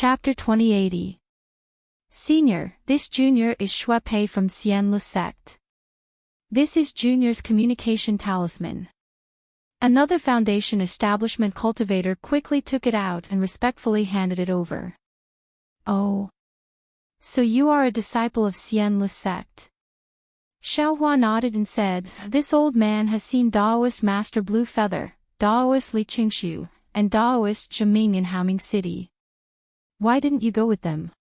Chapter 2080. Senior, this Junior is Shui from Xian Le Sect. This is Junior's communication talisman. Another Foundation establishment cultivator quickly took it out and respectfully handed it over. Oh. So you are a disciple of Xian Le Sect. Xiaohua nodded and said, this old man has seen Daoist Master Blue Feather, Daoist Li Qingshu, and Daoist Zhiming in Haoming City. Why didn't you go with them?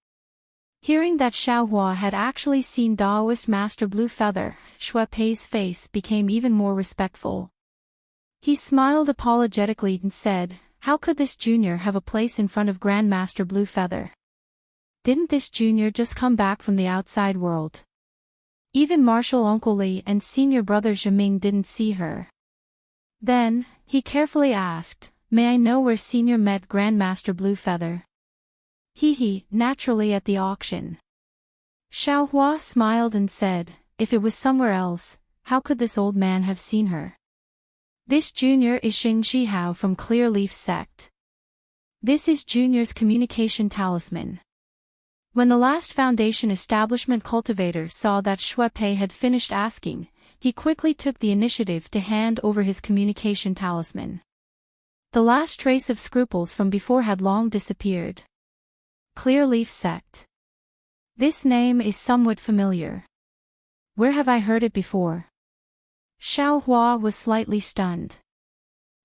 Hearing that Xiaohua had actually seen Daoist Master Blue Feather, Shui Pei's face became even more respectful. He smiled apologetically and said, how could this junior have a place in front of Grandmaster Blue Feather? Didn't this junior just come back from the outside world? Even Marshal Uncle Li and senior brother Zhiming didn't see her. Then, he carefully asked, may I know where senior met Grandmaster Blue Feather? Naturally at the auction. Xiaohua smiled and said, if it was somewhere else, how could this old man have seen her? This junior is Xing Zhihao from Clear Leaf Sect. This is Junior's communication talisman. When the last Foundation establishment cultivator saw that Shui Pei had finished asking, he quickly took the initiative to hand over his communication talisman. The last trace of scruples from before had long disappeared. Clear Leaf Sect. This name is somewhat familiar. Where have I heard it before? Xiaohua was slightly stunned.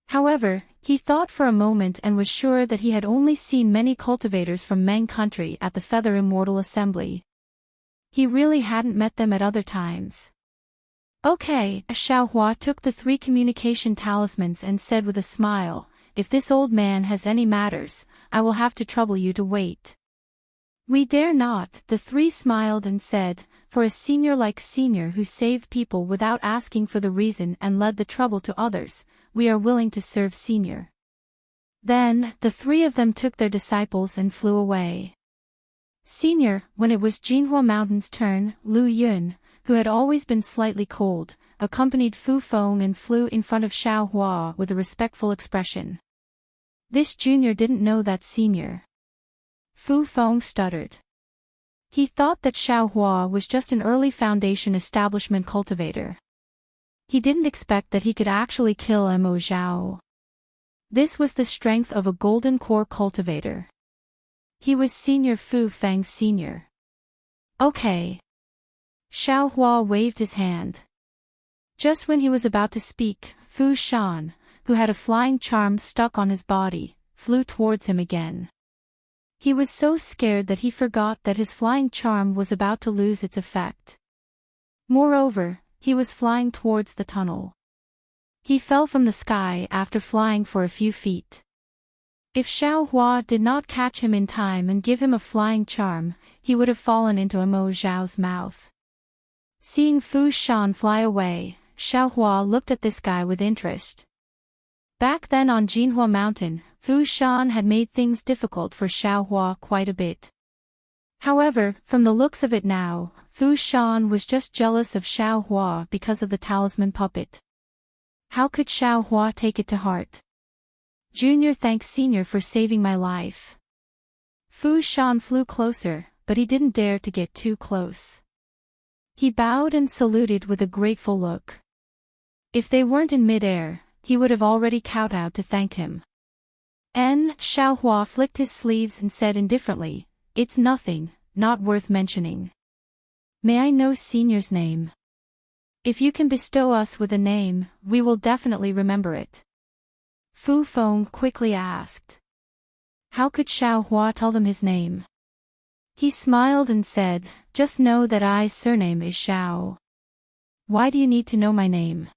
However, he thought for a moment and was sure that he had only seen many cultivators from Meng country at the Feather Immortal Assembly. He really hadn't met them at other times. Okay, Xiaohua took the 3 communication talismans and said with a smile, if this old man has any matters, I will have to trouble you to wait. We dare not, the 3 smiled and said, for a senior like Senior who saved people without asking for the reason and led the trouble to others, we are willing to serve Senior. Then, the 3 of them took their disciples and flew away. Senior, when it was Jinhua Mountain's turn, Lu Yun, who had always been slightly cold, accompanied Fu Feng and flew in front of Xiaohua with a respectful expression. This junior didn't know that Senior. Fu Feng stuttered. He thought that Xiaohua was just an early Foundation establishment cultivator. He didn't expect that he could actually kill Mo Zhao. This was the strength of a golden core cultivator. He was Senior Fu Feng Senior. Okay. Xiaohua waved his hand. Just when he was about to speak, Fu Shan, who had a flying charm stuck on his body, flew towards him again. He was so scared that he forgot that his flying charm was about to lose its effect. Moreover, he was flying towards the tunnel. He fell from the sky after flying for a few feet. If Xiaohua did not catch him in time and give him a flying charm, he would have fallen into Mo Zhao's mouth. Seeing Fu Shan fly away, Xiaohua looked at this guy with interest. Back then on Jinhua Mountain, Fu Shan had made things difficult for Xiaohua quite a bit. However, from the looks of it now, Fu Shan was just jealous of Xiaohua because of the talisman puppet. How could Xiaohua take it to heart? Junior thanks Senior for saving my life. Fu Shan flew closer, but he didn't dare to get too close. He bowed and saluted with a grateful look. If they weren't in mid-air, he would have already kowtowed to thank him. Xiaohua flicked his sleeves and said indifferently, it's nothing, not worth mentioning. May I know Senior's name? If you can bestow us with a name, we will definitely remember it. Fu Feng quickly asked. How could Xiaohua tell them his name? He smiled and said, just know that I's surname is Xiao. Why do you need to know my name?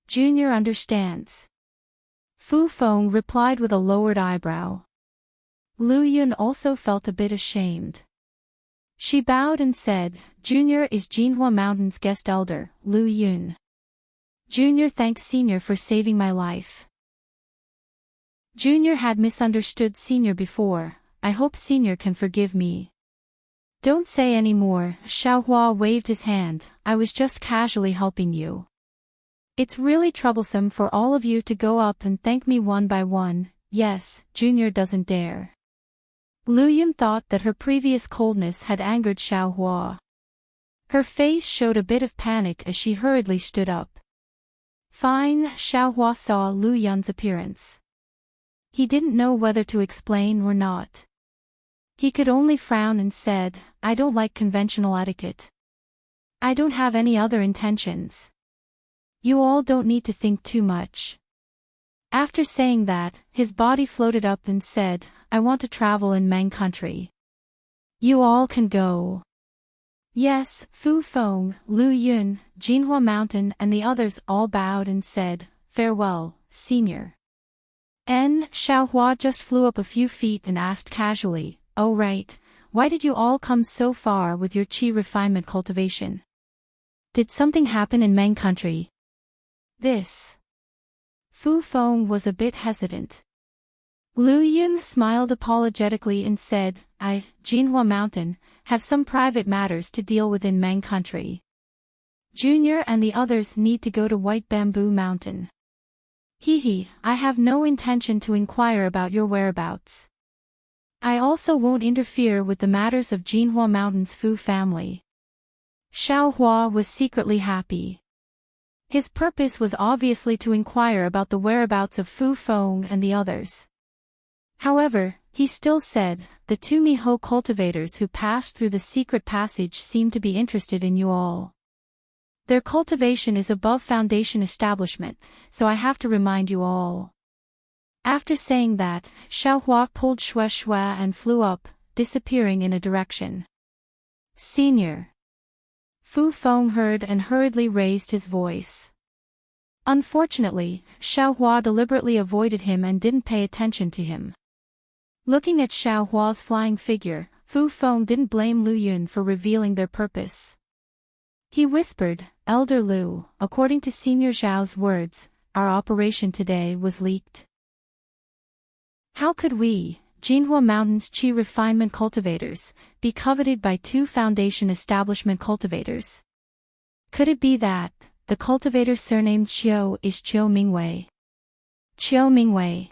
Junior understands. Fu Feng replied with a lowered eyebrow. Lu Yun also felt a bit ashamed. She bowed and said, Junior is Jinhua Mountain's guest elder, Lu Yun. Junior thanks Senior for saving my life. Junior had misunderstood Senior before, I hope Senior can forgive me. Don't say any more, Xiaohua waved his hand, I was just casually helping you. It's really troublesome for all of you to go up and thank me one by one, yes, Junior doesn't dare. Lu Yun thought that her previous coldness had angered Xiaohua. Her face showed a bit of panic as she hurriedly stood up. Fine, Xiaohua saw Lu Yun's appearance. He didn't know whether to explain or not. He could only frown and said, I don't like conventional etiquette. I don't have any other intentions. You all don't need to think too much. After saying that, his body floated up and said, I want to travel in Meng country. You all can go. Yes, Fu Feng, Lu Yun, Jinhua Mountain and the others all bowed and said, farewell, senior. Xiaohua just flew up a few feet and asked casually, oh right, why did you all come so far with your qi refinement cultivation? Did something happen in Meng country? This. Fu Feng was a bit hesitant. Lu Yun smiled apologetically and said, I, Jinhua Mountain, have some private matters to deal with in Meng country. Junior and the others need to go to White Bamboo Mountain. Hee, I have no intention to inquire about your whereabouts. I also won't interfere with the matters of Jinhua Mountain's Fu family. Xiaohua was secretly happy. His purpose was obviously to inquire about the whereabouts of Fu Feng and the others. However, he still said, the two Miho cultivators who passed through the secret passage seem to be interested in you all. Their cultivation is above foundation establishment, so I have to remind you all. After saying that, Xiaohua pulled Shui and flew up, disappearing in a direction. Senior. Fu Feng heard and hurriedly raised his voice. Unfortunately, Xiaohua deliberately avoided him and didn't pay attention to him. Looking at Xiaohua's flying figure, Fu Feng didn't blame Lu Yun for revealing their purpose. He whispered, Elder Lu, according to Senior Zhao's words, our operation today was leaked. How could we, Jinhua Mountain's qi refinement cultivators, be coveted by two foundation establishment cultivators? Could it be that, the cultivator surnamed Qiu is Qiu Mingwei? Qiu Mingwei.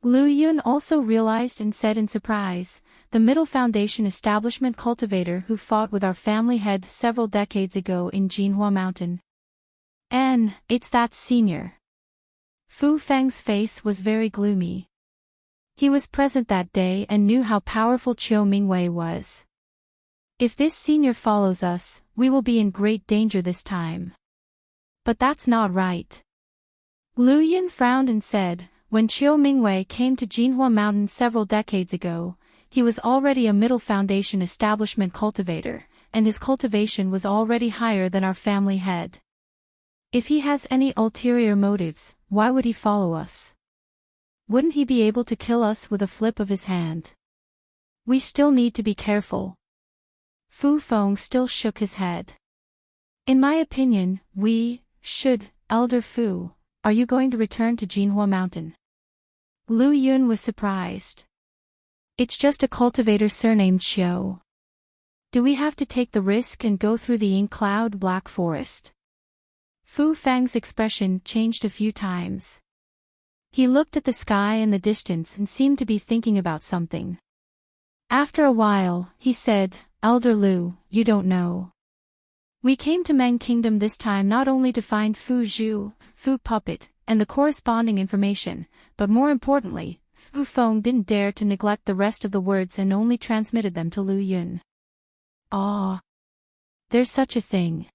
Lu Yun also realized and said in surprise, the middle foundation establishment cultivator who fought with our family head several decades ago in Jinhua Mountain. It's that senior. Fu Feng's face was very gloomy. He was present that day and knew how powerful Qiu Mingwei was. If this senior follows us, we will be in great danger this time. But that's not right. Lu Yun frowned and said, when Qiu Mingwei came to Jinhua Mountain several decades ago, he was already a middle foundation establishment cultivator, and his cultivation was already higher than our family head. If he has any ulterior motives, why would he follow us? Wouldn't he be able to kill us with a flip of his hand? We still need to be careful. Fu Feng still shook his head. In my opinion, we should, Elder Fu, are you going to return to Jinhua Mountain? Lu Yun was surprised. It's just a cultivator surnamed Qiu. Do we have to take the risk and go through the ink cloud black forest? Fu Feng's expression changed a few times. He looked at the sky in the distance and seemed to be thinking about something. After a while, he said, Elder Lu, you don't know. We came to Meng Kingdom this time not only to find Fu Zhu, Fu Puppet, and the corresponding information, but more importantly, Fu Feng didn't dare to neglect the rest of the words and only transmitted them to Lu Yun. Ah. There's such a thing.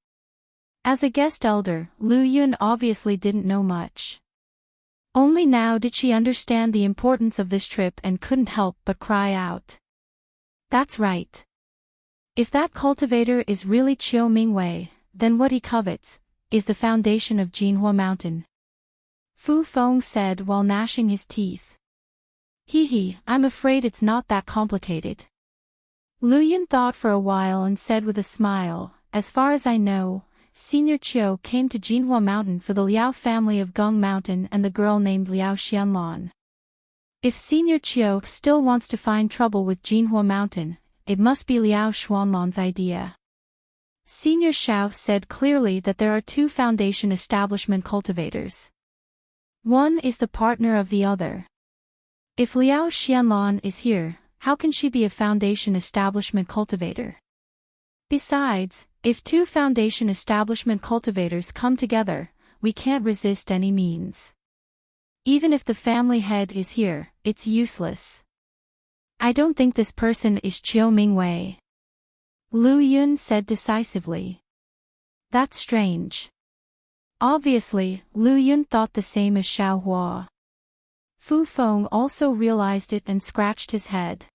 As a guest elder, Lu Yun obviously didn't know much. Only now did she understand the importance of this trip and couldn't help but cry out. That's right. If that cultivator is really Qiu Mingwei, then what he covets is the foundation of Jinhua Mountain. Fu Feng said while gnashing his teeth. I'm afraid it's not that complicated. Lu Yun thought for a while and said with a smile, as far as I know, Senior Qiu came to Jinhua Mountain for the Liao family of Geng Mountain and the girl named Liao Xianlan. If Senior Qiu still wants to find trouble with Jinhua Mountain, it must be Liao Xuanlan's idea. Senior Xiao said clearly that there are two foundation establishment cultivators. One is the partner of the other. If Liao Xianlan is here, how can she be a foundation establishment cultivator? Besides, if two foundation establishment cultivators come together, we can't resist any means. Even if the family head is here, it's useless. I don't think this person is Chiu Mingwei. Lu Yun said decisively. That's strange. Obviously, Lu Yun thought the same as Xiao Hua. Fu Feng also realized it and scratched his head.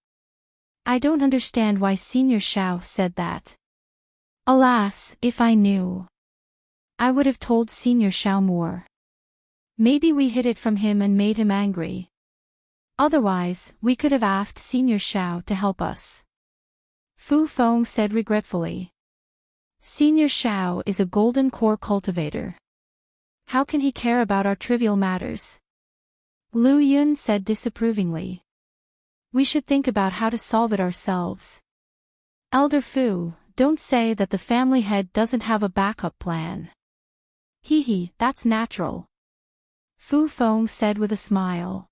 I don't understand why Senior Xiao said that. Alas, if I knew, I would have told Senior Xiao more. Maybe we hid it from him and made him angry. Otherwise, we could have asked Senior Xiao to help us. Fu Feng said regretfully. Senior Xiao is a golden core cultivator. How can he care about our trivial matters? Lu Yun said disapprovingly. We should think about how to solve it ourselves. Elder Fu, don't say that the family head doesn't have a backup plan. Hee, that's natural. Fu Feng said with a smile.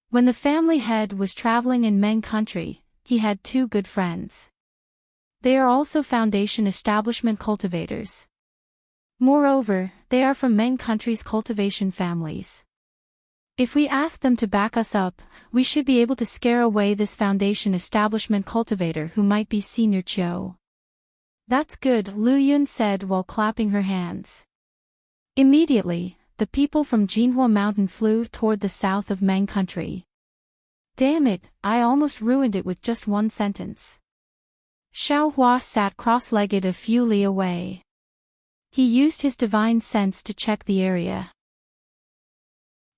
When the family head was traveling in Meng country, he had two good friends. They are also foundation establishment cultivators. Moreover, they are from Meng country's cultivation families. If we ask them to back us up, we should be able to scare away this foundation establishment cultivator who might be Senior Chiu. That's good, Lu Yun said while clapping her hands. Immediately, the people from Jinhua Mountain flew toward the south of Meng country. Damn it, I almost ruined it with just one sentence. Xiao Hua sat cross-legged a few li away. He used his divine sense to check the area.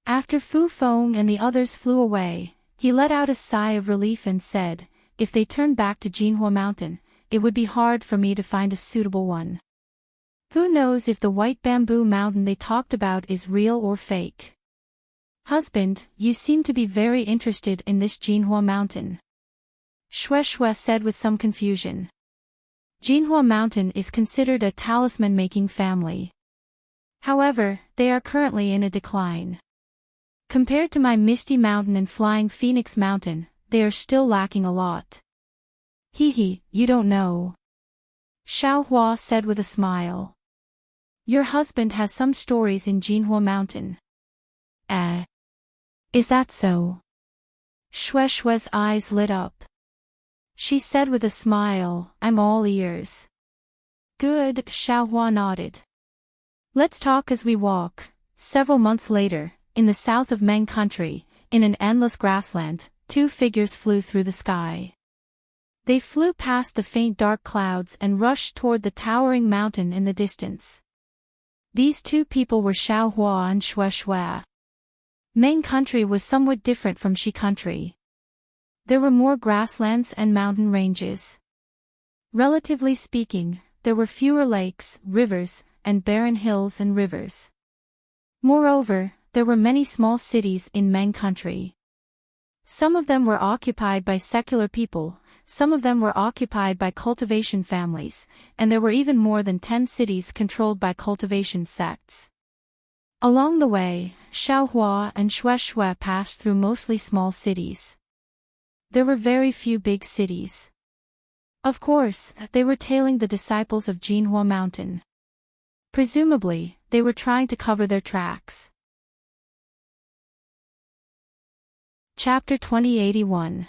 After Fu Feng and the others flew away, he let out a sigh of relief and said, if they turn back to Jinhua Mountain, it would be hard for me to find a suitable one. Who knows if the white bamboo mountain they talked about is real or fake? Husband, you seem to be very interested in this Jinhua Mountain. Shui said with some confusion. Jinhua Mountain is considered a talisman-making family. However, they are currently in a decline. Compared to my Misty Mountain and Flying Phoenix Mountain, they are still lacking a lot. Hee, you don't know. Xiao Hua said with a smile. Your husband has some stories in Jinhua Mountain. Is that so? Shui's eyes lit up. She said with a smile, I'm all ears. Good, Xiao Hua nodded. Let's talk as we walk. Several months later, in the south of Meng country, in an endless grassland, two figures flew through the sky. They flew past the faint dark clouds and rushed toward the towering mountain in the distance. These two people were Xiao Hua and Shui. Meng country was somewhat different from Shi country. There were more grasslands and mountain ranges. Relatively speaking, there were fewer lakes, rivers, and barren hills and rivers. Moreover, there were many small cities in Meng country. Some of them were occupied by secular people, some of them were occupied by cultivation families, and there were even more than 10 cities controlled by cultivation sects. Along the way, Xiao Hua and Shui passed through mostly small cities. There were very few big cities. Of course, they were tailing the disciples of Jinhua Mountain. Presumably, they were trying to cover their tracks. Chapter 2081.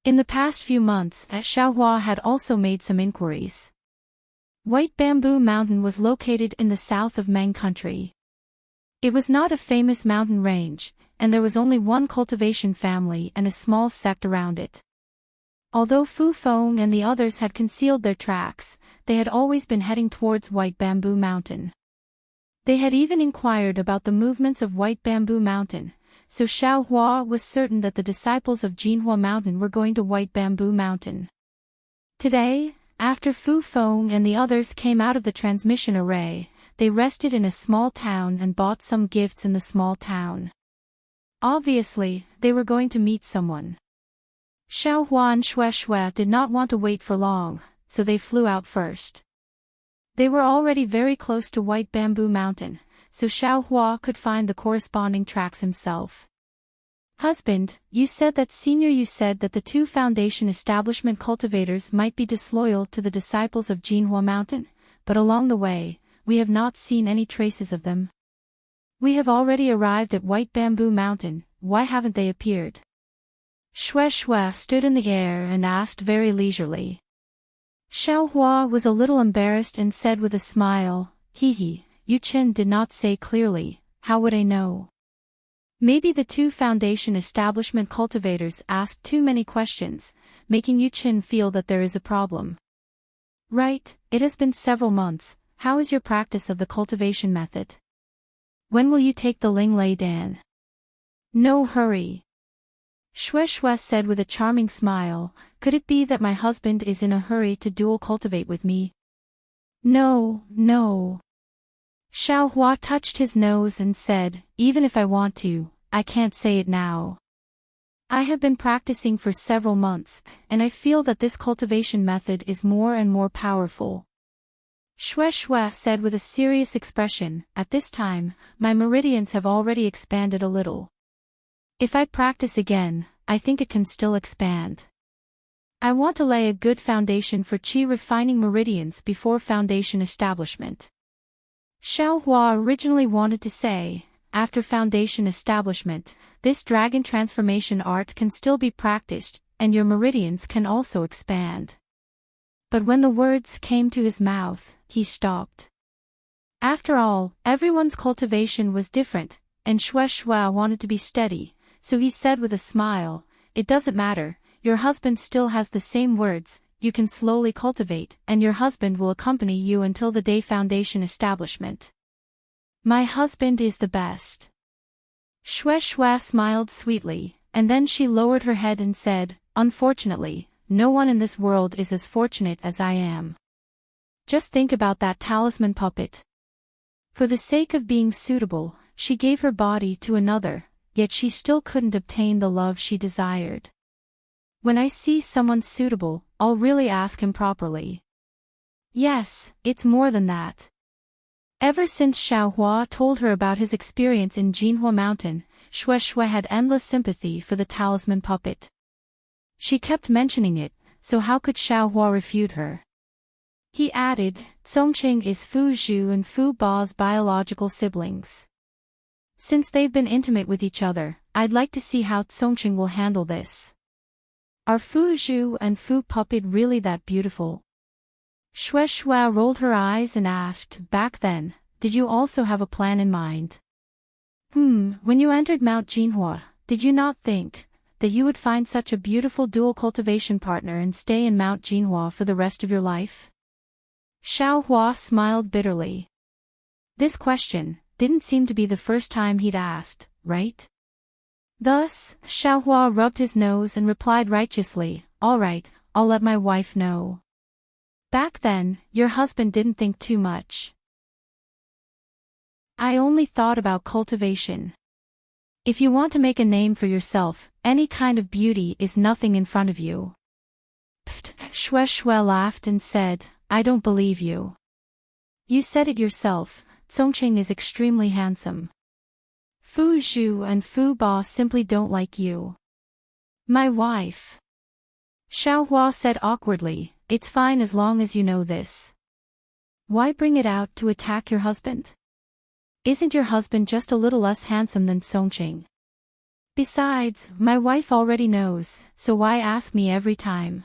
In the past few months, Xiao Hua had also made some inquiries. White Bamboo Mountain was located in the south of Meng country. It was not a famous mountain range, and there was only one cultivation family and a small sect around it. Although Fu Feng and the others had concealed their tracks, they had always been heading towards White Bamboo Mountain. They had even inquired about the movements of White Bamboo Mountain, so Xiao Hua was certain that the disciples of Jinhua Mountain were going to White Bamboo Mountain. Today, after Fu Feng and the others came out of the transmission array, they rested in a small town and bought some gifts in the small town. Obviously, they were going to meet someone. Xiao Hua and Shui did not want to wait for long, so they flew out first. They were already very close to White Bamboo Mountain, so Xiao Hua could find the corresponding tracks himself. Husband, you said that the two foundation establishment cultivators might be disloyal to the disciples of Jinhua Mountain, but along the way, we have not seen any traces of them. We have already arrived at White Bamboo Mountain, why haven't they appeared? Xue Xue stood in the air and asked very leisurely. Xiaohua was a little embarrassed and said with a smile, He, Yu Qin did not say clearly, how would I know? Maybe the two foundation establishment cultivators asked too many questions, making Yu Qin feel that there is a problem. Right, it has been several months, how is your practice of the cultivation method? When will you take the Ling Lei Dan? No hurry. Xue Xue said with a charming smile, could it be that my husband is in a hurry to dual cultivate with me? No. Xiaohua touched his nose and said, even if I want to, I can't say it now. I have been practicing for several months, and I feel that this cultivation method is more and more powerful. Xue Xue said with a serious expression, at this time, my meridians have already expanded a little. If I practice again, I think it can still expand. I want to lay a good foundation for qi refining meridians before foundation establishment. Xiaohua originally wanted to say, after foundation establishment, this dragon transformation art can still be practiced, and your meridians can also expand. But when the words came to his mouth, he stopped. After all, everyone's cultivation was different, and Xue Xue wanted to be steady, so he said with a smile, it doesn't matter, your husband still has the same words, you can slowly cultivate, and your husband will accompany you until the day foundation establishment. My husband is the best. Xue Xue smiled sweetly, and then she lowered her head and said, unfortunately, no one in this world is as fortunate as I am. Just think about that talisman puppet. For the sake of being suitable, she gave her body to another, yet she still couldn't obtain the love she desired. When I see someone suitable, I'll really ask him properly. Yes, it's more than that. Ever since Xiaohua told her about his experience in Jinhua Mountain, Xue Xue had endless sympathy for the talisman puppet. She kept mentioning it, so how could Xiaohua refute her? He added, Congqing is Fu Zhu and Fu Ba's biological siblings. Since they've been intimate with each other, I'd like to see how Congqing will handle this. Are Fu Zhu and Fu Puppet really that beautiful? Xue Xue rolled her eyes and asked, back then, did you also have a plan in mind? When you entered Mount Jinhua, did you not think that you would find such a beautiful dual cultivation partner and stay in Mount Jinhua for the rest of your life? Xiaohua smiled bitterly. This question didn't seem to be the first time he'd asked, right? Thus, Xiaohua rubbed his nose and replied righteously, all right, I'll let my wife know. Back then, your husband didn't think too much. I only thought about cultivation. If you want to make a name for yourself, any kind of beauty is nothing in front of you. Pfft, Xue Xue laughed and said, I don't believe you. You said it yourself, Congqing is extremely handsome. Fu Zhu and Fu Ba simply don't like you. My wife. Xiaohua said awkwardly, it's fine as long as you know this. Why bring it out to attack your husband? Isn't your husband just a little less handsome than Congqing? Besides, my wife already knows, so why ask me every time?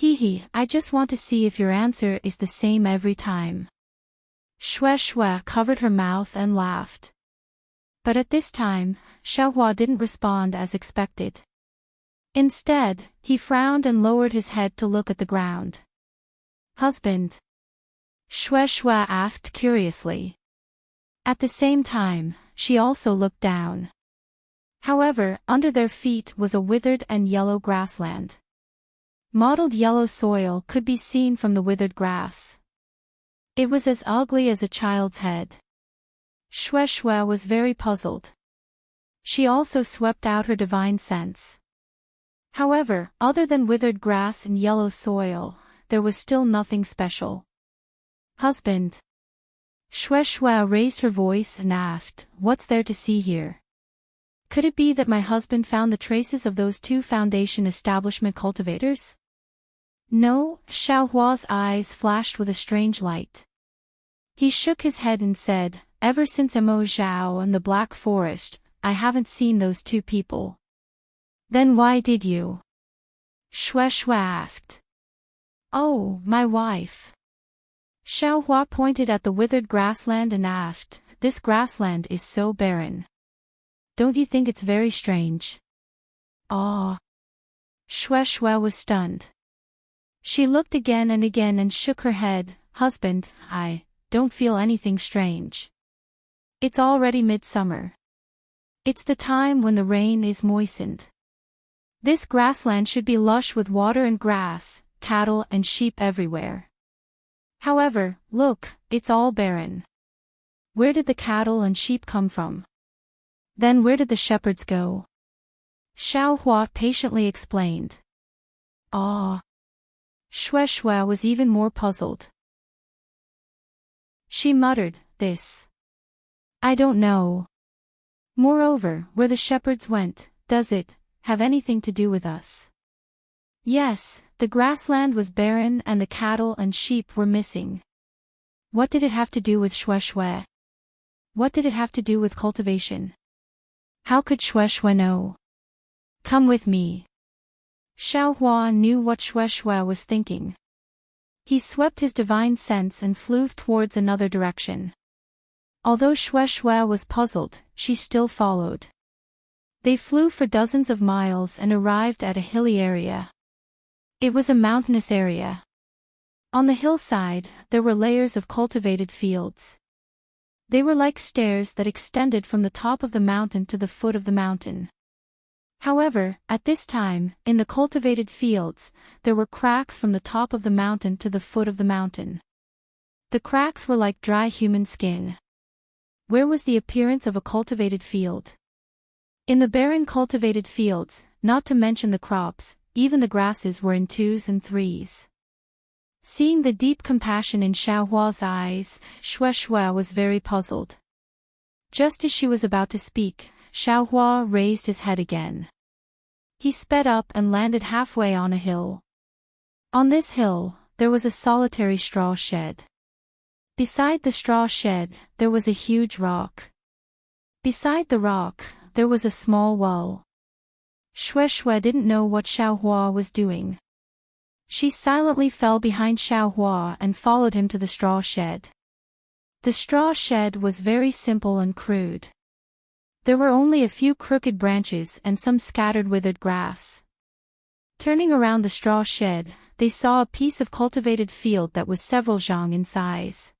I just want to see if your answer is the same every time. Xue Xue covered her mouth and laughed. But at this time, Xiaohua didn't respond as expected. Instead, he frowned and lowered his head to look at the ground. Husband? Xue Xue asked curiously. At the same time, she also looked down. However, under their feet was a withered and yellow grassland. Mottled yellow soil could be seen from the withered grass. It was as ugly as a child's head. Xue Xue was very puzzled. She also swept out her divine sense. However, other than withered grass and yellow soil, there was still nothing special. Husband? Xue Xue raised her voice and asked, what's there to see here? Could it be that my husband found the traces of those two foundation establishment cultivators? No, Xiaohua's eyes flashed with a strange light. He shook his head and said, ever since Mo Zhao and the Black Forest, I haven't seen those two people. Then why did you? Shui asked. Oh, my wife. Xiaohua pointed at the withered grassland and asked, this grassland is so barren. Don't you think it's very strange? Ah. Shui was stunned. She looked again and shook her head, husband, I don't feel anything strange. It's already midsummer. It's the time when the rain is moistened. This grassland should be lush with water and grass, cattle and sheep everywhere. However, look, it's all barren. Where did the cattle and sheep come from? Then where did the shepherds go? Xiaohua patiently explained. Ah. Shui was even more puzzled. She muttered, this. I don't know. Moreover, where the shepherds went, does it have anything to do with us? Yes, the grassland was barren and the cattle and sheep were missing. What did it have to do with Shui? What did it have to do with cultivation? How could Shui know? Come with me. Xiaohua knew what Shui was thinking. He swept his divine sense and flew towards another direction. Although Shui was puzzled, she still followed. They flew for dozens of miles and arrived at a hilly area. It was a mountainous area. On the hillside, there were layers of cultivated fields. They were like stairs that extended from the top of the mountain to the foot of the mountain. However, at this time, in the cultivated fields, there were cracks from the top of the mountain to the foot of the mountain. The cracks were like dry human skin. Where was the appearance of a cultivated field? In the barren cultivated fields, not to mention the crops, even the grasses were in twos and threes. Seeing the deep compassion in Xiaohua's eyes, Shui was very puzzled. Just as she was about to speak, Xiaohua raised his head again. He sped up and landed halfway on a hill. On this hill, there was a solitary straw shed. Beside the straw shed, there was a huge rock. Beside the rock, there was a small well. Shui didn't know what Xiaohua was doing. She silently fell behind Xiaohua and followed him to the straw shed. The straw shed was very simple and crude. There were only a few crooked branches and some scattered withered grass. Turning around the straw shed, they saw a piece of cultivated field that was several zhang in size.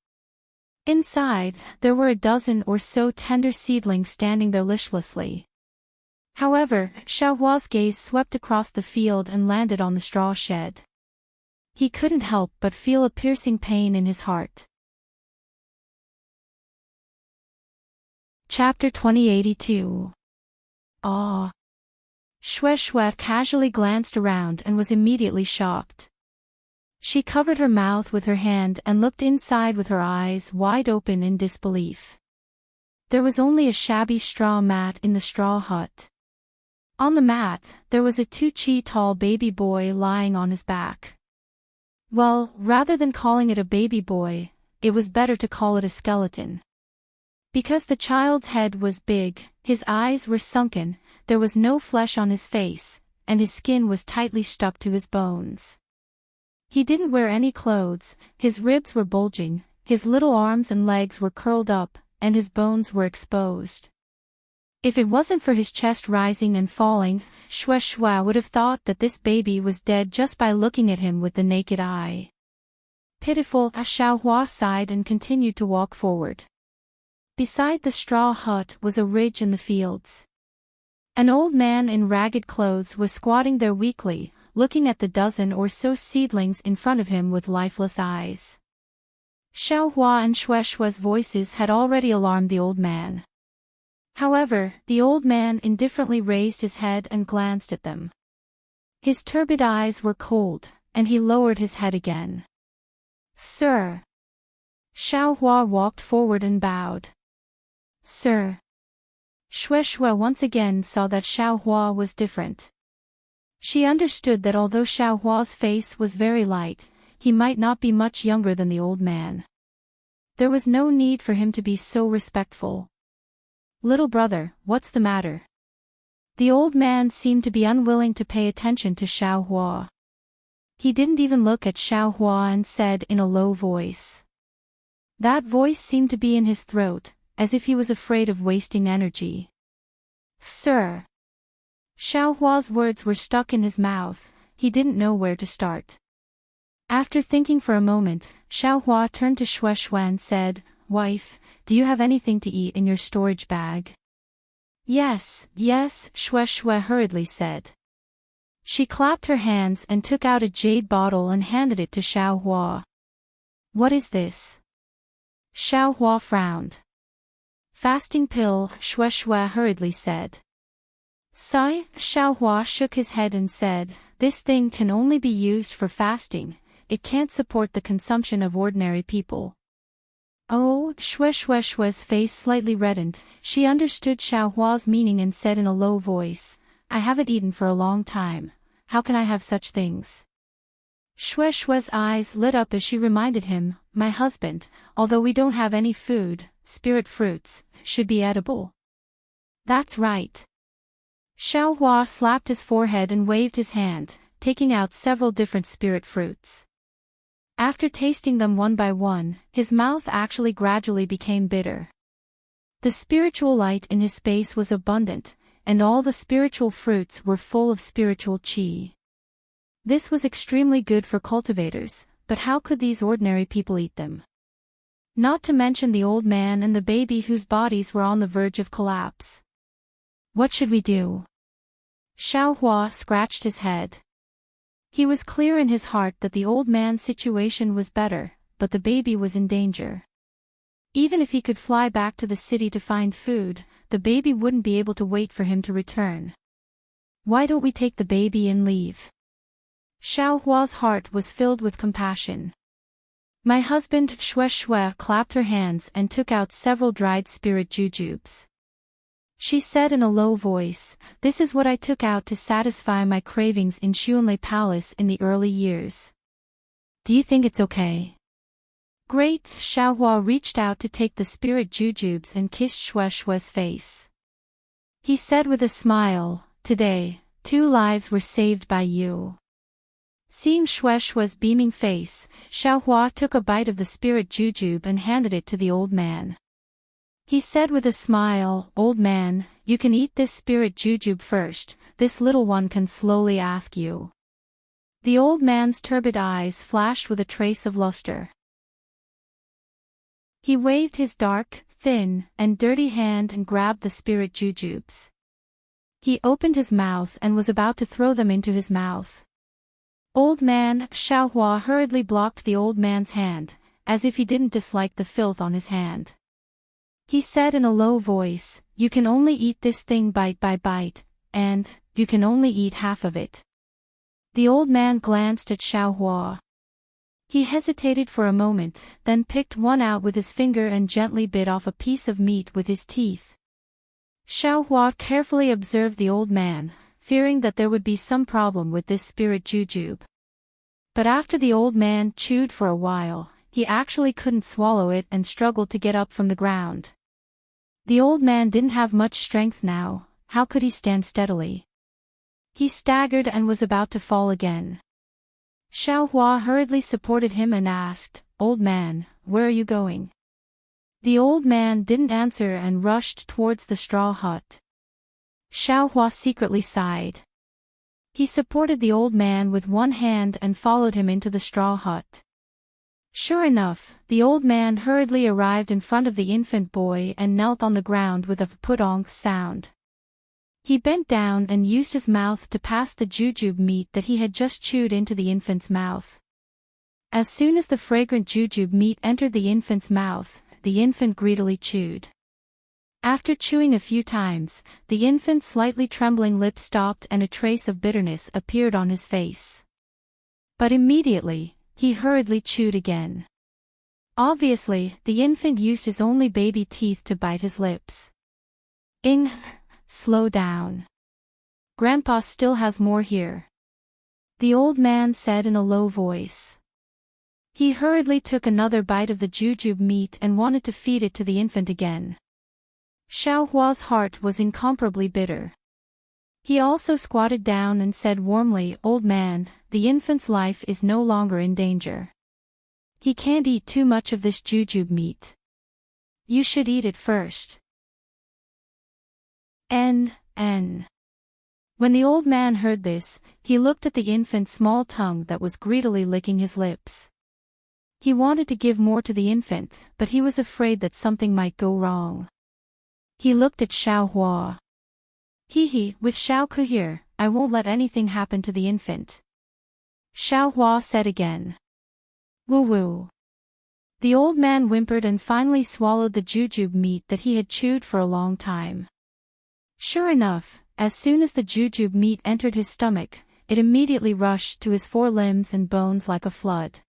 Inside, there were a dozen or so tender seedlings standing there listlessly. However, Xiaohua's gaze swept across the field and landed on the straw shed. He couldn't help but feel a piercing pain in his heart. Chapter 2082. Ah. Shui casually glanced around and was immediately shocked. She covered her mouth with her hand and looked inside with her eyes wide open in disbelief. There was only a shabby straw mat in the straw hut. On the mat, there was a 2-chi tall baby boy lying on his back. Well, rather than calling it a baby boy, it was better to call it a skeleton. Because the child's head was big, his eyes were sunken, there was no flesh on his face, and his skin was tightly stuck to his bones. He didn't wear any clothes, his ribs were bulging, his little arms and legs were curled up, and his bones were exposed. If it wasn't for his chest rising and falling, Shui would have thought that this baby was dead just by looking at him with the naked eye. Pitiful, Xiaohua sighed and continued to walk forward. Beside the straw hut was a ridge in the fields. An old man in ragged clothes was squatting there weakly, looking at the dozen or so seedlings in front of him with lifeless eyes. Xiaohua and Shui's voices had already alarmed the old man. However, the old man indifferently raised his head and glanced at them. His turbid eyes were cold, and he lowered his head again. Sir. Xiaohua walked forward and bowed. Sir. Shue once again saw that Xiaohua was different. She understood that although Xiaohua's face was very light, he might not be much younger than the old man. There was no need for him to be so respectful. "Little brother, what's the matter?" The old man seemed to be unwilling to pay attention to Xiaohua. He didn't even look at Xiaohua and said in a low voice. That voice seemed to be in his throat, as if he was afraid of wasting energy. "Sir." Xiaohua's words were stuck in his mouth, he didn't know where to start. After thinking for a moment, Xiaohua turned to Shue and said, "Wife, do you have anything to eat in your storage bag?" Yes, Shue hurriedly said. She clapped her hands and took out a jade bottle and handed it to Xiaohua. "What is this?" Xiaohua frowned. "Fasting pill," Shue hurriedly said. Sigh, Xiaohua shook his head and said, "This thing can only be used for fasting, it can't support the consumption of ordinary people." Oh, Shue's face slightly reddened, she understood Xiaohua's meaning and said in a low voice, "I haven't eaten for a long time, how can I have such things?" Shue's eyes lit up as she reminded him, "My husband, although we don't have any food, spirit fruits, should be edible." "That's right." Xiaohua slapped his forehead and waved his hand, taking out several different spirit fruits. After tasting them one by one, his mouth actually gradually became bitter. The spiritual light in his space was abundant, and all the spiritual fruits were full of spiritual qi. This was extremely good for cultivators, but how could these ordinary people eat them? Not to mention the old man and the baby whose bodies were on the verge of collapse. "What should we do?" Xiaohua scratched his head. He was clear in his heart that the old man's situation was better, but the baby was in danger. Even if he could fly back to the city to find food, the baby wouldn't be able to wait for him to return. "Why don't we take the baby and leave?" Xiaohua's heart was filled with compassion. "My husband," Shue clapped her hands and took out several dried spirit jujubes. She said in a low voice, "This is what I took out to satisfy my cravings in Xuanlei Palace in the early years. Do you think it's okay?" "Great." Xiaohua reached out to take the spirit jujubes and kissed Shue's face. He said with a smile, "Today, 2 lives were saved by you." Seeing Shue's beaming face, Xiaohua took a bite of the spirit jujube and handed it to the old man. He said with a smile, "Old man, you can eat this spirit jujube first, this little one can slowly ask you." The old man's turbid eyes flashed with a trace of luster. He waved his dark, thin, and dirty hand and grabbed the spirit jujubes. He opened his mouth and was about to throw them into his mouth. "Old man," Xiaohua hurriedly blocked the old man's hand, as if he didn't dislike the filth on his hand. He said in a low voice, "You can only eat this thing bite by bite, and, you can only eat half of it." The old man glanced at Xiaohua. He hesitated for a moment, then picked one out with his finger and gently bit off a piece of meat with his teeth. Xiaohua carefully observed the old man, fearing that there would be some problem with this spirit jujube. But after the old man chewed for a while, he actually couldn't swallow it and struggled to get up from the ground. The old man didn't have much strength now, how could he stand steadily? He staggered and was about to fall again. Xiaohua hurriedly supported him and asked, "Old man, where are you going?" The old man didn't answer and rushed towards the straw hut. Xiaohua secretly sighed. He supported the old man with one hand and followed him into the straw hut. Sure enough, the old man hurriedly arrived in front of the infant boy and knelt on the ground with a pudong sound. He bent down and used his mouth to pass the jujube meat that he had just chewed into the infant's mouth. As soon as the fragrant jujube meat entered the infant's mouth, the infant greedily chewed. After chewing a few times, the infant's slightly trembling lips stopped and a trace of bitterness appeared on his face. But immediately, he hurriedly chewed again. Obviously, the infant used his only baby teeth to bite his lips. Ing, slow down. Grandpa still has more here. The old man said in a low voice. He hurriedly took another bite of the jujube meat and wanted to feed it to the infant again. Xiaohua's heart was incomparably bitter. He also squatted down and said warmly, "Old man, the infant's life is no longer in danger. He can't eat too much of this jujube meat. You should eat it first." N. When the old man heard this, he looked at the infant's small tongue that was greedily licking his lips. He wanted to give more to the infant, but he was afraid that something might go wrong. He looked at Xiaohua. With Xiaoku here, I won't let anything happen to the infant. Xiaohua said again. Woo-woo. The old man whimpered and finally swallowed the jujube meat that he had chewed for a long time. Sure enough, as soon as the jujube meat entered his stomach, it immediately rushed to his forelimbs and bones like a flood.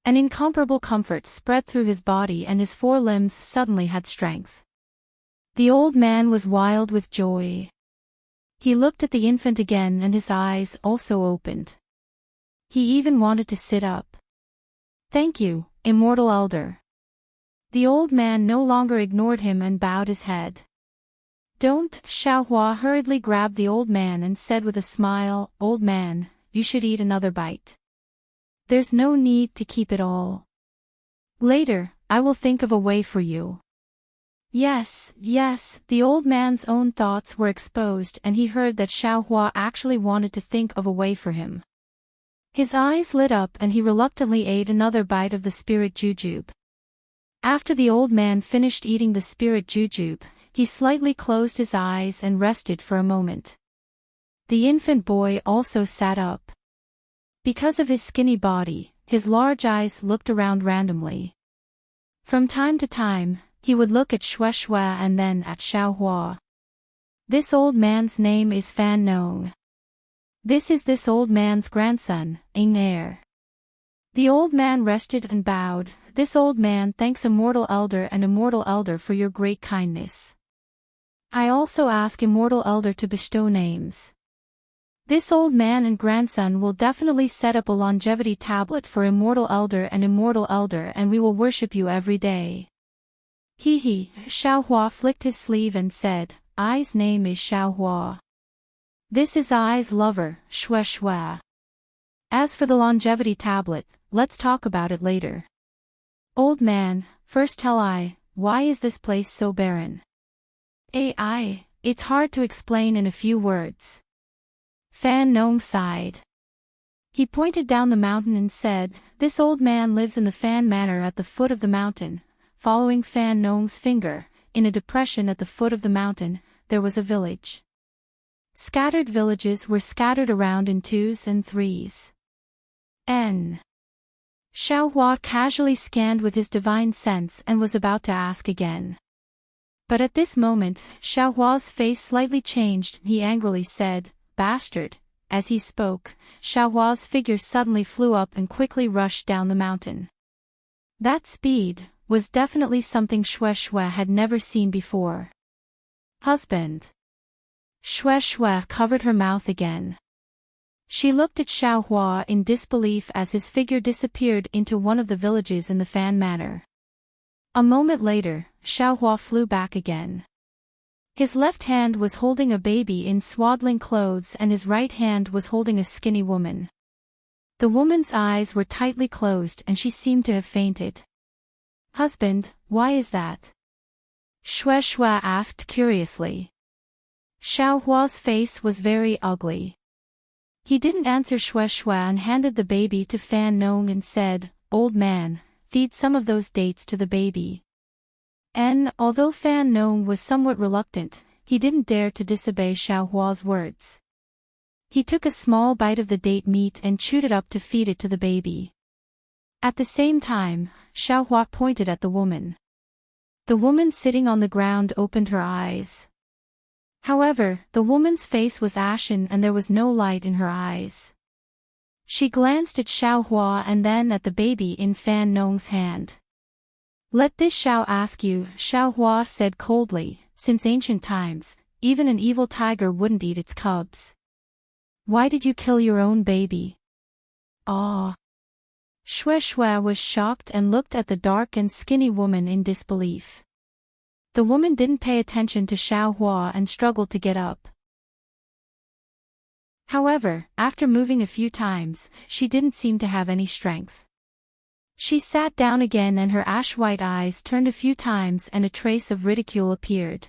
An incomparable comfort spread through his body and his forelimbs suddenly had strength. The old man was wild with joy. He looked at the infant again and his eyes also opened. He even wanted to sit up. Thank you, immortal elder. The old man no longer ignored him and bowed his head. Don't. Xiaohua hurriedly grabbed the old man and said with a smile, "Old man, you should eat another bite. There's no need to keep it all. Later, I will think of a way for you." Yes, the old man's own thoughts were exposed and he heard that Xiaohua actually wanted to think of a way for him. His eyes lit up and he reluctantly ate another bite of the spirit jujube. After the old man finished eating the spirit jujube, he slightly closed his eyes and rested for a moment. The infant boy also sat up. Because of his skinny body, his large eyes looked around randomly. From time to time, he would look at Shueshue and then at Xiaohua. This old man's name is Fan Nong. This is this old man's grandson, Heir. The old man rested and bowed. This old man thanks Immortal Elder and Immortal Elder for your great kindness. I also ask Immortal Elder to bestow names. This old man and grandson will definitely set up a longevity tablet for Immortal Elder and we will worship you every day. Xiaohua flicked his sleeve and said, I's name is Xiaohua. This is I's lover, Shueshue. As for the longevity tablet, let's talk about it later. Old man, first tell I, why is this place so barren? It's hard to explain in a few words. Fan Nong sighed. He pointed down the mountain and said, this old man lives in the Fan Manor at the foot of the mountain. Following Fan Nong's finger, in a depression at the foot of the mountain, there was a village. Scattered villages were scattered around in 2s and 3s. Xiaohua casually scanned with his divine sense and was about to ask again. But at this moment, Xiaohua's face slightly changed. He angrily said, Bastard. As he spoke, Xiaohua's figure suddenly flew up and quickly rushed down the mountain. That speed was definitely something Shueshue had never seen before. Husband. Shueshue covered her mouth again. She looked at Xiaohua in disbelief as his figure disappeared into one of the villages in the Fan Manor. A moment later, Xiaohua flew back again. His left hand was holding a baby in swaddling clothes and his right hand was holding a skinny woman. The woman's eyes were tightly closed and she seemed to have fainted. Husband, why is that? Shueshue asked curiously. Xiaohua's face was very ugly. He didn't answer Shueshue and handed the baby to Fan Nong and said, Old man, feed some of those dates to the baby. Although Fan Nong was somewhat reluctant, he didn't dare to disobey Xiaohua's words. He took a small bite of the date meat and chewed it up to feed it to the baby. At the same time, Xiaohua pointed at the woman. The woman sitting on the ground opened her eyes. However, the woman's face was ashen and there was no light in her eyes. She glanced at Xiaohua and then at the baby in Fan Nong's hand. Let this Xiao ask you, Xiaohua said coldly, Since ancient times, even an evil tiger wouldn't eat its cubs. Why did you kill your own baby? Ah. Shue Shue was shocked and looked at the dark and skinny woman in disbelief. The woman didn't pay attention to Xiaohua and struggled to get up. However, after moving a few times, she didn't seem to have any strength. She sat down again and her ash-white eyes turned a few times and a trace of ridicule appeared.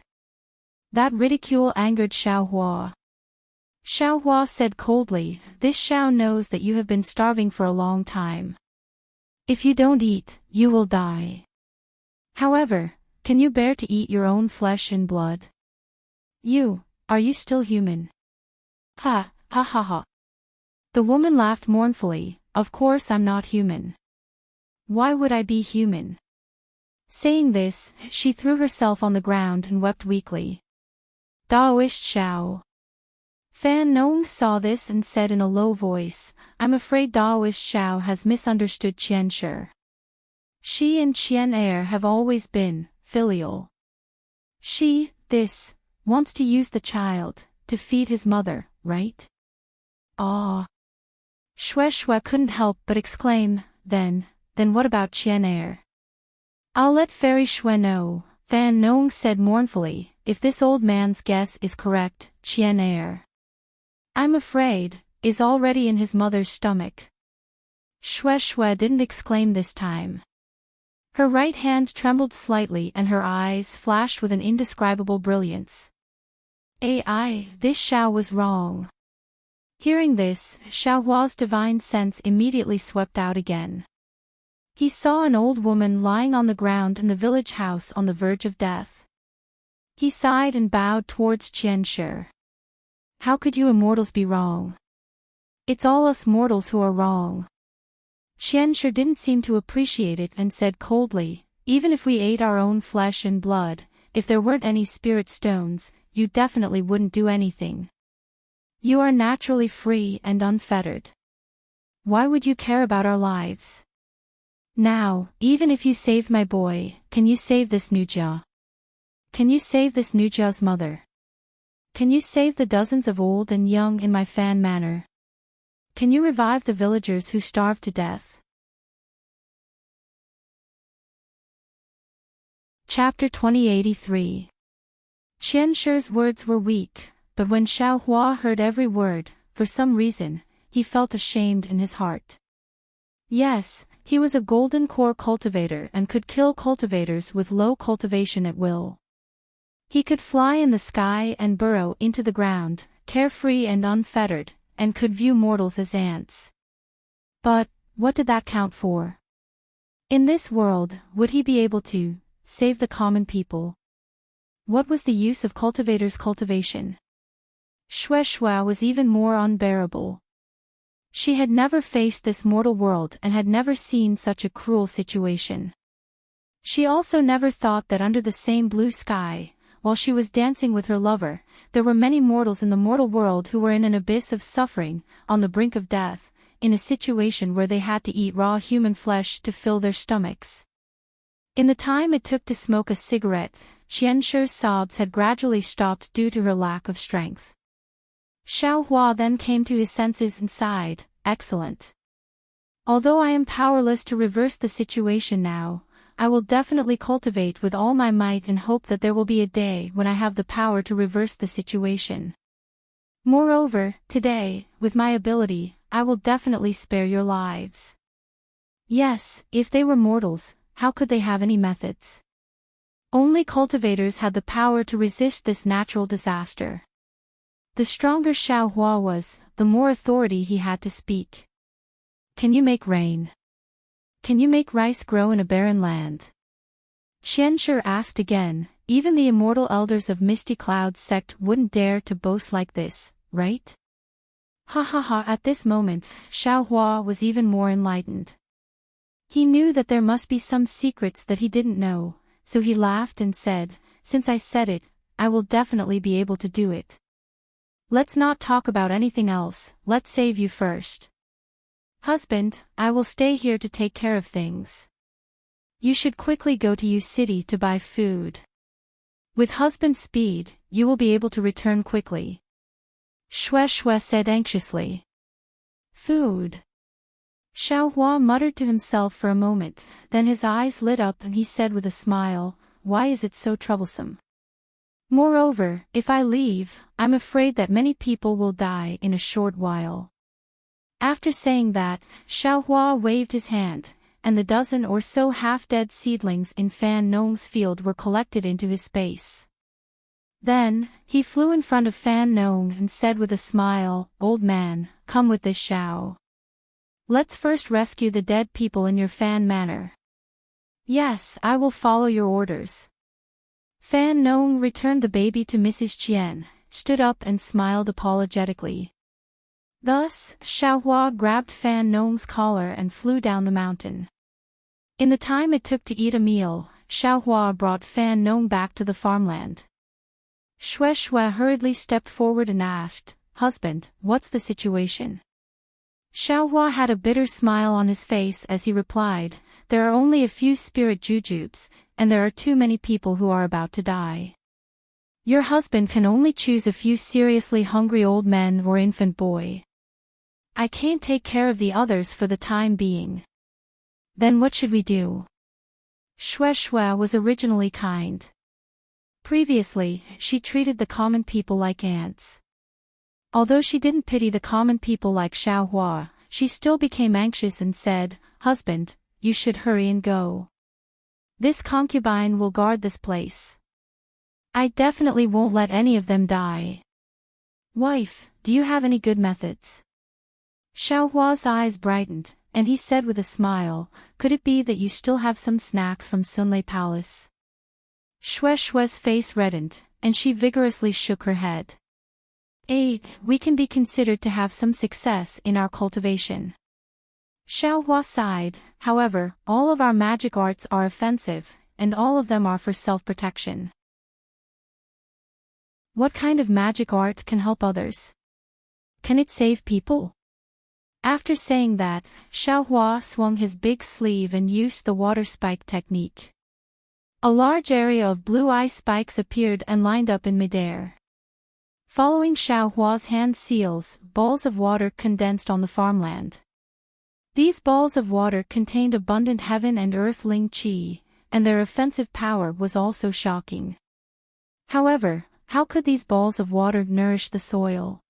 That ridicule angered Xiaohua. Xiaohua said coldly, "This Xiao knows that you have been starving for a long time. If you don't eat, you will die. However, can you bear to eat your own flesh and blood? Are you still human?" Ha, ha ha ha. The woman laughed mournfully, "Of course I'm not human. Why would I be human?" Saying this, she threw herself on the ground and wept weakly. Daoist Xiao. Fan Nong saw this and said in a low voice, "I'm afraid Daoist Xiao has misunderstood Qian Shi. She and Qian Er have always been filial. She, wants to use the child to feed his mother, right?" Ah. Shue Shue couldn't help but exclaim, then what about Qian Er? "I'll let Fairy Shue know," Fan Nong said mournfully, "if this old man's guess is correct, Qian Er, I'm afraid, is already in his mother's stomach." Shue Shue didn't exclaim this time. Her right hand trembled slightly and her eyes flashed with an indescribable brilliance. This Xiao was wrong. Hearing this, Xiaohua's divine sense immediately swept out again. He saw an old woman lying on the ground in the village house on the verge of death. He sighed and bowed towards Qian Shi. "How could you immortals be wrong? It's all us mortals who are wrong." Qian Shi didn't seem to appreciate it and said coldly, "Even if we ate our own flesh and blood, if there weren't any spirit stones, you definitely wouldn't do anything. You are naturally free and unfettered. Why would you care about our lives? Now, even if you saved my boy, can you save this Nujia? Can you save this Nujia's mother? Can you save the dozens of old and young in my Fan Manor? Can you revive the villagers who starved to death?" Chapter 2083. Qian Shi's words were weak, but when Xiaohua heard every word, for some reason, he felt ashamed in his heart. Yes, he was a golden core cultivator and could kill cultivators with low cultivation at will. He could fly in the sky and burrow into the ground, carefree and unfettered, and could view mortals as ants. But, what did that count for? In this world, would he be able to save the common people? What was the use of cultivators' cultivation? Shue Shue was even more unbearable. She had never faced this mortal world and had never seen such a cruel situation. She also never thought that under the same blue sky, while she was dancing with her lover, there were many mortals in the mortal world who were in an abyss of suffering, on the brink of death, in a situation where they had to eat raw human flesh to fill their stomachs. In the time it took to smoke a cigarette, Qian Shi's sobs had gradually stopped due to her lack of strength. Xiaohua then came to his senses and sighed, "Excellent. Although I am powerless to reverse the situation now, I will definitely cultivate with all my might and hope that there will be a day when I have the power to reverse the situation. Moreover, today, with my ability, I will definitely spare your lives." Yes, if they were mortals, how could they have any methods? Only cultivators had the power to resist this natural disaster. The stronger Xiaohua was, the more authority he had to speak. "Can you make rain? Can you make rice grow in a barren land?" Qian Shi asked again. Even the immortal elders of Misty Cloud's sect wouldn't dare to boast like this, right? Ha ha ha. At this moment, Xiaohua was even more enlightened. He knew that there must be some secrets that he didn't know, so he laughed and said, "Since I said it, I will definitely be able to do it. Let's not talk about anything else, let's save you first. Husband, I will stay here to take care of things. You should quickly go to U City to buy food. With husband's speed, you will be able to return quickly. Shue Shue said anxiously. Food. Xiaohua muttered to himself for a moment, then his eyes lit up and he said with a smile, why is it so troublesome? Moreover, if I leave, I'm afraid that many people will die in a short while. After saying that, Xiaohua waved his hand, and the dozen or so half-dead seedlings in Fan Nong's field were collected into his space. Then, he flew in front of Fan Nong and said with a smile, Old man, come with this Xiao. Let's first rescue the dead people in your Fan manor. Yes, I will follow your orders. Fan Nong returned the baby to Mrs. Qian, stood up and smiled apologetically. Thus, Xiaohua grabbed Fan Nong's collar and flew down the mountain. In the time it took to eat a meal, Xiaohua brought Fan Nong back to the farmland. Shue Shue hurriedly stepped forward and asked, Husband, what's the situation? Xiaohua had a bitter smile on his face as he replied, there are only a few spirit jujubes, and there are too many people who are about to die. Your husband can only choose a few seriously hungry old men or infant boy. I can't take care of the others for the time being. Then what should we do? Shue Shue was originally kind. Previously, she treated the common people like ants. Although she didn't pity the common people like Xiaohua, she still became anxious and said, Husband, you should hurry and go. This concubine will guard this place. I definitely won't let any of them die. Wife, do you have any good methods? Xiaohua's eyes brightened, and he said with a smile, could it be that you still have some snacks from Sunlei Palace? Shue Shue's face reddened, and she vigorously shook her head. We can be considered to have some success in our cultivation. Xiaohua sighed, however, all of our magic arts are offensive, and all of them are for self-protection. What kind of magic art can help others? Can it save people? After saying that, Xiaohua swung his big sleeve and used the water spike technique. A large area of blue ice spikes appeared and lined up in midair. Following Xiaohua's hand seals, balls of water condensed on the farmland. These balls of water contained abundant heaven and earth ling qi, and their offensive power was also shocking. However, how could these balls of water nourish the soil?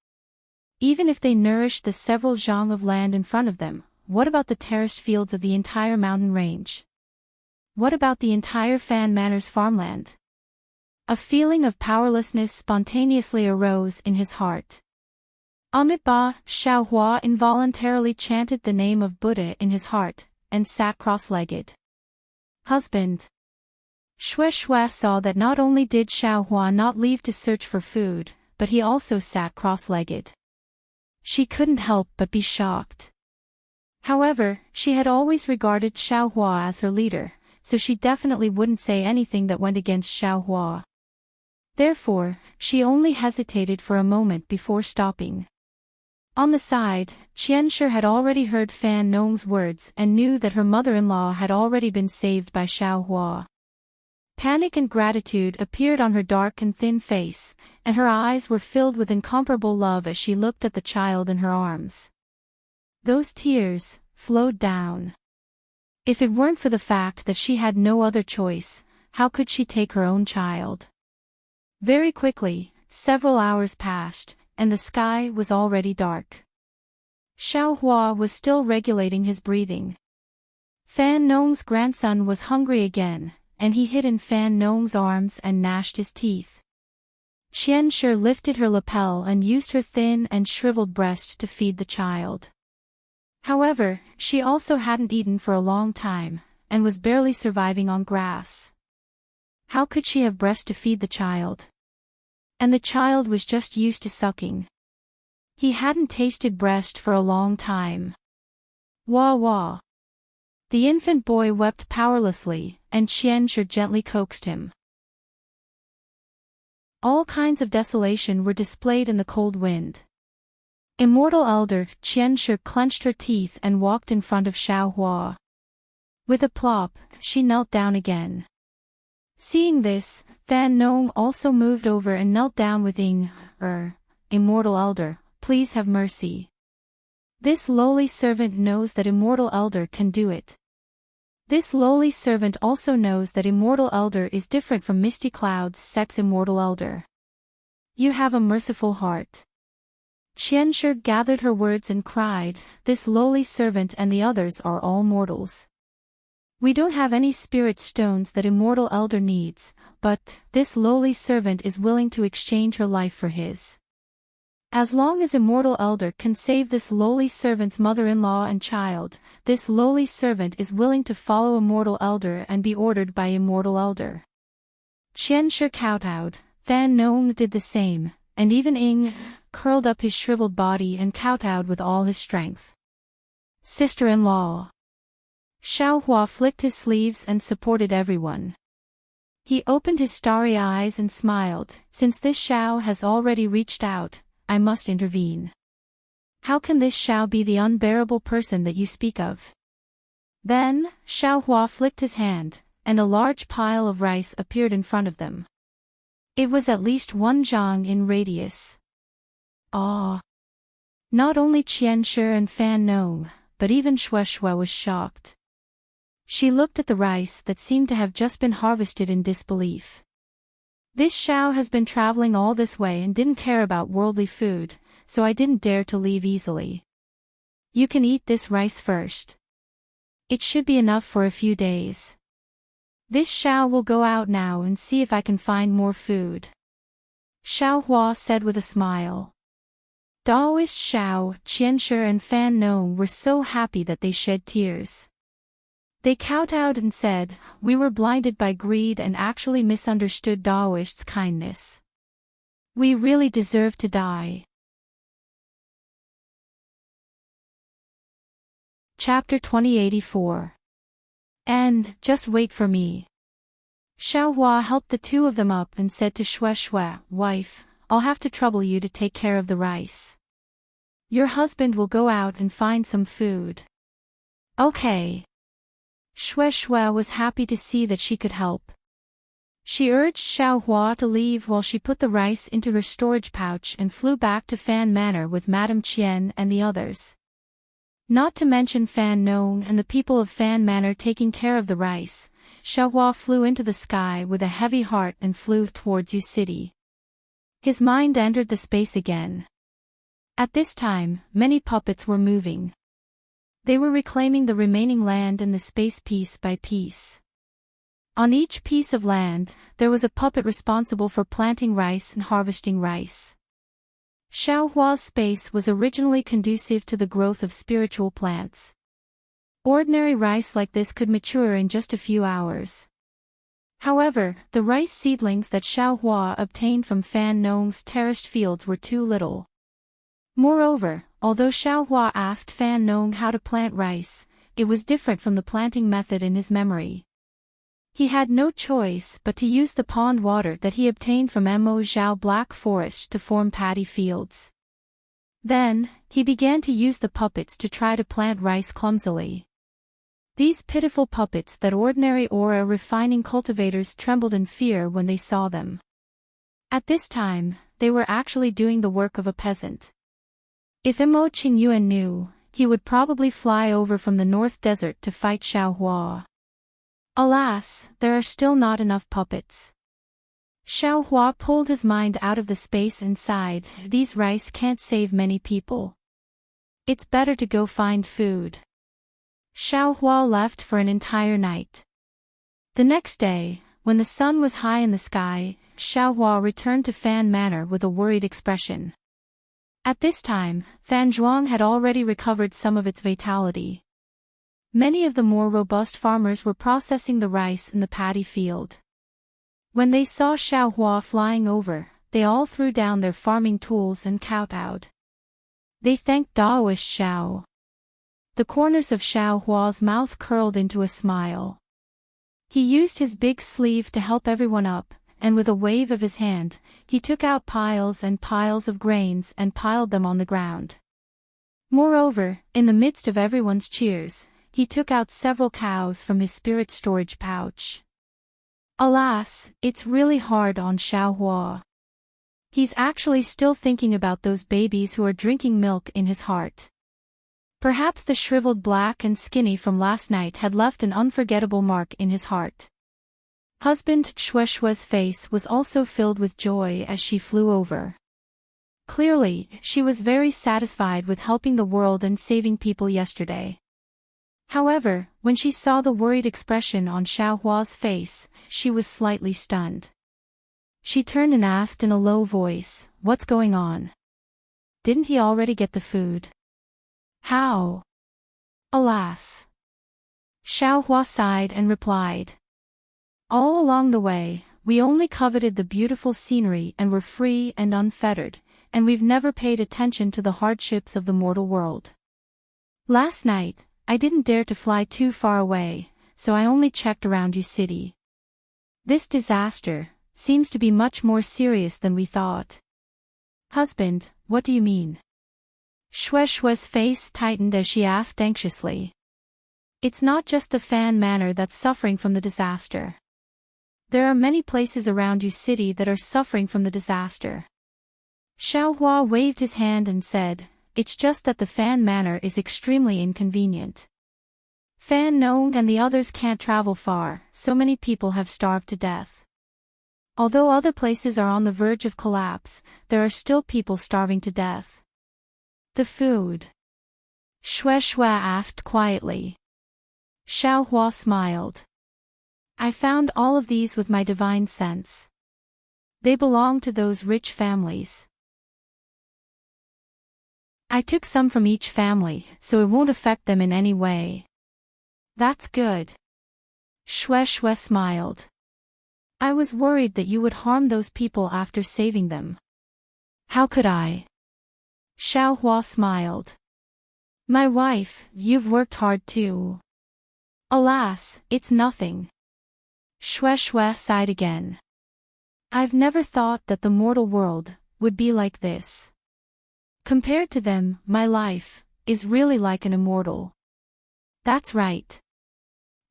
Even if they nourished the several zhang of land in front of them, what about the terraced fields of the entire mountain range? What about the entire Fan Manor's farmland? A feeling of powerlessness spontaneously arose in his heart. Amitabha, Xiaohua involuntarily chanted the name of Buddha in his heart, and sat cross-legged. Husband. Shue Shue saw that not only did Xiaohua not leave to search for food, but he also sat cross-legged. She couldn't help but be shocked. However, she had always regarded Xiaohua as her leader, so she definitely wouldn't say anything that went against Xiaohua. Therefore, she only hesitated for a moment before stopping. On the side, Qianshi had already heard Fan Nong's words and knew that her mother-in-law had already been saved by Xiaohua. Panic and gratitude appeared on her dark and thin face, and her eyes were filled with incomparable love as she looked at the child in her arms. Those tears flowed down. If it weren't for the fact that she had no other choice, how could she take her own child? Very quickly, several hours passed, and the sky was already dark. Xiaohua was still regulating his breathing. Fan Nong's grandson was hungry again, and he hid in Fan Nong's arms and gnashed his teeth. Qianshi lifted her lapel and used her thin and shriveled breast to feed the child. However, she also hadn't eaten for a long time, and was barely surviving on grass. How could she have breast to feed the child? And the child was just used to sucking. He hadn't tasted breast for a long time. Wah wah. The infant boy wept powerlessly, and Qianshi gently coaxed him. All kinds of desolation were displayed in the cold wind. Immortal elder Qianshi clenched her teeth and walked in front of Xiaohua. With a plop, she knelt down again. Seeing this, Fan Nong also moved over and knelt down with Immortal Elder, please have mercy. This lowly servant knows that Immortal Elder can do it. This lowly servant also knows that Immortal Elder is different from Misty Cloud's sex Immortal Elder. You have a merciful heart. Qianshi gathered her words and cried, this lowly servant and the others are all mortals. We don't have any spirit stones that Immortal Elder needs, but this lowly servant is willing to exchange her life for his. As long as Immortal Elder can save this lowly servant's mother-in-law and child, this lowly servant is willing to follow Immortal Elder and be ordered by Immortal Elder. Qianshi kowtowed, Fan Nong did the same, and even curled up his shriveled body and kowtowed with all his strength. Sister-in-law. Xiaohua flicked his sleeves and supported everyone. He opened his starry eyes and smiled, since this Xiao has already reached out, I must intervene. How can this Xiao be the unbearable person that you speak of? Then, Xiaohua flicked his hand, and a large pile of rice appeared in front of them. It was at least 1 zhang in radius. Ah! Not only Qianshi and Fan Nong, but even Shueshue was shocked. She looked at the rice that seemed to have just been harvested in disbelief. This Xiao has been traveling all this way and didn't care about worldly food, so I didn't dare to leave easily. You can eat this rice first. It should be enough for a few days. This Xiao will go out now and see if I can find more food. Xiaohua said with a smile. Daoist Xiao, Qianshi and Fan Nong were so happy that they shed tears. They kowtowed and said, we were blinded by greed and actually misunderstood Daoist's kindness. We really deserve to die. Chapter 2084. And, just wait for me. Xiaohua helped the two of them up and said to Shueshue, wife, I'll have to trouble you to take care of the rice. Your husband will go out and find some food. Okay. Shueshue was happy to see that she could help. She urged Xiaohua to leave while she put the rice into her storage pouch and flew back to Fan Manor with Madame Qian and the others. Not to mention Fan Nong and the people of Fan Manor taking care of the rice, Xiaohua flew into the sky with a heavy heart and flew towards Yu City. His mind entered the space again. At this time, many puppets were moving. They were reclaiming the remaining land in the space piece by piece. On each piece of land, there was a puppet responsible for planting rice and harvesting rice. Xiaohua's space was originally conducive to the growth of spiritual plants. Ordinary rice like this could mature in just a few hours. However, the rice seedlings that Xiaohua obtained from Fan Nong's terraced fields were too little. Moreover, although Xiaohua asked Fan Nong how to plant rice, it was different from the planting method in his memory. He had no choice but to use the pond water that he obtained from Mo Zhao Black Forest to form paddy fields. Then, he began to use the puppets to try to plant rice clumsily. These pitiful puppets that ordinary aura refining cultivators trembled in fear when they saw them. At this time, they were actually doing the work of a peasant. If Mo Qingyuan knew, he would probably fly over from the North Desert to fight Xiaohua. Alas, there are still not enough puppets. Xiaohua pulled his mind out of the space and sighed, these rice can't save many people. It's better to go find food. Xiaohua left for an entire night. The next day, when the sun was high in the sky, Xiaohua returned to Fan Manor with a worried expression. At this time, Fan Zhuang had already recovered some of its vitality. Many of the more robust farmers were processing the rice in the paddy field. When they saw Xiaohua flying over, they all threw down their farming tools and kowtowed. They thanked Daoist Xiao. The corners of Xiaohua's mouth curled into a smile. He used his big sleeve to help everyone up, and with a wave of his hand, he took out piles and piles of grains and piled them on the ground. Moreover, in the midst of everyone's cheers, he took out several cows from his spirit storage pouch. Alas, it's really hard on Xiaohua. He's actually still thinking about those babies who are drinking milk in his heart. Perhaps the shriveled black and skinny from last night had left an unforgettable mark in his heart. Husband Shueshue's face was also filled with joy as she flew over. Clearly, she was very satisfied with helping the world and saving people yesterday. However, when she saw the worried expression on Xiaohua's face, she was slightly stunned. She turned and asked in a low voice, "What's going on? Didn't he already get the food?" "How?" "Alas." Xiaohua sighed and replied. "All along the way, we only coveted the beautiful scenery and were free and unfettered, and we've never paid attention to the hardships of the mortal world. Last night, I didn't dare to fly too far away, so I only checked around your city. This disaster seems to be much more serious than we thought." "Husband, what do you mean?" Shueshue's face tightened as she asked anxiously. "It's not just the Fan Manor that's suffering from the disaster. There are many places around your city that are suffering from the disaster." Xiaohua waved his hand and said, "It's just that the Fan Manor is extremely inconvenient. Fan Nong and the others can't travel far, so many people have starved to death. Although other places are on the verge of collapse, there are still people starving to death." "The food?" Shueshue asked quietly. Xiaohua smiled. "I found all of these with my divine sense. They belong to those rich families. I took some from each family, so it won't affect them in any way." "That's good." Shueshue smiled. "I was worried that you would harm those people after saving them." "How could I?" Xiaohua smiled. "My wife, you've worked hard too." "Alas, it's nothing." Shueshue sighed again. "I've never thought that the mortal world would be like this. Compared to them, my life is really like an immortal." "That's right."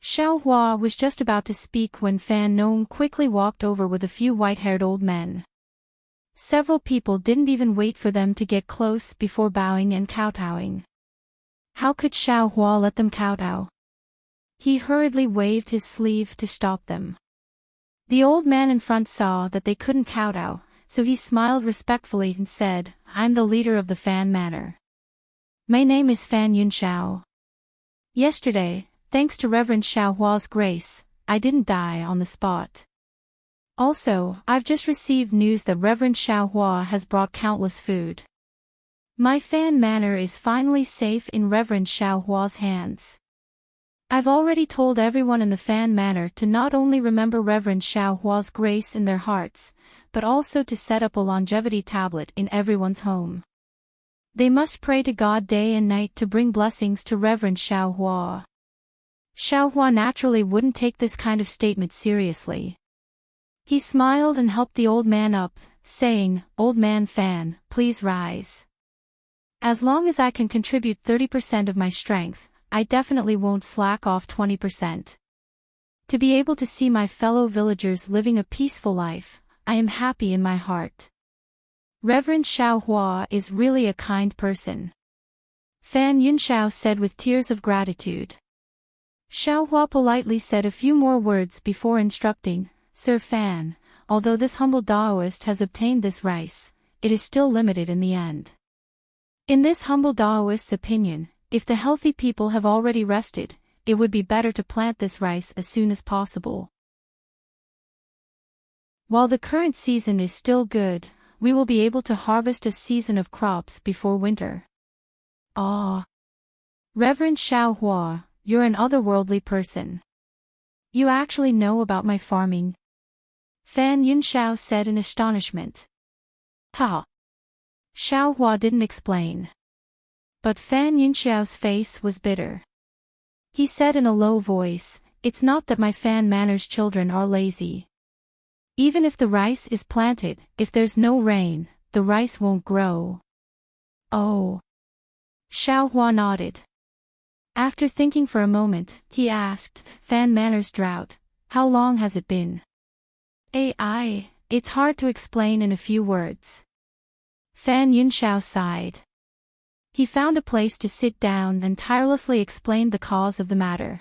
Xiaohua was just about to speak when Fan Nong quickly walked over with a few white-haired old men. Several people didn't even wait for them to get close before bowing and kowtowing. How could Xiaohua let them kowtow? He hurriedly waved his sleeve to stop them. The old man in front saw that they couldn't kowtow, so he smiled respectfully and said, "I'm the leader of the Fan Manor. My name is Fan Yunxiao. Yesterday, thanks to Reverend Xiaohua's grace, I didn't die on the spot. Also, I've just received news that Reverend Xiaohua has brought countless food. My Fan Manor is finally safe in Reverend Xiaohua's hands. I've already told everyone in the Fan Manor to not only remember Reverend Xiaohua's grace in their hearts, but also to set up a longevity tablet in everyone's home. They must pray to God day and night to bring blessings to Reverend Xiaohua." Xiaohua naturally wouldn't take this kind of statement seriously. He smiled and helped the old man up, saying, "Old man Fan, please rise. As long as I can contribute 30% of my strength, I definitely won't slack off 20%. To be able to see my fellow villagers living a peaceful life, I am happy in my heart. Reverend Xiaohua is really a kind person." Fan Yunxiao said with tears of gratitude. Xiaohua politely said a few more words before instructing, "Sir Fan, although this humble Daoist has obtained this rice, it is still limited in the end. In this humble Daoist's opinion, if the healthy people have already rested, it would be better to plant this rice as soon as possible. While the current season is still good, we will be able to harvest a season of crops before winter." "Ah! Reverend Xiaohua, you're an otherworldly person. You actually know about my farming?" Fan Yunxiao said in astonishment. "Ha!" Xiaohua didn't explain. But Fan Yunxiao's face was bitter. He said in a low voice, "It's not that my Fan Manor's children are lazy. Even if the rice is planted, if there's no rain, the rice won't grow." "Oh." Xiaohua nodded. After thinking for a moment, he asked, "Fan Manor's drought, how long has it been?" AI, it's hard to explain in a few words. Fan Yunxiao sighed. He found a place to sit down and tirelessly explained the cause of the matter.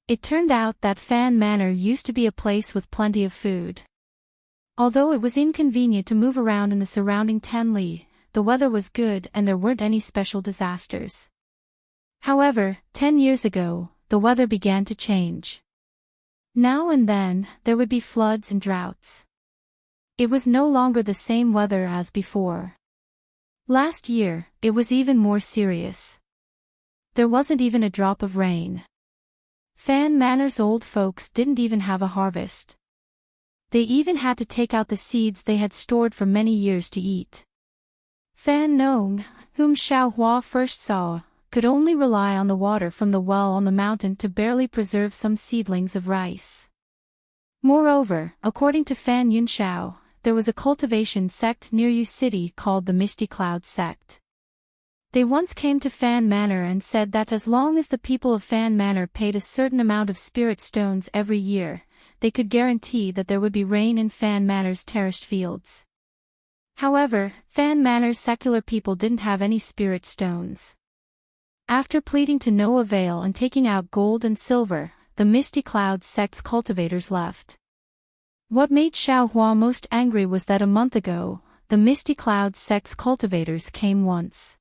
It turned out that Fan Manor used to be a place with plenty of food. Although it was inconvenient to move around in the surrounding 10 li, the weather was good and there weren't any special disasters. However, 10 years ago, the weather began to change. Now and then, there would be floods and droughts. It was no longer the same weather as before. Last year, it was even more serious. There wasn't even a drop of rain. Fan Manor's old folks didn't even have a harvest. They even had to take out the seeds they had stored for many years to eat. Fan Nong, whom Xiao Hua first saw, could only rely on the water from the well on the mountain to barely preserve some seedlings of rice. Moreover, according to Fan Yunxiao, there was a cultivation sect near Yu City called the Misty Cloud sect. They once came to Fan Manor and said that as long as the people of Fan Manor paid a certain amount of spirit stones every year, they could guarantee that there would be rain in Fan Manor's terraced fields. However, Fan Manor's secular people didn't have any spirit stones. After pleading to no avail and taking out gold and silver, the Misty Cloud sect's cultivators left. What made Xiao Hua most angry was that a month ago, the Misty Cloud sect's cultivators came once.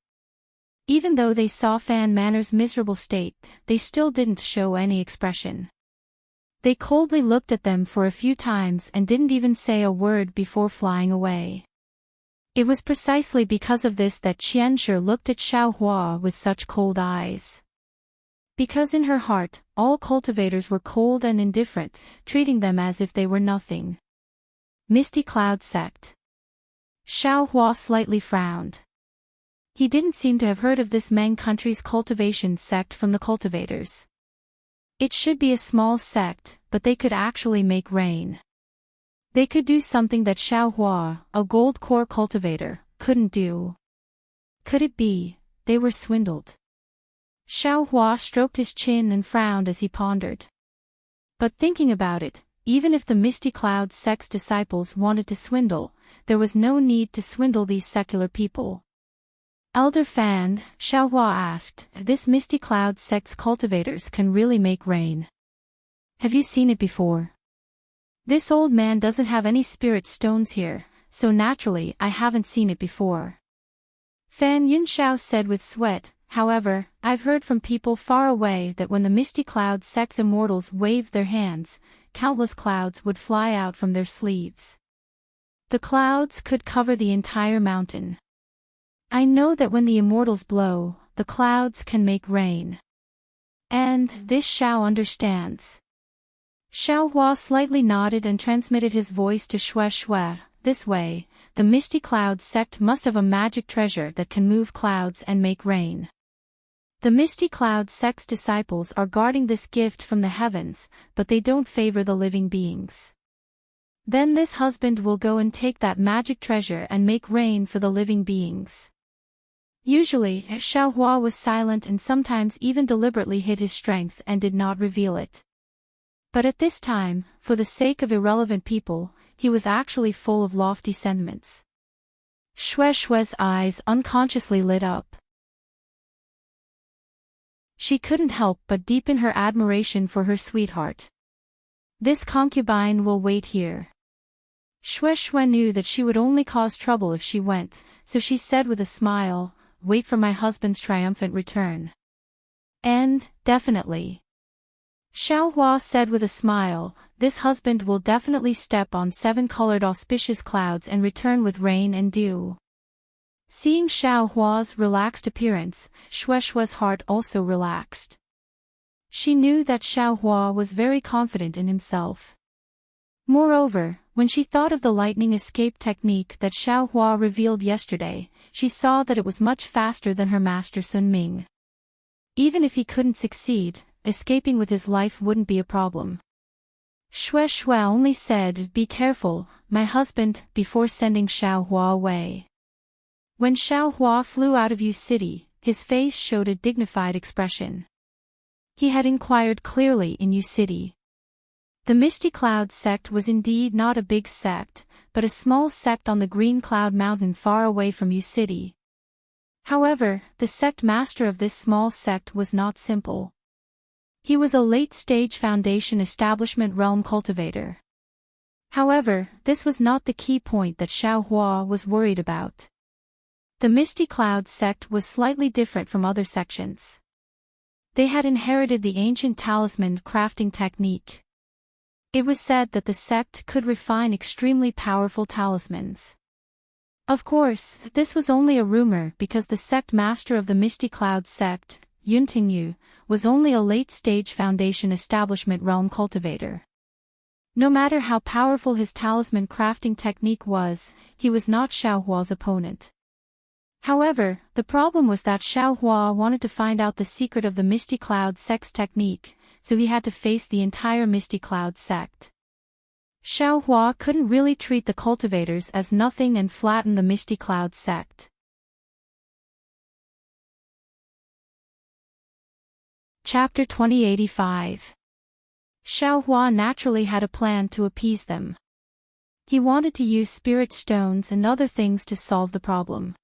Even though they saw Fan Manor's miserable state, they still didn't show any expression. They coldly looked at them for a few times and didn't even say a word before flying away. It was precisely because of this that Qianshi looked at Xiao Hua with such cold eyes. Because in her heart, all cultivators were cold and indifferent, treating them as if they were nothing. Misty Cloud sect. Xiao Hua slightly frowned. He didn't seem to have heard of this Meng country's cultivation sect from the cultivators. It should be a small sect, but they could actually make rain. They could do something that Xiao Hua, a gold core cultivator, couldn't do. Could it be, they were swindled? Xiao Hua stroked his chin and frowned as he pondered. But thinking about it, even if the Misty Cloud sect's disciples wanted to swindle, there was no need to swindle these secular people. Elder Fan, Xiao Hua asked, this Misty Cloud sect's cultivators can really make rain. Have you seen it before? This old man doesn't have any spirit stones here, so naturally I haven't seen it before. Fan Yunxiao said with sweat, however, I've heard from people far away that when the Misty Cloud sect's immortals waved their hands, countless clouds would fly out from their sleeves. The clouds could cover the entire mountain. I know that when the immortals blow, the clouds can make rain. And this Xiao understands. Xiao Hua slightly nodded and transmitted his voice to Shui. This way, the Misty Cloud sect must have a magic treasure that can move clouds and make rain. The Misty Cloud sect's disciples are guarding this gift from the heavens, but they don't favor the living beings. Then this husband will go and take that magic treasure and make rain for the living beings. Usually, Xiao Hua was silent and sometimes even deliberately hid his strength and did not reveal it. But at this time, for the sake of irrelevant people, he was actually full of lofty sentiments. Shui's eyes unconsciously lit up. She couldn't help but deepen her admiration for her sweetheart. This concubine will wait here. Shui knew that she would only cause trouble if she went, so she said with a smile, wait for my husband's triumphant return. And, definitely. Xiao Hua said with a smile, this husband will definitely step on 7-colored auspicious clouds and return with rain and dew. Seeing Xiao Hua's relaxed appearance, Shui's heart also relaxed. She knew that Xiao Hua was very confident in himself. Moreover, when she thought of the lightning escape technique that Xiao Hua revealed yesterday, she saw that it was much faster than her master Sun Ming. Even if he couldn't succeed, escaping with his life wouldn't be a problem. Shui only said, be careful, my husband, before sending Xiao Hua away. When Xiao Hua flew out of Yu City, his face showed a dignified expression. He had inquired clearly in Yu City. The Misty Cloud sect was indeed not a big sect, but a small sect on the Green Cloud Mountain far away from U City. However, the sect master of this small sect was not simple. He was a late-stage Foundation establishment realm cultivator. However, this was not the key point that Xiaohua was worried about. The Misty Cloud sect was slightly different from other sections. They had inherited the ancient talisman crafting technique. It was said that the sect could refine extremely powerful talismans. Of course, this was only a rumor because the sect master of the Misty Cloud sect, Yuntingyu, was only a late-stage Foundation establishment realm cultivator. No matter how powerful his talisman crafting technique was, he was not Xiaohua's opponent. However, the problem was that Xiaohua wanted to find out the secret of the Misty Cloud sect's technique, so he had to face the entire Misty Cloud sect. Xiaohua couldn't really treat the cultivators as nothing and flatten the Misty Cloud sect. Chapter 2085. Xiaohua naturally had a plan to appease them. He wanted to use spirit stones and other things to solve the problem.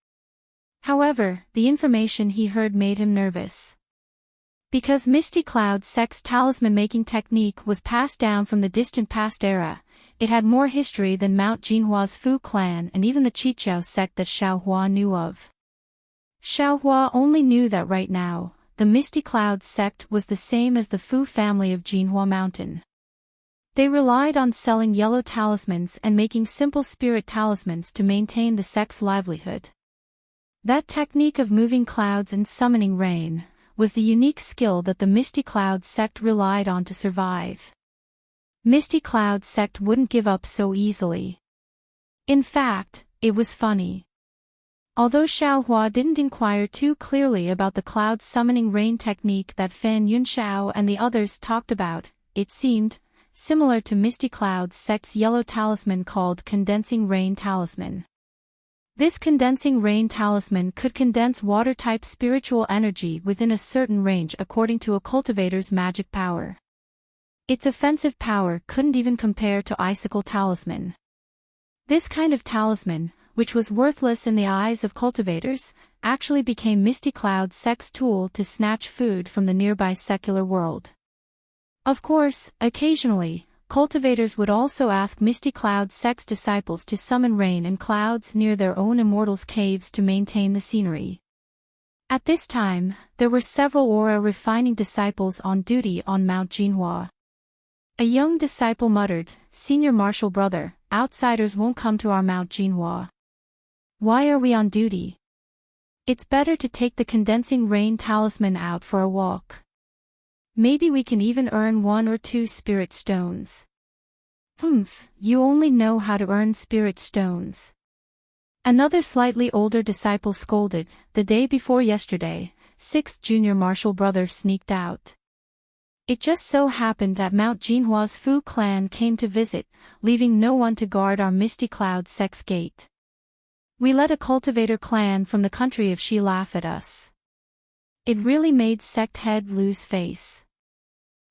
However, the information he heard made him nervous. Because Misty Cloud sect's talisman-making technique was passed down from the distant past era, it had more history than Mount Jinhua's Fu clan and even the Qiqiao sect that Xiaohua knew of. Xiaohua only knew that right now, the Misty Cloud sect was the same as the Fu family of Jinhua Mountain. They relied on selling yellow talismans and making simple spirit talismans to maintain the sect's livelihood. That technique of moving clouds and summoning rain was the unique skill that the Misty Cloud sect relied on to survive. Misty Cloud sect wouldn't give up so easily. In fact, it was funny. Although Xiaohua didn't inquire too clearly about the cloud summoning rain technique that Fan Yunxiao and the others talked about, it seemed similar to Misty Cloud sect's yellow talisman called Condensing Rain Talisman. This condensing rain talisman could condense water-type spiritual energy within a certain range according to a cultivator's magic power. Its offensive power couldn't even compare to icicle talisman. This kind of talisman, which was worthless in the eyes of cultivators, actually became Misty Cloud sect's tool to snatch food from the nearby secular world. Of course, occasionally, cultivators would also ask Misty Cloud sect's disciples to summon rain and clouds near their own immortals' caves to maintain the scenery. At this time, there were several aura refining disciples on duty on Mount Jinhua. A young disciple muttered, "Senior martial brother, outsiders won't come to our Mount Jinhua. Why are we on duty? It's better to take the condensing rain talisman out for a walk. Maybe we can even earn 1 or 2 spirit stones." You only know how to earn spirit stones. Another slightly older disciple scolded. The day before yesterday, 6th junior martial brother sneaked out. It just so happened that Mount Jinhua's Fu clan came to visit, leaving no one to guard our Misty Cloud sect's gate. We let a cultivator clan from the country of Xi laugh at us. It really made sect head lose face.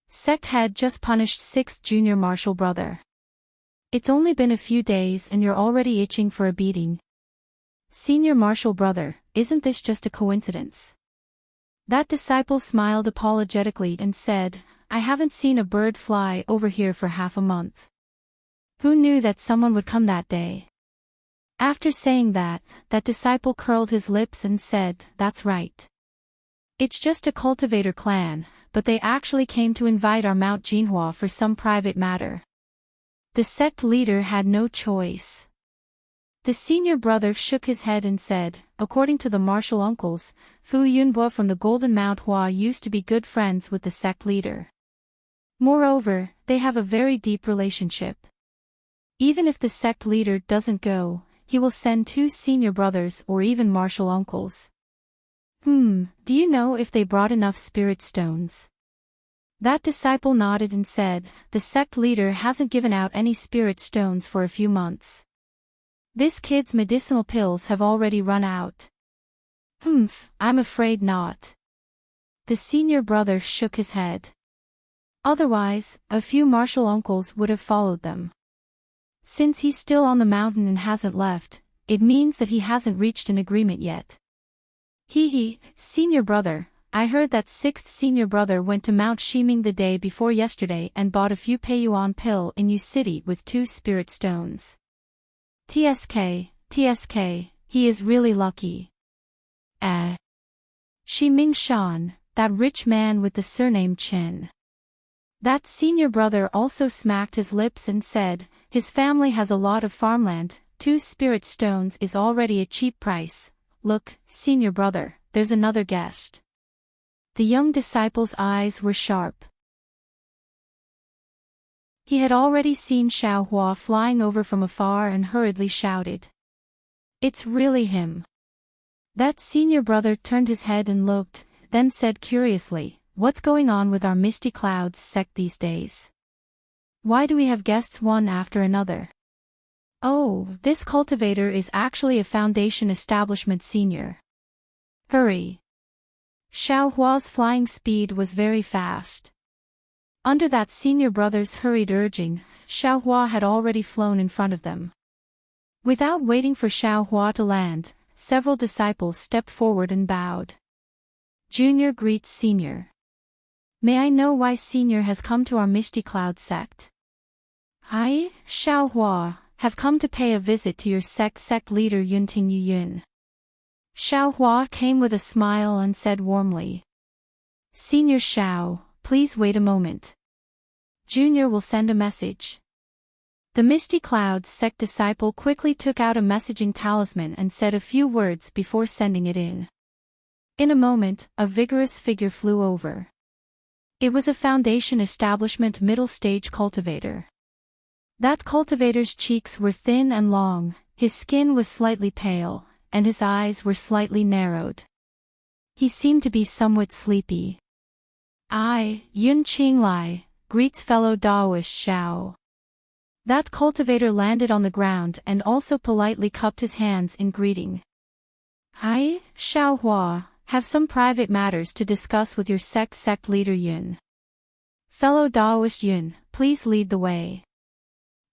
Sect head just punished 6th junior martial brother. It's only been a few days and you're already itching for a beating. Senior martial brother, isn't this just a coincidence? That disciple smiled apologetically and said, "I haven't seen a bird fly over here for half a month. Who knew that someone would come that day?" After saying that disciple curled his lips and said, "That's right. It's just a cultivator clan, but they actually came to invite our Mount Jinhua for some private matter." The sect leader had no choice. The senior brother shook his head and said, "According to the martial uncles, Fu Yunbo from the Golden Mount Hua used to be good friends with the sect leader. Moreover, they have a very deep relationship. Even if the sect leader doesn't go, he will send 2 senior brothers or even martial uncles." Do you know if they brought enough spirit stones?" That disciple nodded and said, "The sect leader hasn't given out any spirit stones for a few months. This kid's medicinal pills have already run out." I'm afraid not." The senior brother shook his head. Otherwise, a few martial uncles would have followed them. Since he's still on the mountain and hasn't left, it means that he hasn't reached an agreement yet. Senior brother, I heard that sixth senior brother went to Mount Shiming the day before yesterday and bought a few Peiyuan pill in Yu City with 2 spirit stones. TSK, he is really lucky. Shiming Shan, that rich man with the surname Chen. That senior brother also smacked his lips and said, his family has a lot of farmland, 2 spirit stones is already a cheap price. Look, senior brother, there's another guest. The young disciple's eyes were sharp. He had already seen Xiaohua flying over from afar and hurriedly shouted. It's really him. That senior brother turned his head and looked, then said curiously, what's going on with our Misty Clouds sect these days? Why do we have guests one after another? Oh, this cultivator is actually a Foundation establishment senior. Hurry. Xiaohua's flying speed was very fast. Under that senior brother's hurried urging, Xiaohua had already flown in front of them. Without waiting for Xiaohua to land, several disciples stepped forward and bowed. Junior greets Senior. May I know why Senior has come to our Misty Cloud sect? I, Xiaohua, have come to pay a visit to your sect leader Yunting Yuyun. Xiaohua came with a smile and said warmly. Senior Xiao, please wait a moment. Junior will send a message. The Misty Clouds sect disciple quickly took out a messaging talisman and said a few words before sending it in. In a moment, a vigorous figure flew over. It was a Foundation establishment middle stage cultivator. That cultivator's cheeks were thin and long, his skin was slightly pale, and his eyes were slightly narrowed. He seemed to be somewhat sleepy. I, Yun Qinglai, greets fellow Daoist Xiao. That cultivator landed on the ground and also politely cupped his hands in greeting. I, Xiaohua, have some private matters to discuss with your sect leader Yun. Fellow Daoist Yun, please lead the way.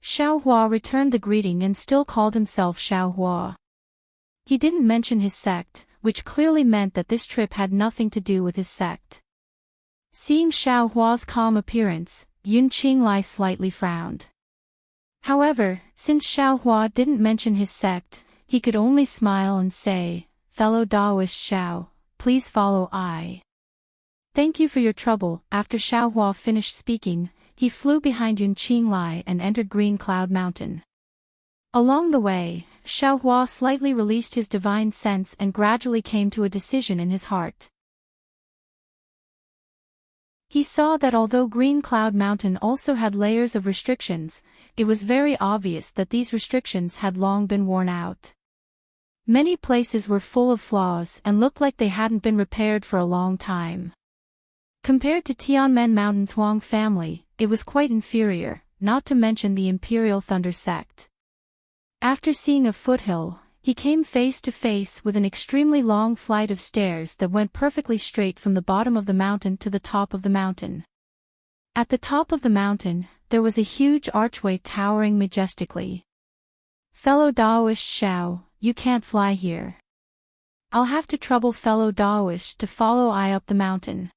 Xiaohua returned the greeting and still called himself Xiaohua. He didn't mention his sect, which clearly meant that this trip had nothing to do with his sect. Seeing Xiaohua's calm appearance, Yun Qinglai slightly frowned. However, since Xiaohua didn't mention his sect, he could only smile and say, fellow Daoist Xiao, please follow I. Thank you for your trouble. After Xiaohua finished speaking, he flew behind Yun Qinglai and entered Green Cloud Mountain. Along the way, Xiaohua slightly released his divine sense and gradually came to a decision in his heart. He saw that although Green Cloud Mountain also had layers of restrictions, it was very obvious that these restrictions had long been worn out. Many places were full of flaws and looked like they hadn't been repaired for a long time. Compared to Tianmen Mountain's Huang family, it was quite inferior, not to mention the Imperial Thunder sect. After seeing a foothill, he came face to face with an extremely long flight of stairs that went perfectly straight from the bottom of the mountain to the top of the mountain. At the top of the mountain, there was a huge archway towering majestically. Fellow Daoist Xiao, you can't fly here. I'll have to trouble fellow Daoist to follow I up the mountain.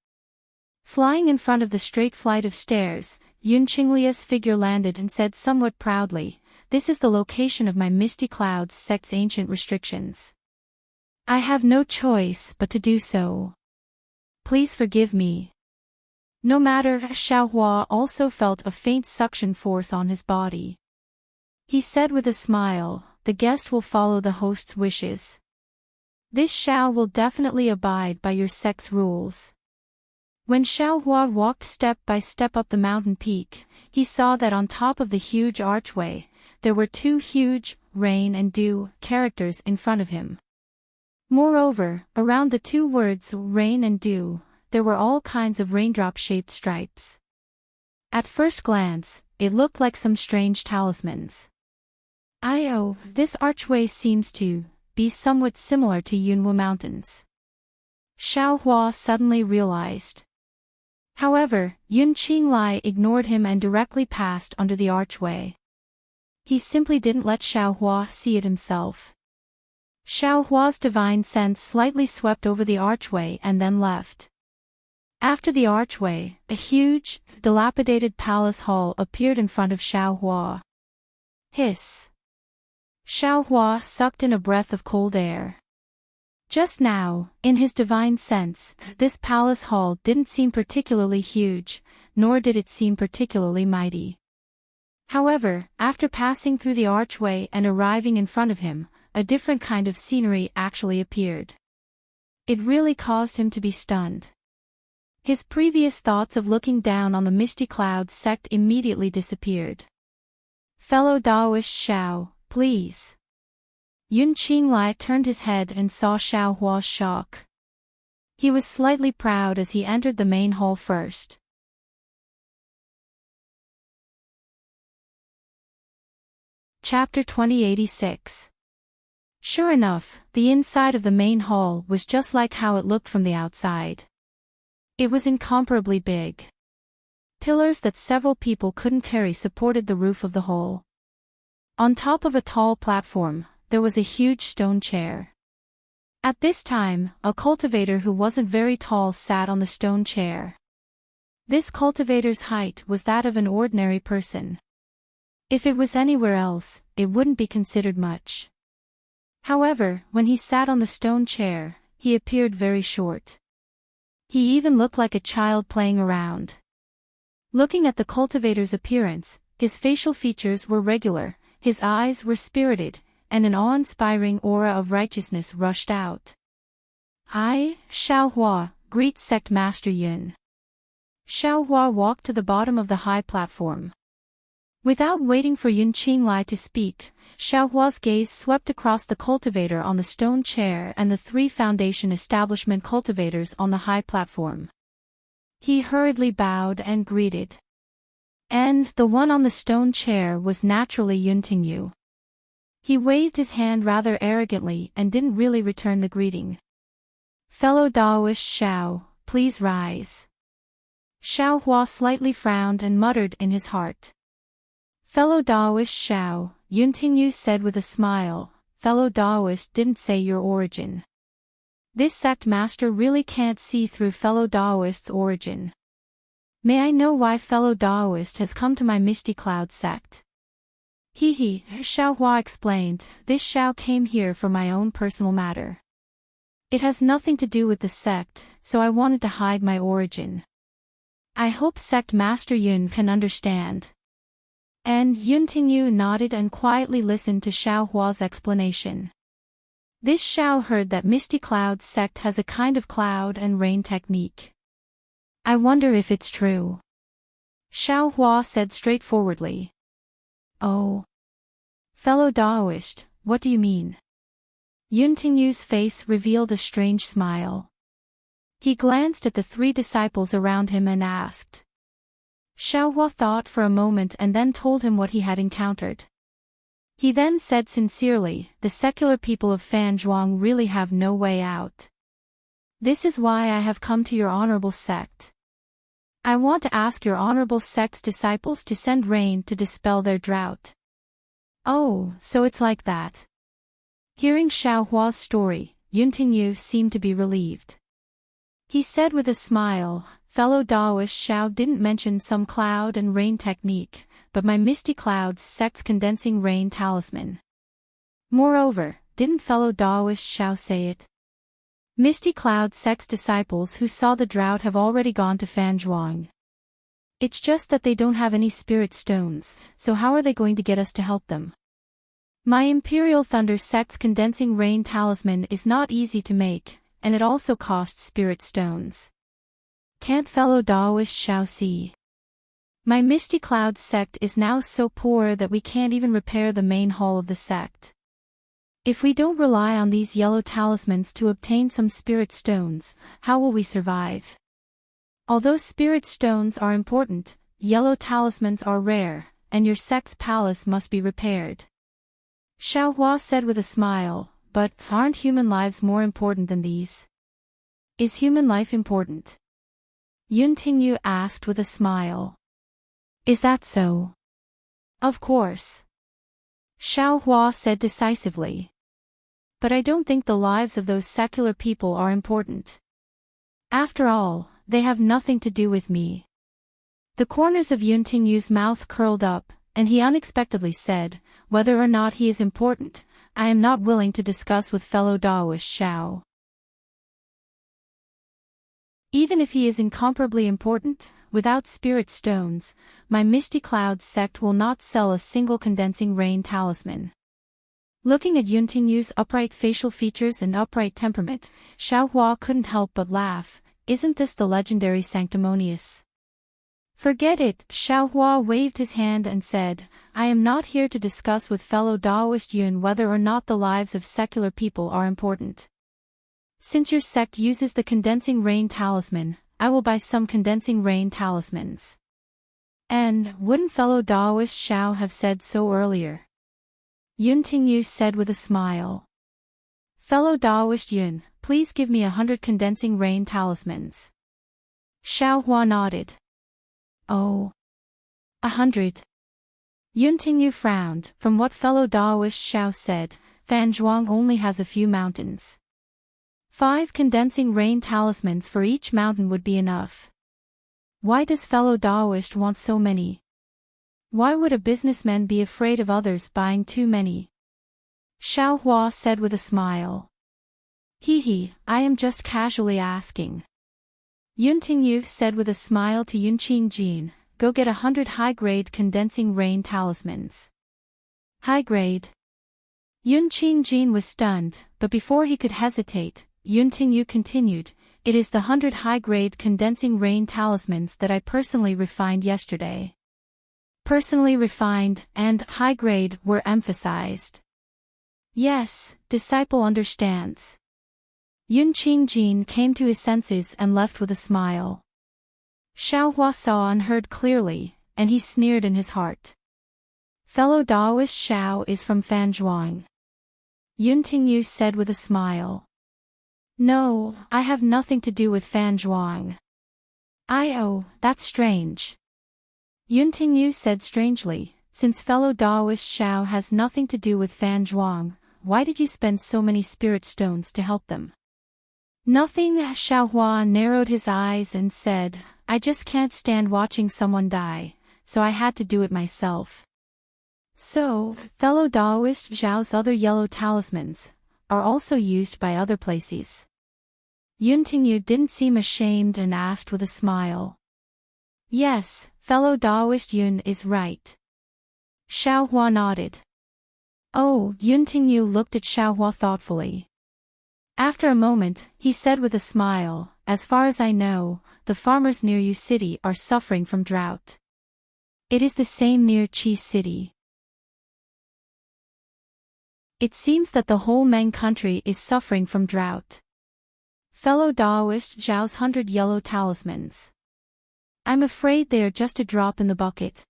Flying in front of the straight flight of stairs, Yun Qinglia's figure landed and said somewhat proudly, this is the location of my Misty Clouds sect's ancient restrictions. I have no choice but to do so. Please forgive me. No matter, Xiaohua also felt a faint suction force on his body. He said with a smile, the guest will follow the host's wishes. This Xiao will definitely abide by your sect's rules. When Xiaohua walked step by step up the mountain peak, he saw that on top of the huge archway, there were 2 huge, rain and dew, characters in front of him. Moreover, around the 2 words rain and dew, there were all kinds of raindrop-shaped stripes. At first glance, it looked like some strange talismans. This archway seems to be somewhat similar to Yunwu Mountains. Xiaohua suddenly realized. However, Yun Qinglai ignored him and directly passed under the archway. He simply didn't let Xiaohua see it himself. Xiaohua's divine sense slightly swept over the archway and then left. After the archway, a huge, dilapidated palace hall appeared in front of Xiaohua. Hiss. Xiaohua sucked in a breath of cold air. Just now, in his divine sense, this palace hall didn't seem particularly huge, nor did it seem particularly mighty. However, after passing through the archway and arriving in front of him, a different kind of scenery actually appeared. It really caused him to be stunned. His previous thoughts of looking down on the misty clouds sect immediately disappeared. Fellow Daoist Xiao, please. Yun Qinglai turned his head and saw Xiaohua's shock. He was slightly proud as he entered the main hall first. Chapter 2086. Sure enough, the inside of the main hall was just like how it looked from the outside. It was incomparably big. Pillars that several people couldn't carry supported the roof of the hall. On top of a tall platform, there was a huge stone chair. At this time, a cultivator who wasn't very tall sat on the stone chair. This cultivator's height was that of an ordinary person. If it was anywhere else, it wouldn't be considered much. However, when he sat on the stone chair, he appeared very short. He even looked like a child playing around. Looking at the cultivator's appearance, his facial features were regular, his eyes were spirited, and an awe-inspiring aura of righteousness rushed out. I, Xiaohua, greet Sect Master Yun. Xiaohua walked to the bottom of the high platform. Without waiting for Yun Qinglai to speak, Xiaohua's gaze swept across the cultivator on the stone chair and the 3 foundation establishment cultivators on the high platform. He hurriedly bowed and greeted. And the one on the stone chair was naturally Yuntingyu. He waved his hand rather arrogantly and didn't really return the greeting. Fellow Daoist Xiao, please rise. Xiaohua slightly frowned and muttered in his heart. Fellow Daoist Xiao, Yuntingyu said with a smile, fellow Daoist didn't say your origin. This sect master really can't see through fellow Daoist's origin. May I know why fellow Daoist has come to my Misty Cloud sect? He, Xiaohua explained, this Xiao came here for my own personal matter. It has nothing to do with the sect, so I wanted to hide my origin. I hope sect master Yun can understand. And Yuntingyu nodded and quietly listened to Xiaohua's explanation. This Xiao heard that Misty Cloud's sect has a kind of cloud and rain technique. I wonder if it's true. Xiaohua said straightforwardly. Oh. Fellow Daoist, what do you mean? Yuntingyu's face revealed a strange smile. He glanced at the 3 disciples around him and asked. Xiaohua thought for a moment and then told him what he had encountered. He then said sincerely, the secular people of Fanzhuang really have no way out. This is why I have come to your honorable sect. I want to ask your honorable sect's disciples to send rain to dispel their drought. Oh, so it's like that. Hearing Xiaohua's story, Yuntingyu seemed to be relieved. He said with a smile, fellow Daoist Xiao didn't mention some cloud and rain technique, but my Misty Clouds sect's condensing rain talisman. Moreover, didn't fellow Daoist Xiao say it? Misty Cloud sect's disciples who saw the drought have already gone to Fanzhuang. It's just that they don't have any spirit stones, so how are they going to get us to help them? My Imperial Thunder sect's condensing rain talisman is not easy to make, and it also costs spirit stones. Can't fellow Daoist Xiao see? My Misty Cloud sect is now so poor that we can't even repair the main hall of the sect. If we don't rely on these yellow talismans to obtain some spirit stones, how will we survive? Although spirit stones are important, yellow talismans are rare, and your sect's palace must be repaired. Xiaohua said with a smile, but aren't human lives more important than these? Is human life important? Yun Tingyu asked with a smile. Is that so? Of course. Xiao Hua said decisively. But I don't think the lives of those secular people are important. After all, they have nothing to do with me. The corners of Yun Tingyu's mouth curled up, and he unexpectedly said, whether or not he is important, I am not willing to discuss with fellow Daoist Xiao. Even if he is incomparably important, without spirit stones, my Misty Clouds sect will not sell a single condensing rain talisman. Looking at Yun Tingyu's upright facial features and upright temperament, Xiao Hua couldn't help but laugh. Isn't this the legendary sanctimonious? Forget it, Xiao Hua waved his hand and said, I am not here to discuss with fellow Daoist Yun whether or not the lives of secular people are important. Since your sect uses the condensing rain talisman, I will buy some condensing rain talismans. And, wouldn't fellow Daoist Xiao have said so earlier? Yun Tingyu said with a smile. Fellow Daoist Yun, please give me 100 condensing rain talismans. Xiao Hua nodded. Oh. 100. Yun Tingyu frowned. From what fellow Daoist Xiao said, Fanzhuang only has a few mountains. 5 condensing rain talismans for each mountain would be enough. Why does fellow Daoist want so many? Why would a businessman be afraid of others buying too many? Xiao Hua said with a smile. Hee, I am just casually asking. Yun Tingyu said with a smile to Yun Qingjin, go get 100 high-grade condensing rain talismans. High-grade? Yun Qingjin was stunned, but before he could hesitate, Yun Tingyu continued, it is the 100 high-grade condensing rain talismans that I personally refined yesterday. Personally refined and high-grade were emphasized. Yes, disciple understands. Yun Qingjin came to his senses and left with a smile. Xiao Hua saw and heard clearly, and he sneered in his heart. Fellow Daoist Xiao is from Fanzhuang. Yun Tingyu said with a smile. No, I have nothing to do with Fanzhuang. Oh, that's strange. Yun Tingyu said strangely, since fellow Daoist Xiao has nothing to do with Fanzhuang, why did you spend so many spirit stones to help them? Nothing. Xiao Hua narrowed his eyes and said, I just can't stand watching someone die, so I had to do it myself. So, fellow Daoist Xiao's other yellow talismans are also used by other places. Yun Tingyu didn't seem ashamed and asked with a smile. Yes, fellow Daoist Yun is right. Xiao Hua nodded. Oh, Yun Tingyu looked at Xiao Hua thoughtfully. After a moment, he said with a smile, as far as I know, the farmers near Yu City are suffering from drought. It is the same near Qi City. It seems that the whole Meng country is suffering from drought. Fellow Daoist Zhao's 100 yellow talismans. I'm afraid they are just a drop in the bucket.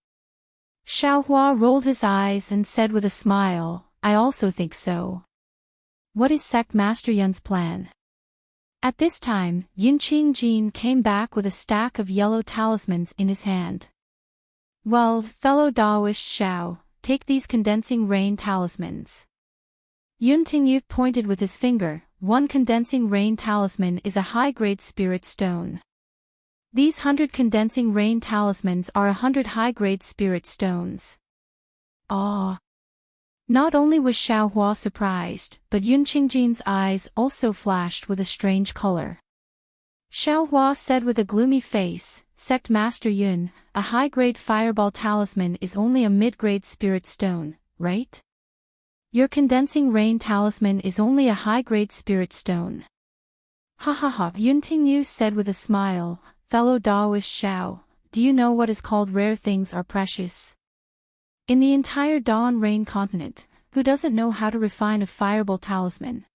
Xiao Hua rolled his eyes and said with a smile, I also think so. What is Sect Master Yun's plan? At this time, Yun Qingjin came back with a stack of yellow talismans in his hand. Well, fellow Daoist Xiao, take these condensing rain talismans. Yun Tingyu pointed with his finger, one condensing rain talisman is a high-grade spirit stone. These 100 condensing rain talismans are 100 high-grade spirit stones. Ah! Not only was Xiao Hua surprised, but Yun Qingjin's eyes also flashed with a strange color. Xiao Hua said with a gloomy face, Sect Master Yun, a high-grade fireball talisman is only a mid-grade spirit stone, right? Your condensing rain talisman is only a high-grade spirit stone. Ha, Yun Tingyu said with a smile, fellow Daoist Xiao, do you know what is called rare things are precious? In the entire Dawn Rain continent, who doesn't know how to refine a fireball talisman?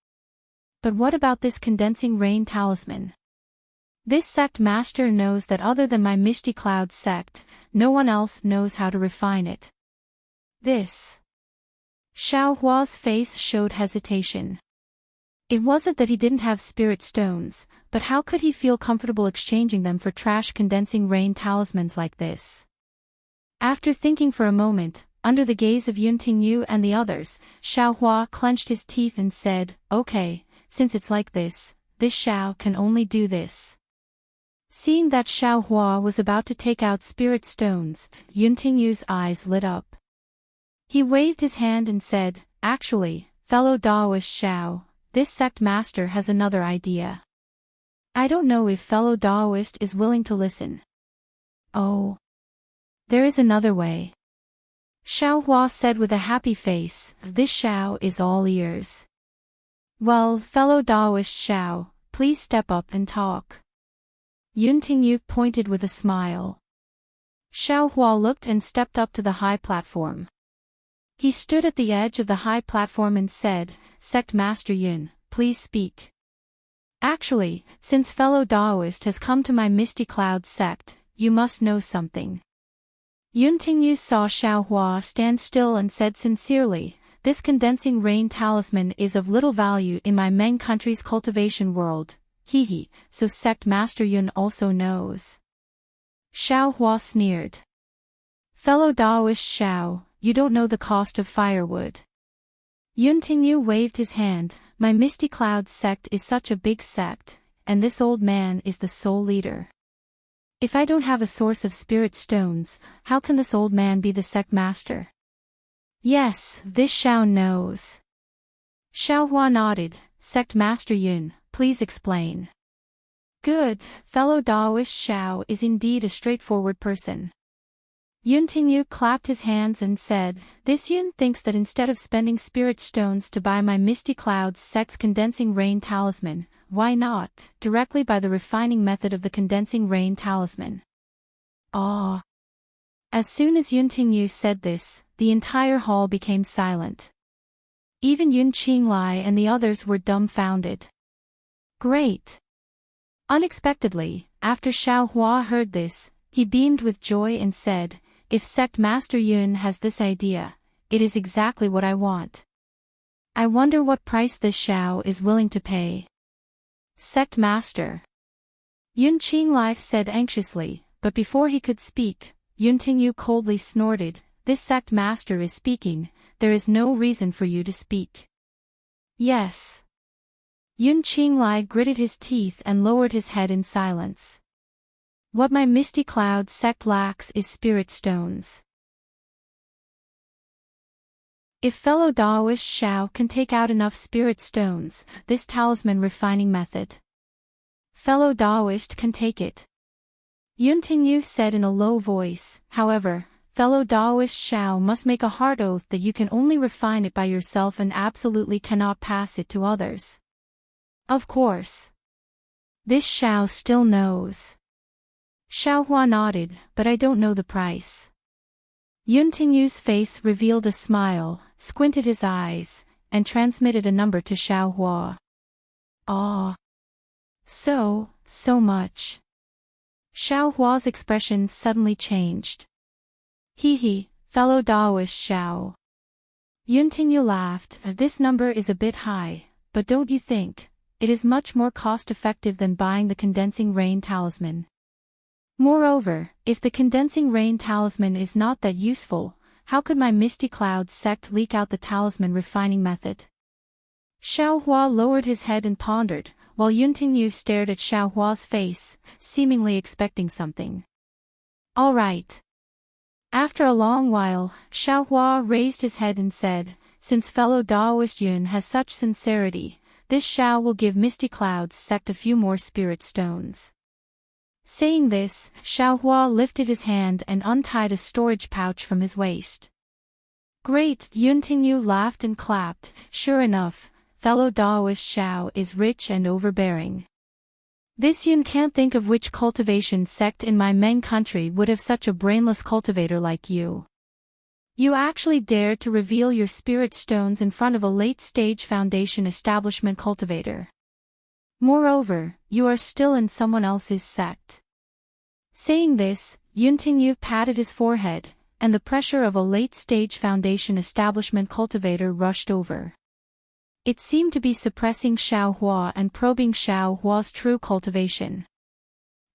But what about this condensing rain talisman? This sect master knows that other than my Misty Cloud sect, no one else knows how to refine it. This. Xiao Hua's face showed hesitation. It wasn't that he didn't have spirit stones, but how could he feel comfortable exchanging them for trash condensing rain talismans like this? After thinking for a moment, under the gaze of Yuntingyu and the others, Xiaohua clenched his teeth and said, "Okay, since it's like this Xiao can only do this." Seeing that Xiaohua was about to take out spirit stones, Yuntingyu's eyes lit up. He waved his hand and said, "Actually, fellow Daoist Xiao, this sect master has another idea. I don't know if fellow Daoist is willing to listen." "Oh. There is another way," Xiaohua said with a happy face. "This Xiao is all ears." "Well, fellow Daoist Xiao, please step up and talk." Yuntingyu pointed with a smile. Xiaohua looked and stepped up to the high platform. He stood at the edge of the high platform and said, "Sect Master Yun, please speak. Actually, since fellow Daoist has come to my Misty Cloud sect, you must know something." Yuntingyu saw Xiaohua stand still and said sincerely, "This condensing rain talisman is of little value in my Meng country's cultivation world. Hehe, so sect Master Yun also knows." Xiaohua sneered. "Fellow Daoist Xiao, you don't know the cost of firewood." Yuntingyu waved his hand. "My Misty Cloud sect is such a big sect, and this old man is the sole leader. If I don't have a source of spirit stones, how can this old man be the sect master?" "Yes, this Xiao knows." Xiaohua nodded. "Sect Master Yun, please explain." "Good, fellow Daoist Xiao is indeed a straightforward person." Yuntingyu clapped his hands and said, "This Yun thinks that instead of spending spirit stones to buy my Misty Clouds sect's condensing rain talisman, why not, directly by the refining method of the condensing rain talisman?" Ah! As soon as Yuntingyu said this, the entire hall became silent. Even Yun Qinglai and the others were dumbfounded. "Great!" Unexpectedly, after Xiaohua heard this, he beamed with joy and said, "If Sect Master Yun has this idea, it is exactly what I want. I wonder what price this Xiao is willing to pay." "Sect Master," Yun Qinglai said anxiously, but before he could speak, Yuntingyu coldly snorted, "This Sect Master is speaking, there is no reason for you to speak." "Yes." Yun Qinglai gritted his teeth and lowered his head in silence. "What my Misty Cloud sect lacks is spirit stones. If fellow Daoist Xiao can take out enough spirit stones, this talisman refining method, fellow Daoist can take it." Yuntingyu said in a low voice. "However, fellow Daoist Xiao must make a hard oath that you can only refine it by yourself and absolutely cannot pass it to others." "Of course. This Xiao still knows." Xiaohua nodded, "But I don't know the price." Yuntingyu's face revealed a smile, squinted his eyes, and transmitted a number to Xiaohua. "Ah. So much." Xiaohua's expression suddenly changed. "Hehe, fellow Daoist Xiao." Yuntingyu laughed. "This number is a bit high, but don't you think it is much more cost-effective than buying the condensing rain talisman? Moreover, if the condensing rain talisman is not that useful, how could my Misty Cloud sect leak out the talisman refining method?" Xiaohua lowered his head and pondered, while Yuntingyu stared at Xiaohua's face, seemingly expecting something. "All right." After a long while, Xiaohua raised his head and said, "Since fellow Daoist Yun has such sincerity, this Xiao will give Misty Cloud's sect a few more spirit stones." Saying this, Xiaohua lifted his hand and untied a storage pouch from his waist. "Great!" Yuntingyu laughed and clapped. "Sure enough, fellow Daoist Xiao is rich and overbearing. This Yun can't think of which cultivation sect in my Meng country would have such a brainless cultivator like you. You actually dared to reveal your spirit stones in front of a late-stage foundation establishment cultivator. Moreover, you are still in someone else's sect." Saying this, Yuntingyu patted his forehead, and the pressure of a late-stage foundation establishment cultivator rushed over. It seemed to be suppressing Xiaohua and probing Xiaohua's true cultivation.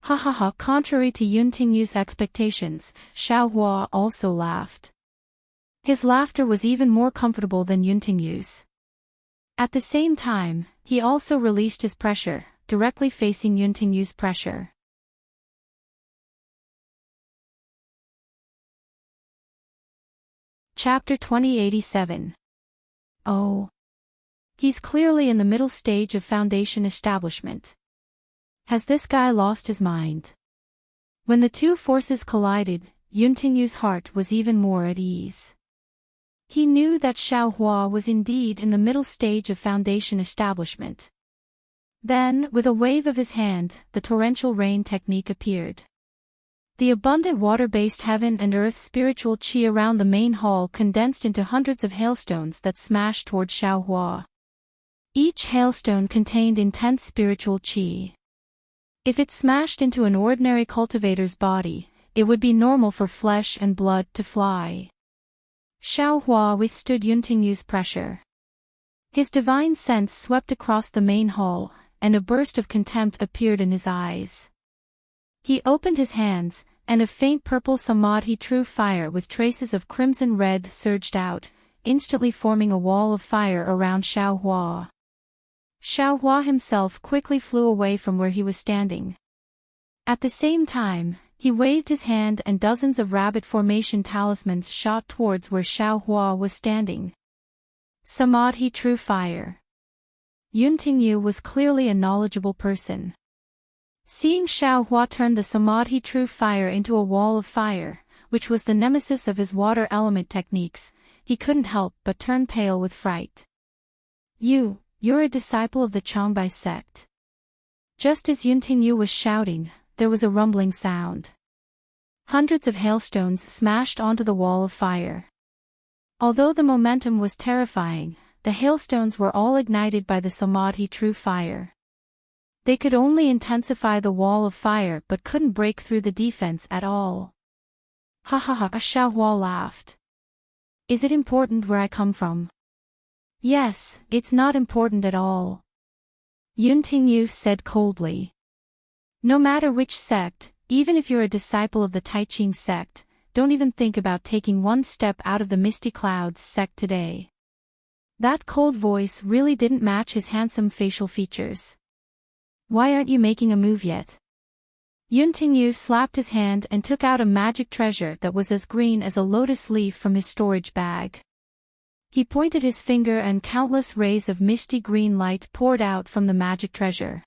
Ha ha ha! Contrary to Yuntingyu's expectations, Xiaohua also laughed. His laughter was even more comfortable than Yuntingyu's. At the same time, he also released his pressure, directly facing Yuntingyu's pressure. Chapter 2087. Oh. He's clearly in the middle stage of foundation establishment. Has this guy lost his mind? When the two forces collided, Yuntingyu's heart was even more at ease. He knew that Xiaohua was indeed in the middle stage of foundation establishment. Then, with a wave of his hand, the torrential rain technique appeared. The abundant water-based heaven and earth spiritual qi around the main hall condensed into hundreds of hailstones that smashed toward Xiaohua. Each hailstone contained intense spiritual qi. If it smashed into an ordinary cultivator's body, it would be normal for flesh and blood to fly. Xiaohua withstood Yuntingyu's pressure. His divine sense swept across the main hall, and a burst of contempt appeared in his eyes. He opened his hands, and a faint purple samadhi true fire with traces of crimson red surged out, instantly forming a wall of fire around Xiaohua. Xiaohua himself quickly flew away from where he was standing. At the same time, he waved his hand and dozens of rabbit formation talismans shot towards where Xiaohua was standing. Samadhi true fire. Yuntingyu was clearly a knowledgeable person. Seeing Xiaohua turn the Samadhi true fire into a wall of fire, which was the nemesis of his water element techniques, he couldn't help but turn pale with fright. You're a disciple of the Changbai sect. Just as Yuntingyu was shouting, there was a rumbling sound. Hundreds of hailstones smashed onto the wall of fire. Although the momentum was terrifying, the hailstones were all ignited by the Samadhi true fire. They could only intensify the wall of fire but couldn't break through the defense at all. Ha ha ha! Xiaohua laughed. Is it important where I come from? Yes, it's not important at all. Yuntingyu said coldly. No matter which sect, even if you're a disciple of the Taiqing sect, don't even think about taking one step out of the Misty Clouds sect today. That cold voice really didn't match his handsome facial features. Why aren't you making a move yet? Yuntingyu slapped his hand and took out a magic treasure that was as green as a lotus leaf from his storage bag. He pointed his finger and countless rays of misty green light poured out from the magic treasure.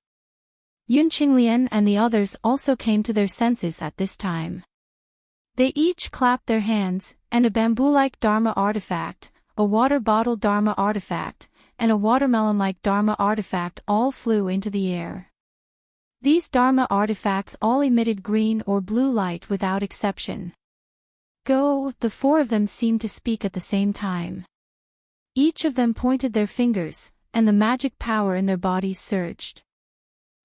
Yunqinglian and the others also came to their senses at this time. They each clapped their hands, and a bamboo-like Dharma artifact, a water bottle Dharma artifact, and a watermelon-like Dharma artifact all flew into the air. These Dharma artifacts all emitted green or blue light without exception. Go, the four of them seemed to speak at the same time. Each of them pointed their fingers, and the magic power in their bodies surged.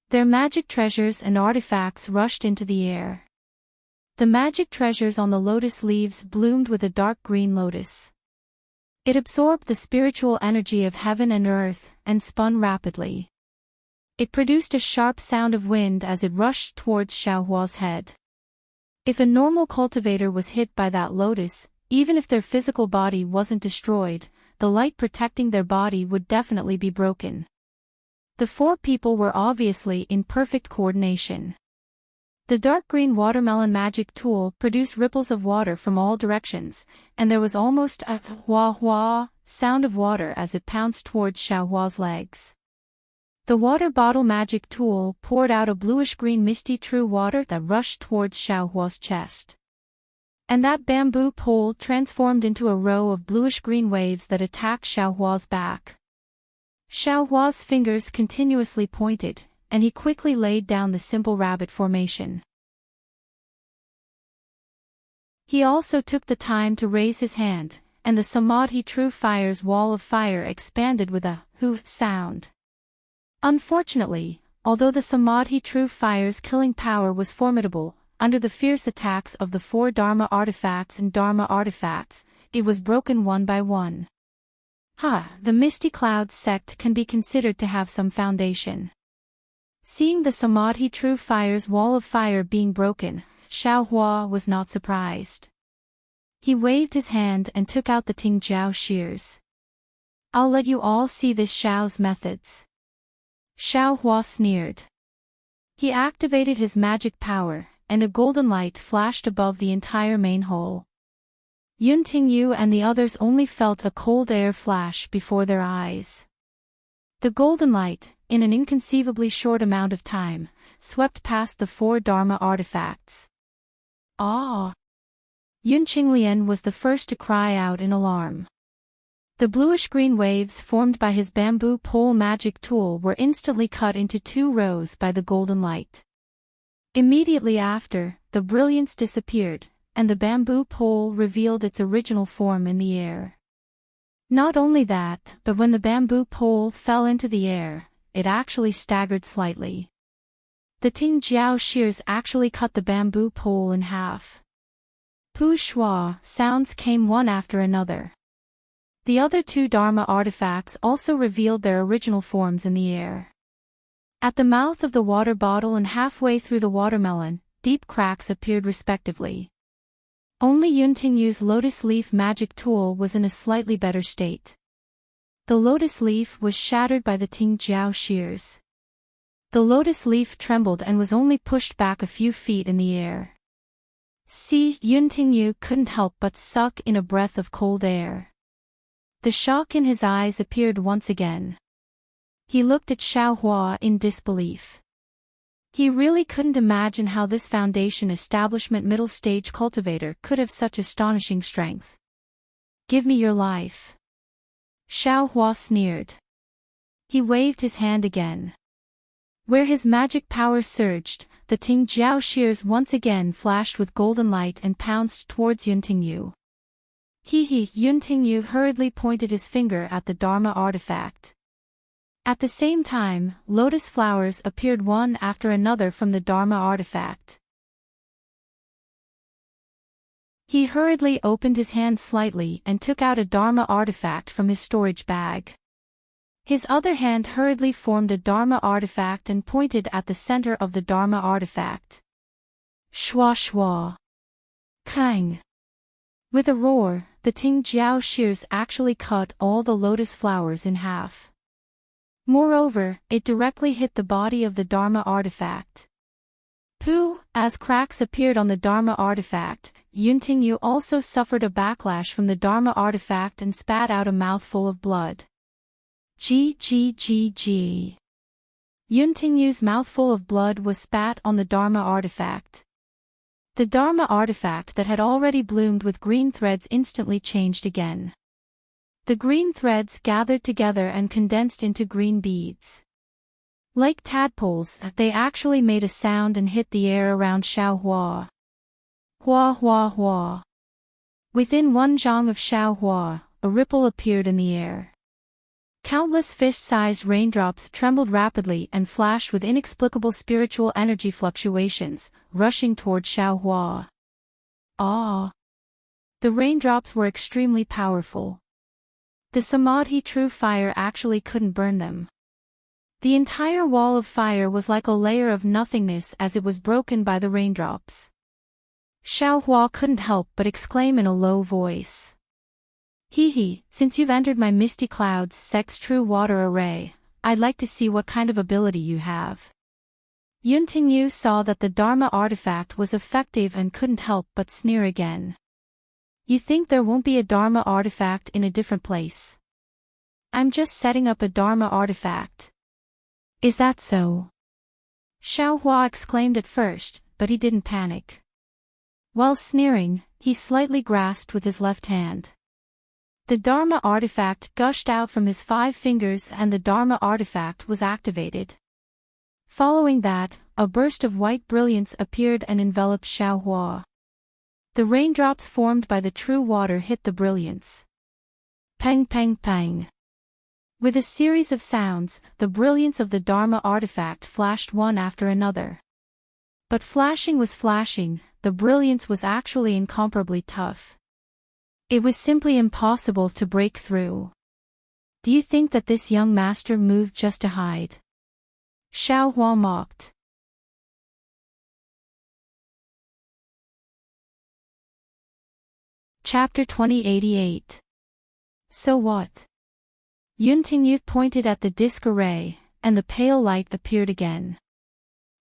Their magic treasures and artifacts rushed into the air. The magic treasures on the lotus leaves bloomed with a dark green lotus. It absorbed the spiritual energy of heaven and earth, and spun rapidly. It produced a sharp sound of wind as it rushed towards Xiaohua's head. If a normal cultivator was hit by that lotus, even if their physical body wasn't destroyed, the light protecting their body would definitely be broken. The four people were obviously in perfect coordination. The dark green watermelon magic tool produced ripples of water from all directions, and there was almost a hua-hua sound of water as it pounced towards Xiaohua's legs. The water bottle magic tool poured out a bluish-green misty true water that rushed towards Xiaohua's chest. And that bamboo pole transformed into a row of bluish-green waves that attacked Xiaohua's back. Xiaohua's fingers continuously pointed, and he quickly laid down the simple rabbit formation. He also took the time to raise his hand, and the Samadhi True Fire's wall of fire expanded with a hoo sound. Unfortunately, although the Samadhi True Fire's killing power was formidable, under the fierce attacks of the four Dharma artifacts, it was broken one by one. The Misty Clouds sect can be considered to have some foundation. Seeing the Samadhi True Fire's wall of fire being broken, Xiaohua was not surprised. He waved his hand and took out the Tingjiao shears. I'll let you all see this Xiao's methods. Xiaohua sneered. He activated his magic power, and a golden light flashed above the entire main hole. Yun Tingyu and the others only felt a cold air flash before their eyes. The golden light, in an inconceivably short amount of time, swept past the 4 Dharma artifacts. Ah! Yun Qinglian was the first to cry out in alarm. The bluish-green waves formed by his bamboo pole magic tool were instantly cut into 2 rows by the golden light. Immediately after, the brilliance disappeared, and the bamboo pole revealed its original form in the air. Not only that, but when the bamboo pole fell into the air, it actually staggered slightly. The Tingjiao shears actually cut the bamboo pole in half. Pu shua sounds came one after another. The other 2 Dharma artifacts also revealed their original forms in the air. At the mouth of the water bottle and halfway through the watermelon, deep cracks appeared respectively. Only Yun Tingyu's lotus leaf magic tool was in a slightly better state. The lotus leaf was shattered by the Tingjiao shears. The lotus leaf trembled and was only pushed back a few feet in the air. Yun Tingyu couldn't help but suck in a breath of cold air. The shock in his eyes appeared once again. He looked at Xiaohua in disbelief. He really couldn't imagine how this Foundation Establishment middle-stage cultivator could have such astonishing strength. Give me your life. Xiaohua sneered. He waved his hand again. Where his magic power surged, the Tingjiao shears once again flashed with golden light and pounced towards Yun Tingyu. Yun Tingyu hurriedly pointed his finger at the Dharma artifact. At the same time, lotus flowers appeared one after another from the Dharma artifact. He hurriedly opened his hand slightly and took out a Dharma artifact from his storage bag. His other hand hurriedly formed a Dharma artifact and pointed at the center of the Dharma artifact. Shwa shwa. Kang. With a roar, the Tingjiao shears actually cut all the lotus flowers in half. Moreover, it directly hit the body of the Dharma artifact. As cracks appeared on the Dharma artifact, Yun Tingyu also suffered a backlash from the Dharma artifact and spat out a mouthful of blood. Yun Tingyu's mouthful of blood was spat on the Dharma artifact. The Dharma artifact that had already bloomed with green threads instantly changed again. The green threads gathered together and condensed into green beads. Like tadpoles, they actually made a sound and hit the air around Xiaohua. Hua hua hua. Within 1 zhang of Xiaohua, a ripple appeared in the air. Countless fist-sized raindrops trembled rapidly and flashed with inexplicable spiritual energy fluctuations, rushing toward Xiaohua. Ah! The raindrops were extremely powerful. The Samadhi True Fire actually couldn't burn them. The entire wall of fire was like a layer of nothingness as it was broken by the raindrops. Xiaohua couldn't help but exclaim in a low voice. Since you've entered my Misty Clouds sect's true water array, I'd like to see what kind of ability you have. Yun Tingyu saw that the Dharma artifact was effective and couldn't help but sneer again. You think there won't be a Dharma artifact in a different place? I'm just setting up a Dharma artifact. Is that so? Xiaohua exclaimed at first, but he didn't panic. While sneering, he slightly grasped with his left hand. The Dharma artifact gushed out from his 5 fingers and the Dharma artifact was activated. Following that, a burst of white brilliance appeared and enveloped Xiaohua. The raindrops formed by the true water hit the brilliance. Peng peng peng. With a series of sounds, the brilliance of the Dharma artifact flashed one after another. But flashing was flashing, the brilliance was actually incomparably tough. It was simply impossible to break through. Do you think that this young master moved just to hide? Xiao Hua mocked. Chapter 2088. So what? Yuntingyu pointed at the disc array, and the pale light appeared again.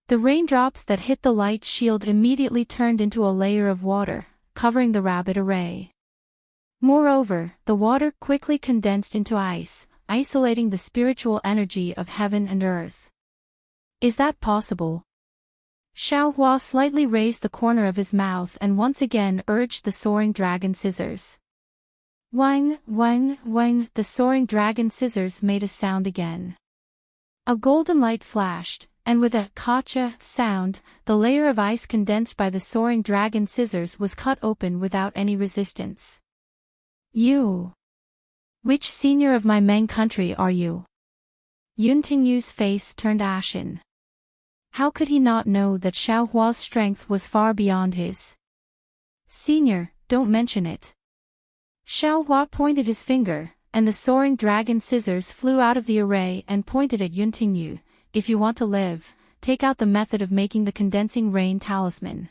The raindrops that hit the light shield immediately turned into a layer of water, covering the rabbit array. Moreover, the water quickly condensed into ice, isolating the spiritual energy of heaven and earth. Is that possible? Xiao Hua slightly raised the corner of his mouth and once again urged the soaring dragon scissors. Wang, wang, wang, the soaring dragon scissors made a sound again. A golden light flashed, and with a "kacha" sound, the layer of ice condensed by the soaring dragon scissors was cut open without any resistance. You! Which senior of my Meng country are you? Yuntingyu's face turned ashen. How could he not know that Xiao Hua's strength was far beyond his? Senior, don't mention it. Xiao Hua pointed his finger, and the soaring dragon scissors flew out of the array and pointed at Yuntingyu. If you want to live, take out the method of making the condensing rain talisman.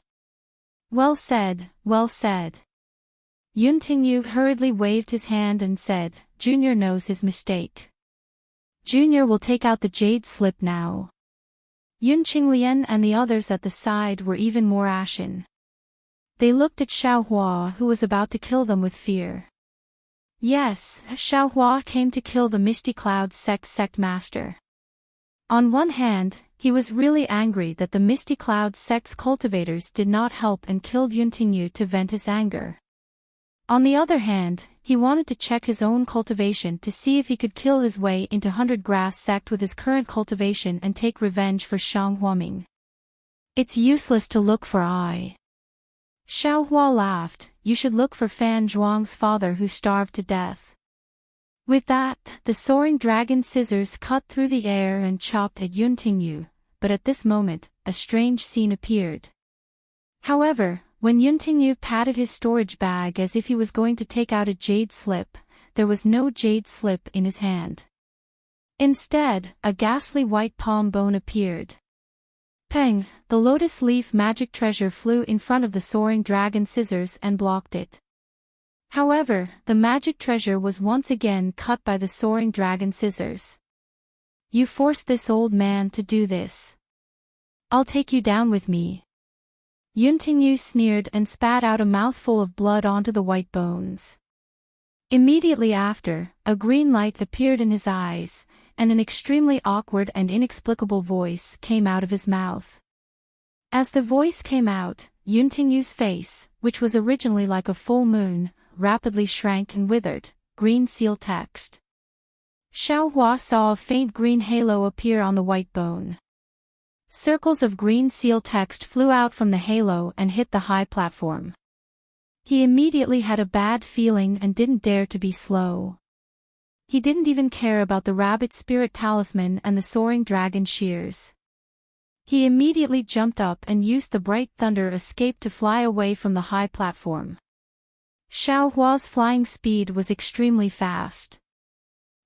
Well said, well said. Yuntingyu hurriedly waved his hand and said, Junior knows his mistake. Junior will take out the jade slip now. Yun Qinglian and the others at the side were even more ashen. They looked at Xiao Hua, who was about to kill them with fear. Yes, Xiao Hua came to kill the Misty Cloud sect master. On one hand, he was really angry that the Misty Cloud sect's cultivators did not help and killed Yuntingyu to vent his anger. On the other hand, he wanted to check his own cultivation to see if he could kill his way into Hundred Grass sect with his current cultivation and take revenge for Heartwarming. It's useless to look for I. Xiao Hua laughed, you should look for Fan Zhuang's father who starved to death. With that, the soaring dragon scissors cut through the air and chopped at Yuntingyu, but at this moment, a strange scene appeared. However, when Yuntingyu patted his storage bag as if he was going to take out a jade slip, there was no jade slip in his hand. Instead, a ghastly white palm bone appeared. Peng, the lotus leaf magic treasure flew in front of the soaring dragon scissors and blocked it. However, the magic treasure was once again cut by the soaring dragon scissors. You forced this old man to do this. I'll take you down with me. Yuntingyu sneered and spat out a mouthful of blood onto the white bones. Immediately after, a green light appeared in his eyes, and an extremely awkward and inexplicable voice came out of his mouth. As the voice came out, Yuntingyu's face, which was originally like a full moon, rapidly shrank and withered. Green seal text. Xiao Hua saw a faint green halo appear on the white bone. Circles of green seal text flew out from the halo and hit the high platform. He immediately had a bad feeling and didn't dare to be slow. He didn't even care about the rabbit spirit talisman and the soaring dragon shears. He immediately jumped up and used the bright thunder escape to fly away from the high platform. Xiao Hua's flying speed was extremely fast.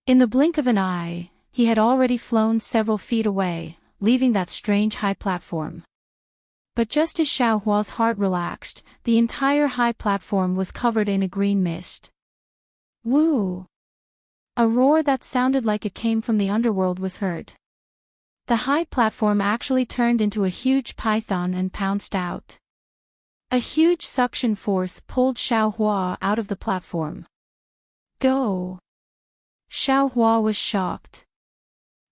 In the blink of an eye, he had already flown several feet away, leaving that strange high platform. But just as Xiao Hua's heart relaxed, the entire high platform was covered in a green mist. Woo! A roar that sounded like it came from the underworld was heard. The high platform actually turned into a huge python and pounced out. A huge suction force pulled Xiao Hua out of the platform. Go! Xiao Hua was shocked.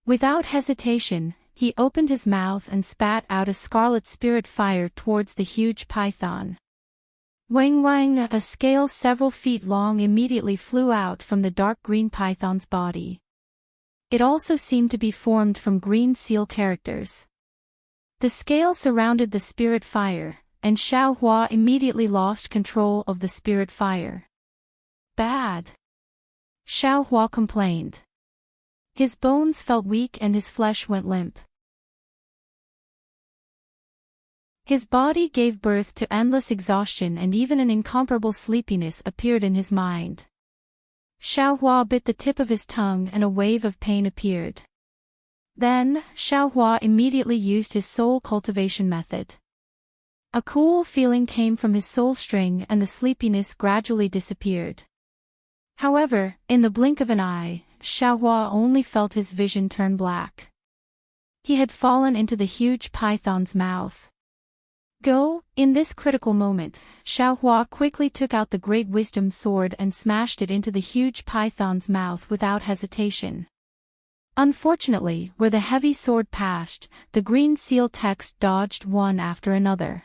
Without hesitation, he opened his mouth and spat out a scarlet spirit fire towards the huge python. Wang Wang, a scale several feet long, immediately flew out from the dark green python's body. It also seemed to be formed from green seal characters. The scale surrounded the spirit fire, and Xiao Hua immediately lost control of the spirit fire. Bad! Xiao Hua complained. His bones felt weak and his flesh went limp. His body gave birth to endless exhaustion and even an incomparable sleepiness appeared in his mind. Xiaohua bit the tip of his tongue and a wave of pain appeared. Then, Xiaohua immediately used his soul cultivation method. A cool feeling came from his soul string and the sleepiness gradually disappeared. However, in the blink of an eye, Xiaohua only felt his vision turn black. He had fallen into the huge python's mouth. Go! In this critical moment, Xiaohua quickly took out the Great Wisdom Sword and smashed it into the huge python's mouth without hesitation. Unfortunately, where the heavy sword passed, the green seal text dodged one after another.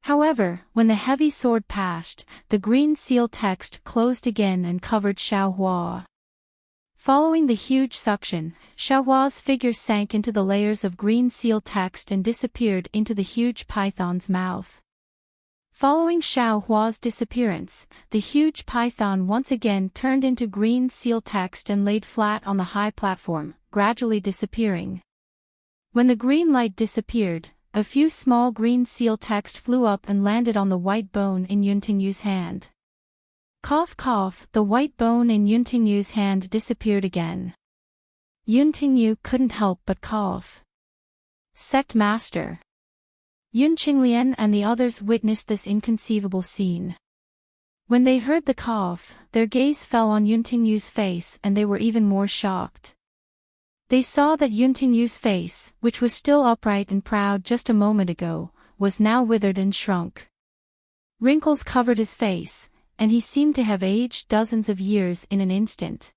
However, when the heavy sword passed, the green seal text closed again and covered Xiaohua. Following the huge suction, Xiaohua's figure sank into the layers of green seal text and disappeared into the huge python's mouth. Following Xiaohua's disappearance, the huge python once again turned into green seal text and laid flat on the high platform, gradually disappearing. When the green light disappeared, a few small green seal text flew up and landed on the white bone in Yuntingyu's hand. Cough cough, the white bone in Yuntingyu's hand disappeared again. Yuntingyu couldn't help but cough. Sect Master. Yun Qinglian and the others witnessed this inconceivable scene. When they heard the cough, their gaze fell on Yuntingyu's face and they were even more shocked. They saw that Yuntingyu's face, which was still upright and proud just a moment ago, was now withered and shrunk. Wrinkles covered his face, and he seemed to have aged dozens of years in an instant.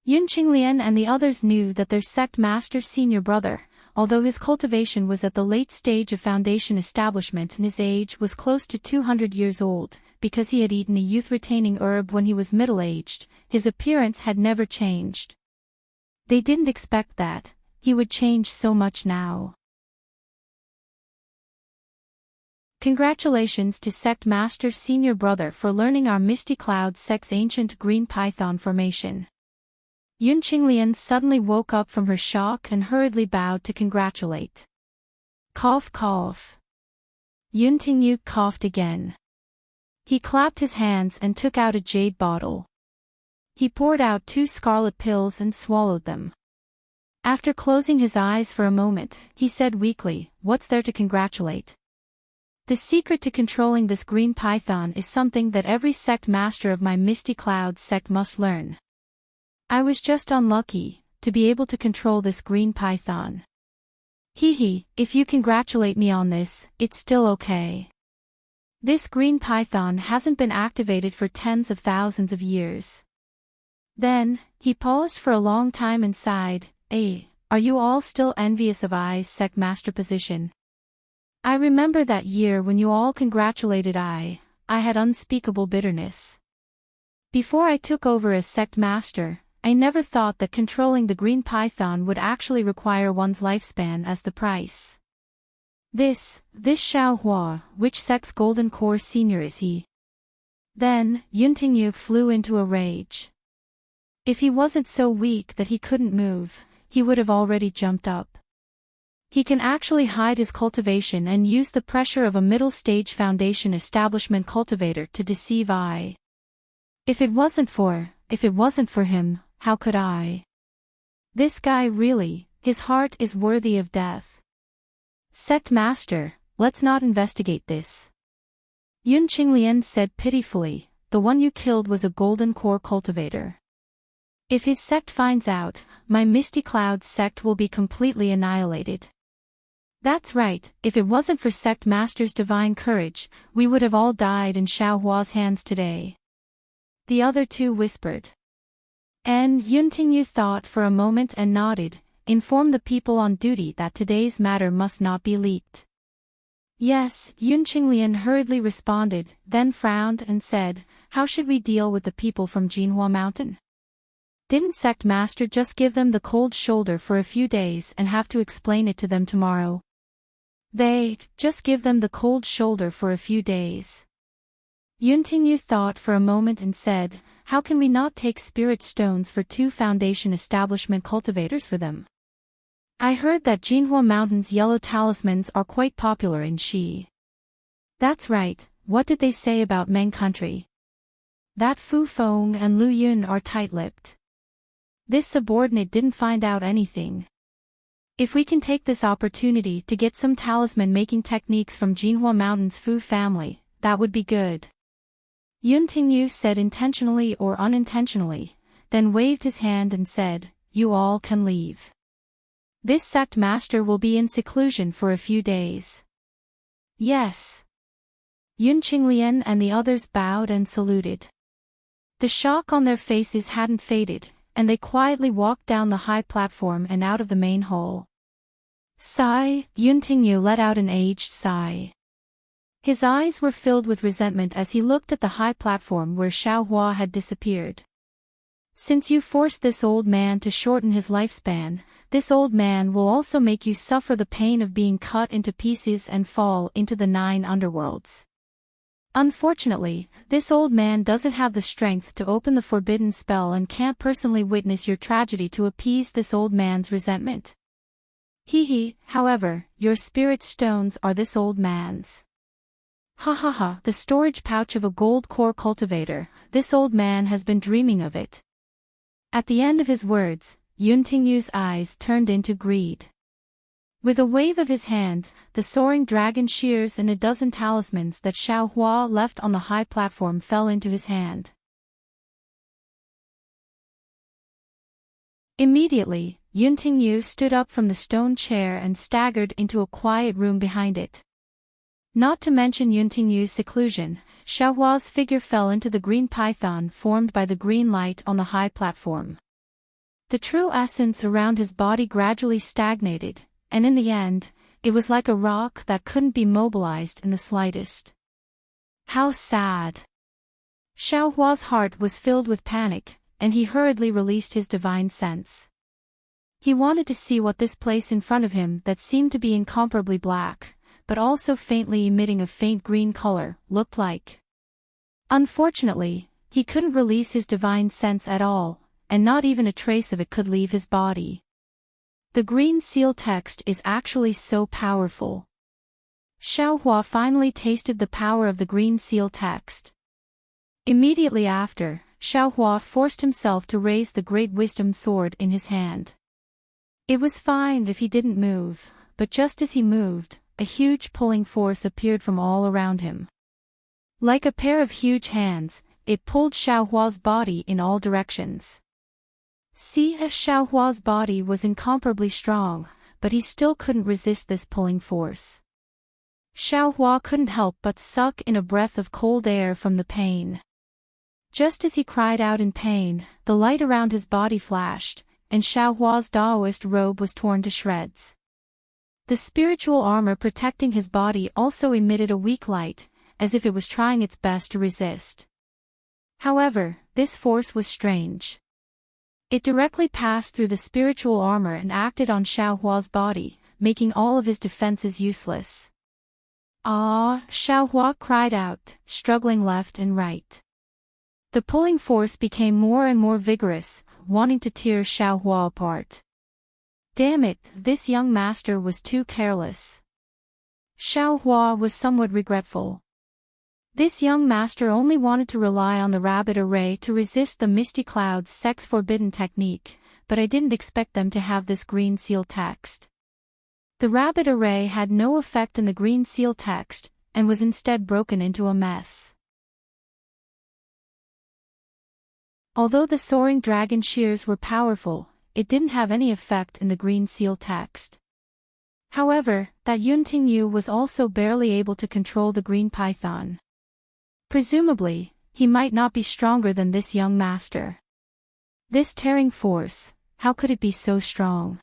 Yun Qinglian and the others knew that their sect master's senior brother, although his cultivation was at the late stage of foundation establishment and his age was close to 200 years old, because he had eaten a youth-retaining herb when he was middle-aged, his appearance had never changed. They didn't expect that he would change so much now. Congratulations to Sect Master Senior Brother for learning our Misty Cloud sect's ancient green python formation. Yun Qinglian suddenly woke up from her shock and hurriedly bowed to congratulate. Cough cough. Yun Tingyu coughed again. He clapped his hands and took out a jade bottle. He poured out 2 scarlet pills and swallowed them. After closing his eyes for a moment, he said weakly, "What's there to congratulate? The secret to controlling this green python is something that every sect master of my Misty Clouds sect must learn. I was just unlucky to be able to control this green python. Hee, if you congratulate me on this, it's still okay. This green python hasn't been activated for tens of thousands of years." Then, he paused for a long time and sighed, Are you all still envious of I's sect master position? I remember that year when you all congratulated I had unspeakable bitterness. Before I took over as sect master, I never thought that controlling the green python would actually require one's lifespan as the price. This Xiaohua, which sect's golden core senior is he? Then, Yuntingyu flew into a rage. If he wasn't so weak that he couldn't move, he would have already jumped up. He can actually hide his cultivation and use the pressure of a middle-stage foundation establishment cultivator to deceive I. If it wasn't for him, how could I? This guy really, his heart is worthy of death. Sect Master, let's not investigate this. Yun Qinglian said pitifully, the one you killed was a golden core cultivator. If his sect finds out, my Misty Clouds sect will be completely annihilated. That's right, if it wasn't for Sect Master's divine courage, we would have all died in Xiaohua's hands today. The other 2 whispered. And Yuntingyu thought for a moment and nodded, inform the people on duty that today's matter must not be leaked. Yes, Yun Qinglian hurriedly responded, then frowned and said, how should we deal with the people from Jinhua Mountain? Didn't Sect Master just give them the cold shoulder for a few days and have to explain it to them tomorrow? They just give them the cold shoulder for a few days. Yuntingyu thought for a moment and said, how can we not take spirit stones for 2 foundation establishment cultivators for them? I heard that Jinhua Mountain's yellow talismans are quite popular in Xi. That's right, what did they say about Meng country? That Fu Feng and Lu Yun are tight-lipped. This subordinate didn't find out anything. If we can take this opportunity to get some talisman-making techniques from Jinhua Mountain's Fu family, that would be good. Yun Tingyu said intentionally or unintentionally, then waved his hand and said, "You all can leave. This sect master will be in seclusion for a few days." Yes. Yun Qinglian and the others bowed and saluted. The shock on their faces hadn't faded, and they quietly walked down the high platform and out of the main hall. Sigh, Yun Tingyu let out an aged sigh. His eyes were filled with resentment as he looked at the high platform where Xiaohua had disappeared. Since you forced this old man to shorten his lifespan, this old man will also make you suffer the pain of being cut into pieces and fall into the 9 underworlds. Unfortunately, this old man doesn't have the strength to open the forbidden spell and can't personally witness your tragedy to appease this old man's resentment. However, your spirit stones are this old man's. Ha ha ha, the storage pouch of a gold core cultivator, this old man has been dreaming of it. At the end of his words, Yun Tingyu's eyes turned into greed. With a wave of his hand, the soaring dragon shears and a dozen talismans that Xiaohua left on the high platform fell into his hand. Immediately, Yun Tingyu stood up from the stone chair and staggered into a quiet room behind it. Not to mention Yun Tingyu's seclusion, Xiaohua's figure fell into the green python formed by the green light on the high platform. The true essence around his body gradually stagnated, and in the end, it was like a rock that couldn't be mobilized in the slightest. How sad! Xiaohua's heart was filled with panic, and he hurriedly released his divine sense. He wanted to see what this place in front of him that seemed to be incomparably black, but also faintly emitting a faint green color, looked like. Unfortunately, he couldn't release his divine sense at all, and not even a trace of it could leave his body. The green seal text is actually so powerful. Xiaohua finally tasted the power of the green seal text. Immediately after, Xiaohua forced himself to raise the great wisdom sword in his hand. It was fine if he didn't move, but just as he moved, a huge pulling force appeared from all around him. Like a pair of huge hands, it pulled Xiaohua's body in all directions. Xiaohua's body was incomparably strong, but he still couldn't resist this pulling force. Xiaohua couldn't help but suck in a breath of cold air from the pain. Just as he cried out in pain, the light around his body flashed, and Xiaohua's Daoist robe was torn to shreds. The spiritual armor protecting his body also emitted a weak light, as if it was trying its best to resist. However, this force was strange. It directly passed through the spiritual armor and acted on Xiaohua's body, making all of his defenses useless. Ah! Xiaohua cried out, struggling left and right. The pulling force became more and more vigorous, wanting to tear Xiaohua apart. Damn it, this young master was too careless. Xiaohua was somewhat regretful. This young master only wanted to rely on the rabbit array to resist the Misty Cloud's sex-forbidden technique, but I didn't expect them to have this green seal text. The rabbit array had no effect in the green seal text, and was instead broken into a mess. Although the soaring dragon shears were powerful, it didn't have any effect in the green seal text. However, that Yun Tingyu was also barely able to control the green python. Presumably, he might not be stronger than this young master. This tearing force, how could it be so strong?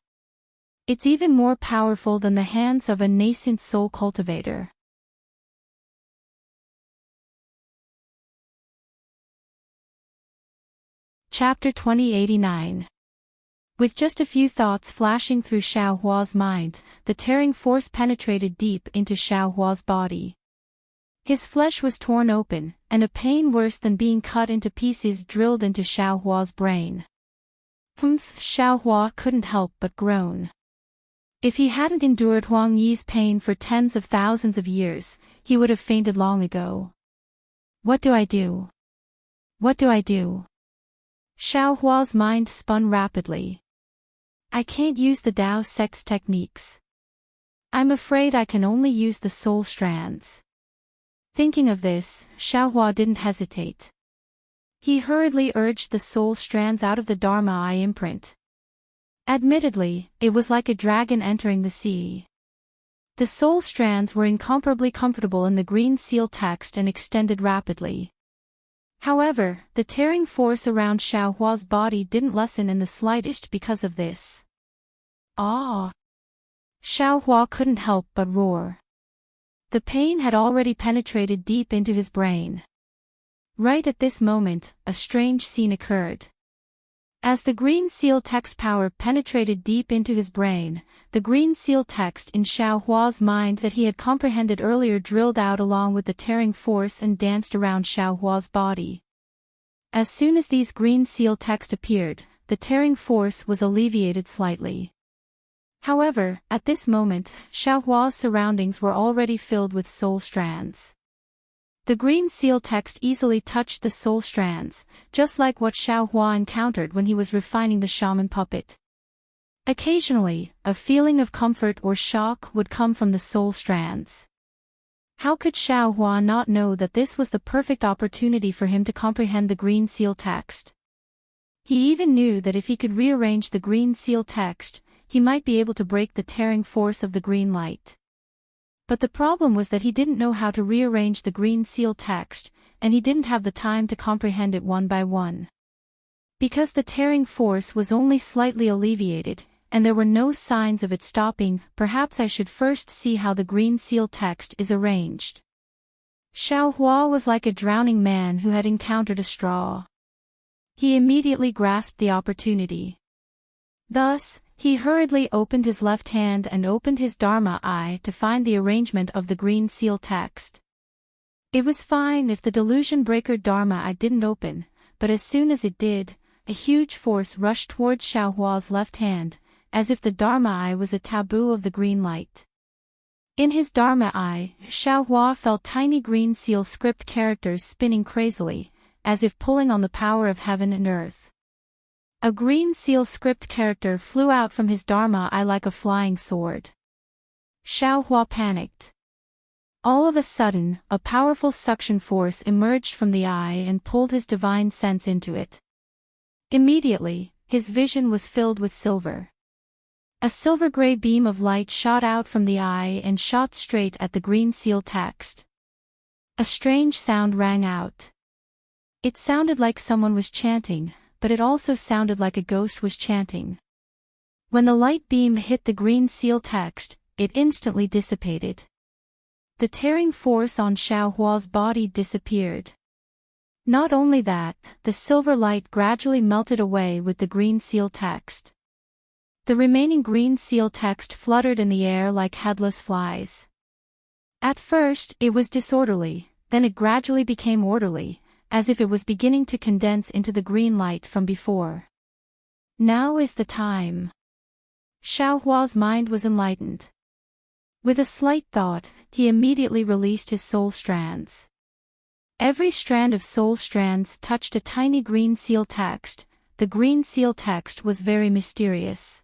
It's even more powerful than the hands of a nascent soul cultivator. Chapter 2089. With just a few thoughts flashing through Xiaohua's mind, the tearing force penetrated deep into Xiaohua's body. His flesh was torn open, and a pain worse than being cut into pieces drilled into Xiaohua's brain. Xiaohua couldn't help but groan. If he hadn't endured Huang Yi's pain for tens of thousands of years, he would have fainted long ago. What do I do? What do I do? Xiaohua's mind spun rapidly. I can't use the Dao sex techniques. I'm afraid I can only use the soul strands. Thinking of this, Xiaohua didn't hesitate. He hurriedly urged the soul strands out of the Dharma Eye imprint. Admittedly, it was like a dragon entering the sea. The soul strands were incomparably comfortable in the green seal text and extended rapidly. However, the tearing force around Xiaohua's body didn't lessen in the slightest because of this. Ah! Xiaohua couldn't help but roar. The pain had already penetrated deep into his brain. Right at this moment, a strange scene occurred. As the green seal text power penetrated deep into his brain, the green seal text in Xiaohua's mind that he had comprehended earlier drilled out along with the tearing force and danced around Xiaohua's body. As soon as these green seal text appeared, the tearing force was alleviated slightly. However, at this moment, Xiaohua's surroundings were already filled with soul strands. The green seal text easily touched the soul strands, just like what Xiaohua encountered when he was refining the shaman puppet. Occasionally, a feeling of comfort or shock would come from the soul strands. How could Xiaohua not know that this was the perfect opportunity for him to comprehend the green seal text? He even knew that if he could rearrange the green seal text, he might be able to break the tearing force of the green light. But the problem was that he didn't know how to rearrange the green seal text, and he didn't have the time to comprehend it one by one. Because the tearing force was only slightly alleviated, and there were no signs of it stopping, perhaps I should first see how the green seal text is arranged. Xiaohua was like a drowning man who had encountered a straw. He immediately grasped the opportunity. Thus, he hurriedly opened his left hand and opened his Dharma Eye to find the arrangement of the green seal text. It was fine if the delusion breaker Dharma Eye didn't open, but as soon as it did, a huge force rushed towards Xiaohua's left hand, as if the Dharma Eye was a taboo of the green light. In his Dharma Eye, Xiaohua felt tiny green seal script characters spinning crazily, as if pulling on the power of heaven and earth. A green seal script character flew out from his Dharma Eye like a flying sword. Xiaohua panicked. All of a sudden, a powerful suction force emerged from the eye and pulled his divine sense into it. Immediately, his vision was filled with silver. A silver-gray beam of light shot out from the eye and shot straight at the green seal text. A strange sound rang out. It sounded like someone was chanting, but it also sounded like a ghost was chanting. When the light beam hit the green seal text, it instantly dissipated. The tearing force on Xiaohua's body disappeared. Not only that, the silver light gradually melted away with the green seal text. The remaining green seal text fluttered in the air like headless flies. At first, it was disorderly, then it gradually became orderly, as if it was beginning to condense into the green light from before. Now is the time. Xiaohua's mind was enlightened. With a slight thought, he immediately released his soul strands. Every strand of soul strands touched a tiny green seal text. The green seal text was very mysterious.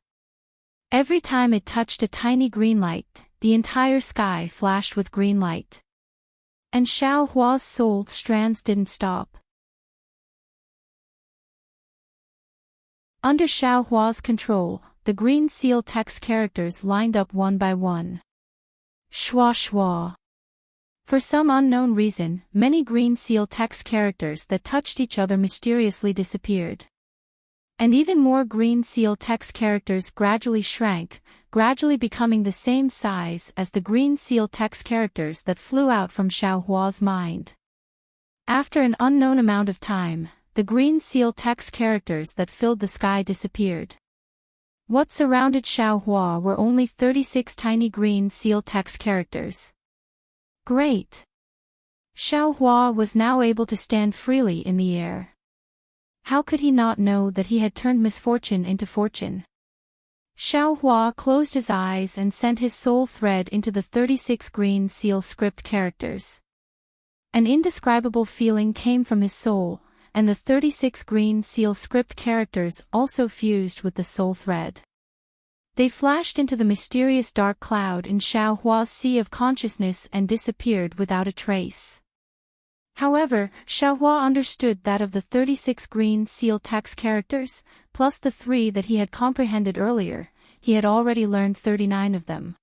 Every time it touched a tiny green light, the entire sky flashed with green light. And Xiaohua's soul strands didn't stop. Under Xiaohua's control, the green seal text characters lined up one by one. Schwa schwa. For some unknown reason, many green seal text characters that touched each other mysteriously disappeared. And even more green seal text characters gradually shrank, gradually becoming the same size as the green seal text characters that flew out from Xiaohua's mind. After an unknown amount of time, the green seal text characters that filled the sky disappeared. What surrounded Xiaohua were only 36 tiny green seal text characters. Great! Xiaohua was now able to stand freely in the air. How could he not know that he had turned misfortune into fortune? Xiaohua closed his eyes and sent his soul thread into the 36 green seal script characters. An indescribable feeling came from his soul, and the 36 green seal script characters also fused with the soul thread. They flashed into the mysterious dark cloud in Xiao Hua's sea of consciousness and disappeared without a trace. However, Xiao Hua understood that of the 36 green seal text characters, plus the 3 that he had comprehended earlier, he had already learned 39 of them.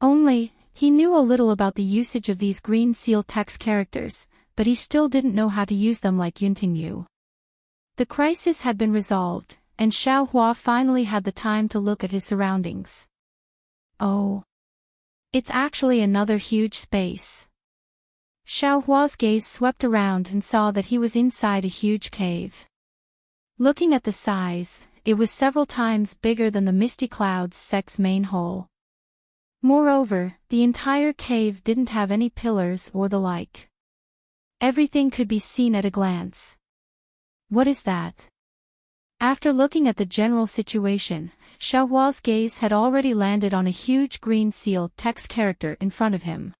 Only, he knew a little about the usage of these green seal text characters, but he still didn't know how to use them like Yunting knew. The crisis had been resolved, and Xiao Hua finally had the time to look at his surroundings. Oh. It's actually another huge space. Xiao Hua's gaze swept around and saw that he was inside a huge cave. Looking at the size, it was several times bigger than the Misty Clouds sect's main hole. Moreover, the entire cave didn't have any pillars or the like. Everything could be seen at a glance. What is that? After looking at the general situation, Xiao Hua's gaze had already landed on a huge green seal text character in front of him.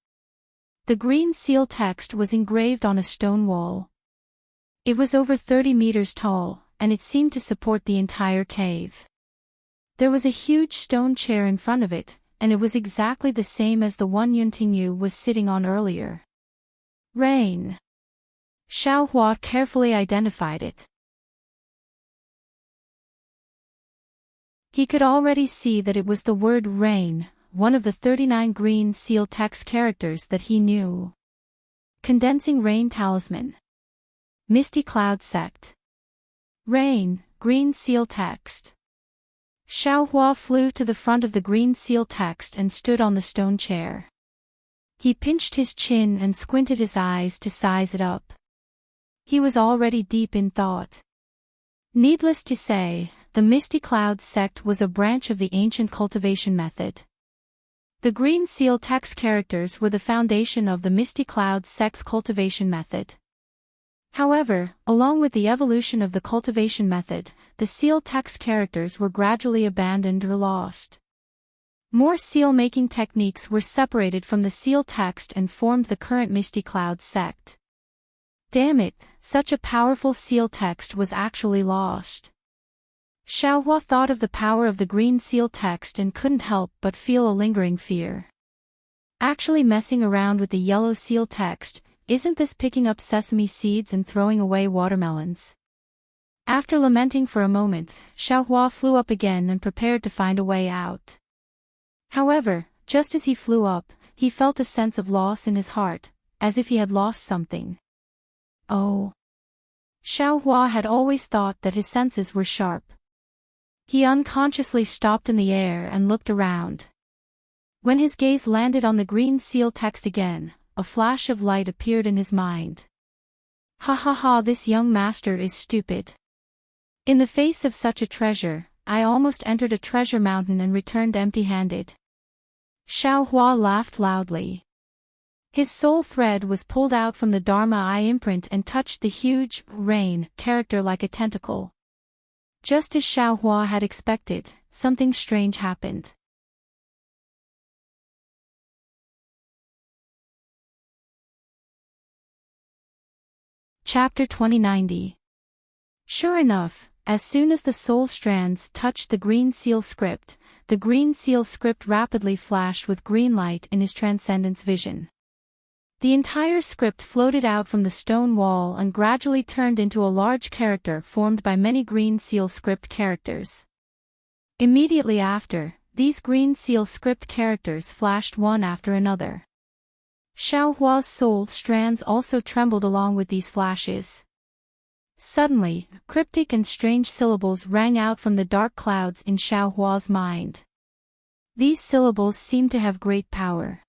The green seal text was engraved on a stone wall. It was over 30 meters tall, and it seemed to support the entire cave. There was a huge stone chair in front of it, and it was exactly the same as the one Yuntingyu was sitting on earlier. Rain. Xiao Hua carefully identified it. He could already see that it was the word rain, one of the 39 green seal text characters that he knew. Condensing rain talisman. Misty Cloud sect. Rain, green seal text. Xiao Hua flew to the front of the green seal text and stood on the stone chair. He pinched his chin and squinted his eyes to size it up. He was already deep in thought. Needless to say, the Misty Cloud sect was a branch of the ancient cultivation method. The green seal text characters were the foundation of the Misty Cloud sect's cultivation method. However, along with the evolution of the cultivation method, the seal text characters were gradually abandoned or lost. More seal-making techniques were separated from the seal text and formed the current Misty Cloud sect. Damn it, such a powerful seal text was actually lost. Xiao Hua thought of the power of the green seal text and couldn't help but feel a lingering fear. Actually messing around with the yellow seal text, isn't this picking up sesame seeds and throwing away watermelons? After lamenting for a moment, Xiao Hua flew up again and prepared to find a way out. However, just as he flew up, he felt a sense of loss in his heart, as if he had lost something. Oh. Xiao Hua had always thought that his senses were sharp. He unconsciously stopped in the air and looked around. When his gaze landed on the green seal text again, a flash of light appeared in his mind. Ha ha ha, this young master is stupid. In the face of such a treasure, I almost entered a treasure mountain and returned empty-handed. Xiao Hua laughed loudly. His soul thread was pulled out from the Dharma eye imprint and touched the huge, rain, character like a tentacle. Just as Xiao Hua had expected, something strange happened. Chapter 2090. Sure enough, as soon as the soul strands touched the green seal script, the green seal script rapidly flashed with green light in his transcendence vision. The entire script floated out from the stone wall and gradually turned into a large character formed by many green seal script characters. Immediately after, these green seal script characters flashed one after another. Xiao Hua's soul strands also trembled along with these flashes. Suddenly, cryptic and strange syllables rang out from the dark clouds in Xiao Hua's mind. These syllables seemed to have great power.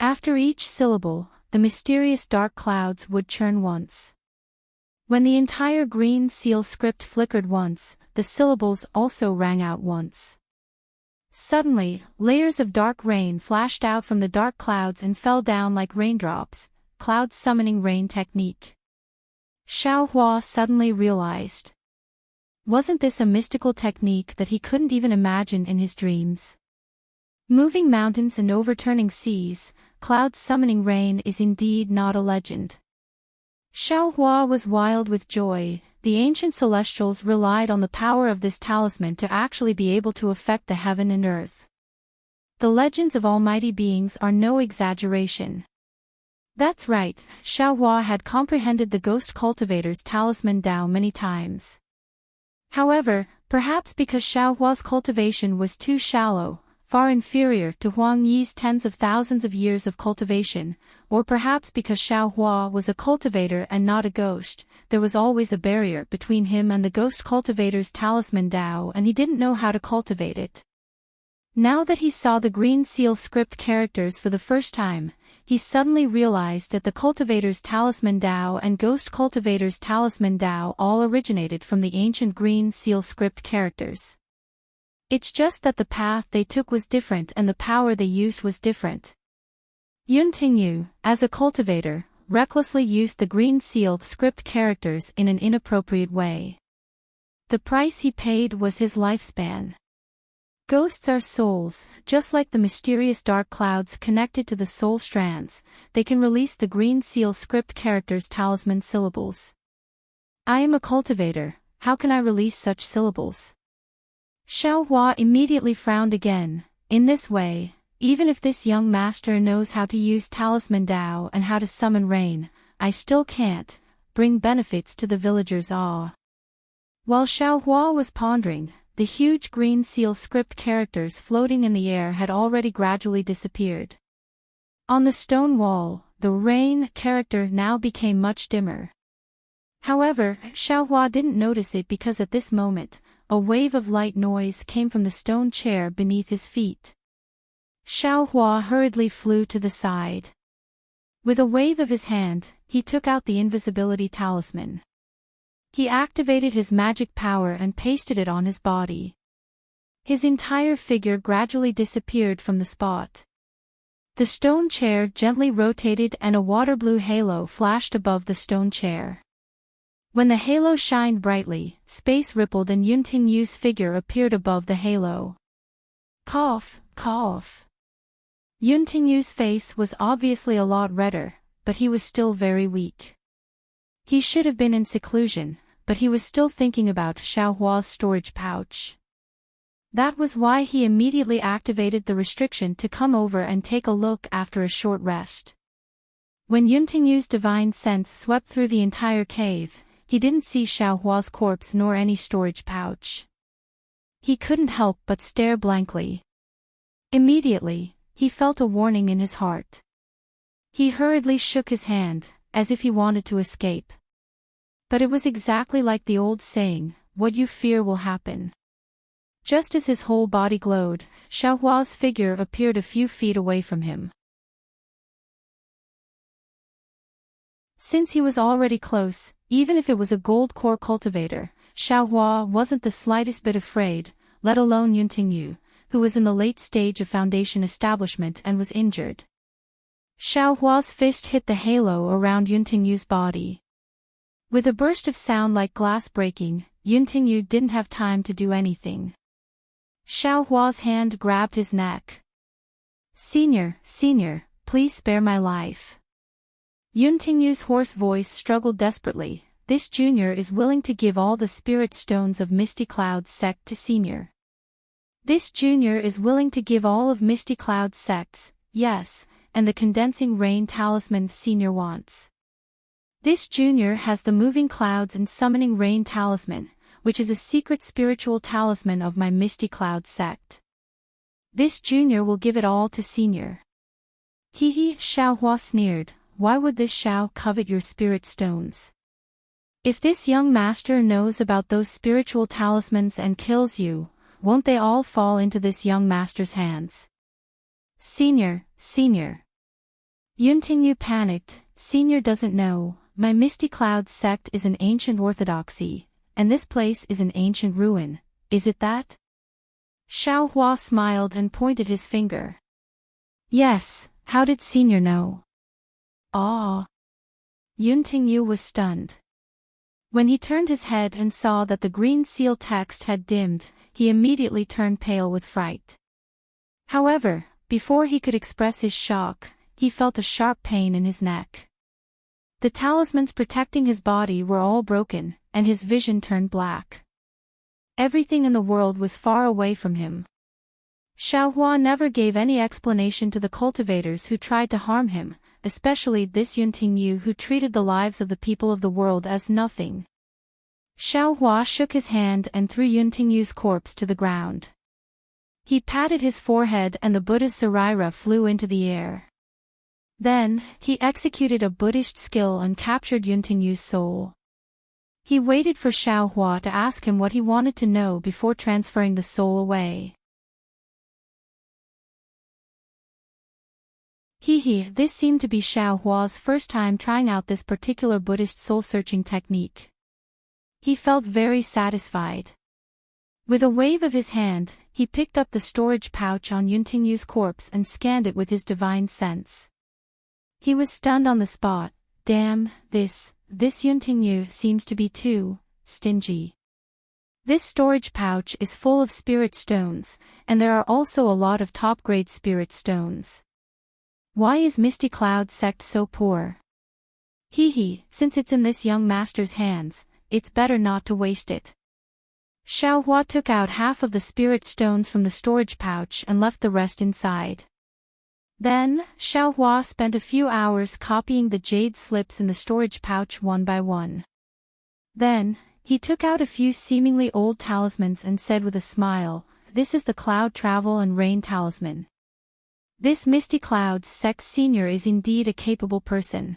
After each syllable, the mysterious dark clouds would churn once. When the entire green seal script flickered once, the syllables also rang out once. Suddenly, layers of dark rain flashed out from the dark clouds and fell down like raindrops, cloud summoning rain technique. Xiao Hua suddenly realized. Wasn't this a mystical technique that he couldn't even imagine in his dreams? Moving mountains and overturning seas, cloud summoning rain is indeed not a legend. Xiaohua was wild with joy. The ancient celestials relied on the power of this talisman to actually be able to affect the heaven and earth. The legends of almighty beings are no exaggeration. That's right, Xiaohua had comprehended the ghost cultivator's talisman Dao many times. However, perhaps because Xiaohua's cultivation was too shallow, far inferior to Huang Yi's tens of thousands of years of cultivation, or perhaps because Xiaohua was a cultivator and not a ghost, there was always a barrier between him and the ghost cultivator's talisman Dao, and he didn't know how to cultivate it. Now that he saw the green seal script characters for the first time, he suddenly realized that the cultivator's talisman Dao and ghost cultivator's talisman Dao all originated from the ancient green seal script characters. It's just that the path they took was different and the power they used was different. Yuntingyu, as a cultivator, recklessly used the green seal script characters in an inappropriate way. The price he paid was his lifespan. Ghosts are souls, just like the mysterious dark clouds connected to the soul strands, they can release the green seal script characters' talisman syllables. I am a cultivator, how can I release such syllables? Xiaohua immediately frowned again. In this way, even if this young master knows how to use talisman Dao and how to summon rain, I still can't bring benefits to the villagers' awe. While Xiaohua was pondering, the huge green seal script characters floating in the air had already gradually disappeared. On the stone wall, the rain character now became much dimmer. However, Xiaohua didn't notice it because at this moment, a wave of light noise came from the stone chair beneath his feet. Xiaohua hurriedly flew to the side. With a wave of his hand, he took out the invisibility talisman. He activated his magic power and pasted it on his body. His entire figure gradually disappeared from the spot. The stone chair gently rotated and a water blue halo flashed above the stone chair. When the halo shined brightly, space rippled and Yuntingyu's figure appeared above the halo. Cough, cough. Yuntingyu's face was obviously a lot redder, but he was still very weak. He should have been in seclusion, but he was still thinking about Xiaohua's storage pouch. That was why he immediately activated the restriction to come over and take a look after a short rest. When Yuntingyu's divine sense swept through the entire cave, he didn't see Xiaohua's corpse nor any storage pouch. He couldn't help but stare blankly. Immediately, he felt a warning in his heart. He hurriedly shook his hand, as if he wanted to escape. But it was exactly like the old saying, what you fear will happen. Just as his whole body glowed, Xiaohua's figure appeared a few feet away from him. Since he was already close, even if it was a gold core cultivator, Xiaohua wasn't the slightest bit afraid, let alone Yuntingyu, who was in the late stage of foundation establishment and was injured. Xiaohua's fist hit the halo around Yuntingyu's body. With a burst of sound like glass breaking, Yuntingyu didn't have time to do anything. Xiaohua's hand grabbed his neck. Senior, please spare my life. Yuntingyu's hoarse voice struggled desperately. This junior is willing to give all the spirit stones of Misty Cloud's sect to Senior. This junior is willing to give all of Misty Cloud's sects, yes, and the condensing rain talisman Senior wants. This junior has the moving clouds and summoning rain talisman, which is a secret spiritual talisman of my Misty Cloud sect. This junior will give it all to Senior. Hee, Xiaohua sneered, why would this Xiao covet your spirit stones? If this young master knows about those spiritual talismans and kills you, won't they all fall into this young master's hands? Senior. Yuntingyu panicked, Senior doesn't know, my Misty Cloud sect is an ancient orthodoxy, and this place is an ancient ruin, is it that? Xiaohua smiled and pointed his finger. Yes, how did Senior know? Ah. Yuntingyu was stunned. When he turned his head and saw that the green seal text had dimmed, he immediately turned pale with fright. However, before he could express his shock, he felt a sharp pain in his neck. The talismans protecting his body were all broken, and his vision turned black. Everything in the world was far away from him. Xiaohua never gave any explanation to the cultivators who tried to harm him, especially this Yunting Yu who treated the lives of the people of the world as nothing. Xiaohua shook his hand and threw Yunting Yu's corpse to the ground. He patted his forehead and the Buddha's saraira flew into the air. Then, he executed a Buddhist skill and captured Yunting Yu's soul. He waited for Xiaohua to ask him what he wanted to know before transferring the soul away. This seemed to be Xiaohua's first time trying out this particular Buddhist soul-searching technique. He felt very satisfied. With a wave of his hand, he picked up the storage pouch on Yunting Yu's corpse and scanned it with his divine sense. He was stunned on the spot. Damn, this Yunting Yu seems to be too stingy. This storage pouch is full of spirit stones, and there are also a lot of top-grade spirit stones. Why is Misty Cloud sect so poor? Since it's in this young master's hands, it's better not to waste it. Xiaohua took out half of the spirit stones from the storage pouch and left the rest inside. Then, Xiaohua spent a few hours copying the jade slips in the storage pouch one by one. Then, he took out a few seemingly old talismans and said with a smile, "This is the Cloud Travel and Rain Talisman. This Misty Cloud's sect senior is indeed a capable person.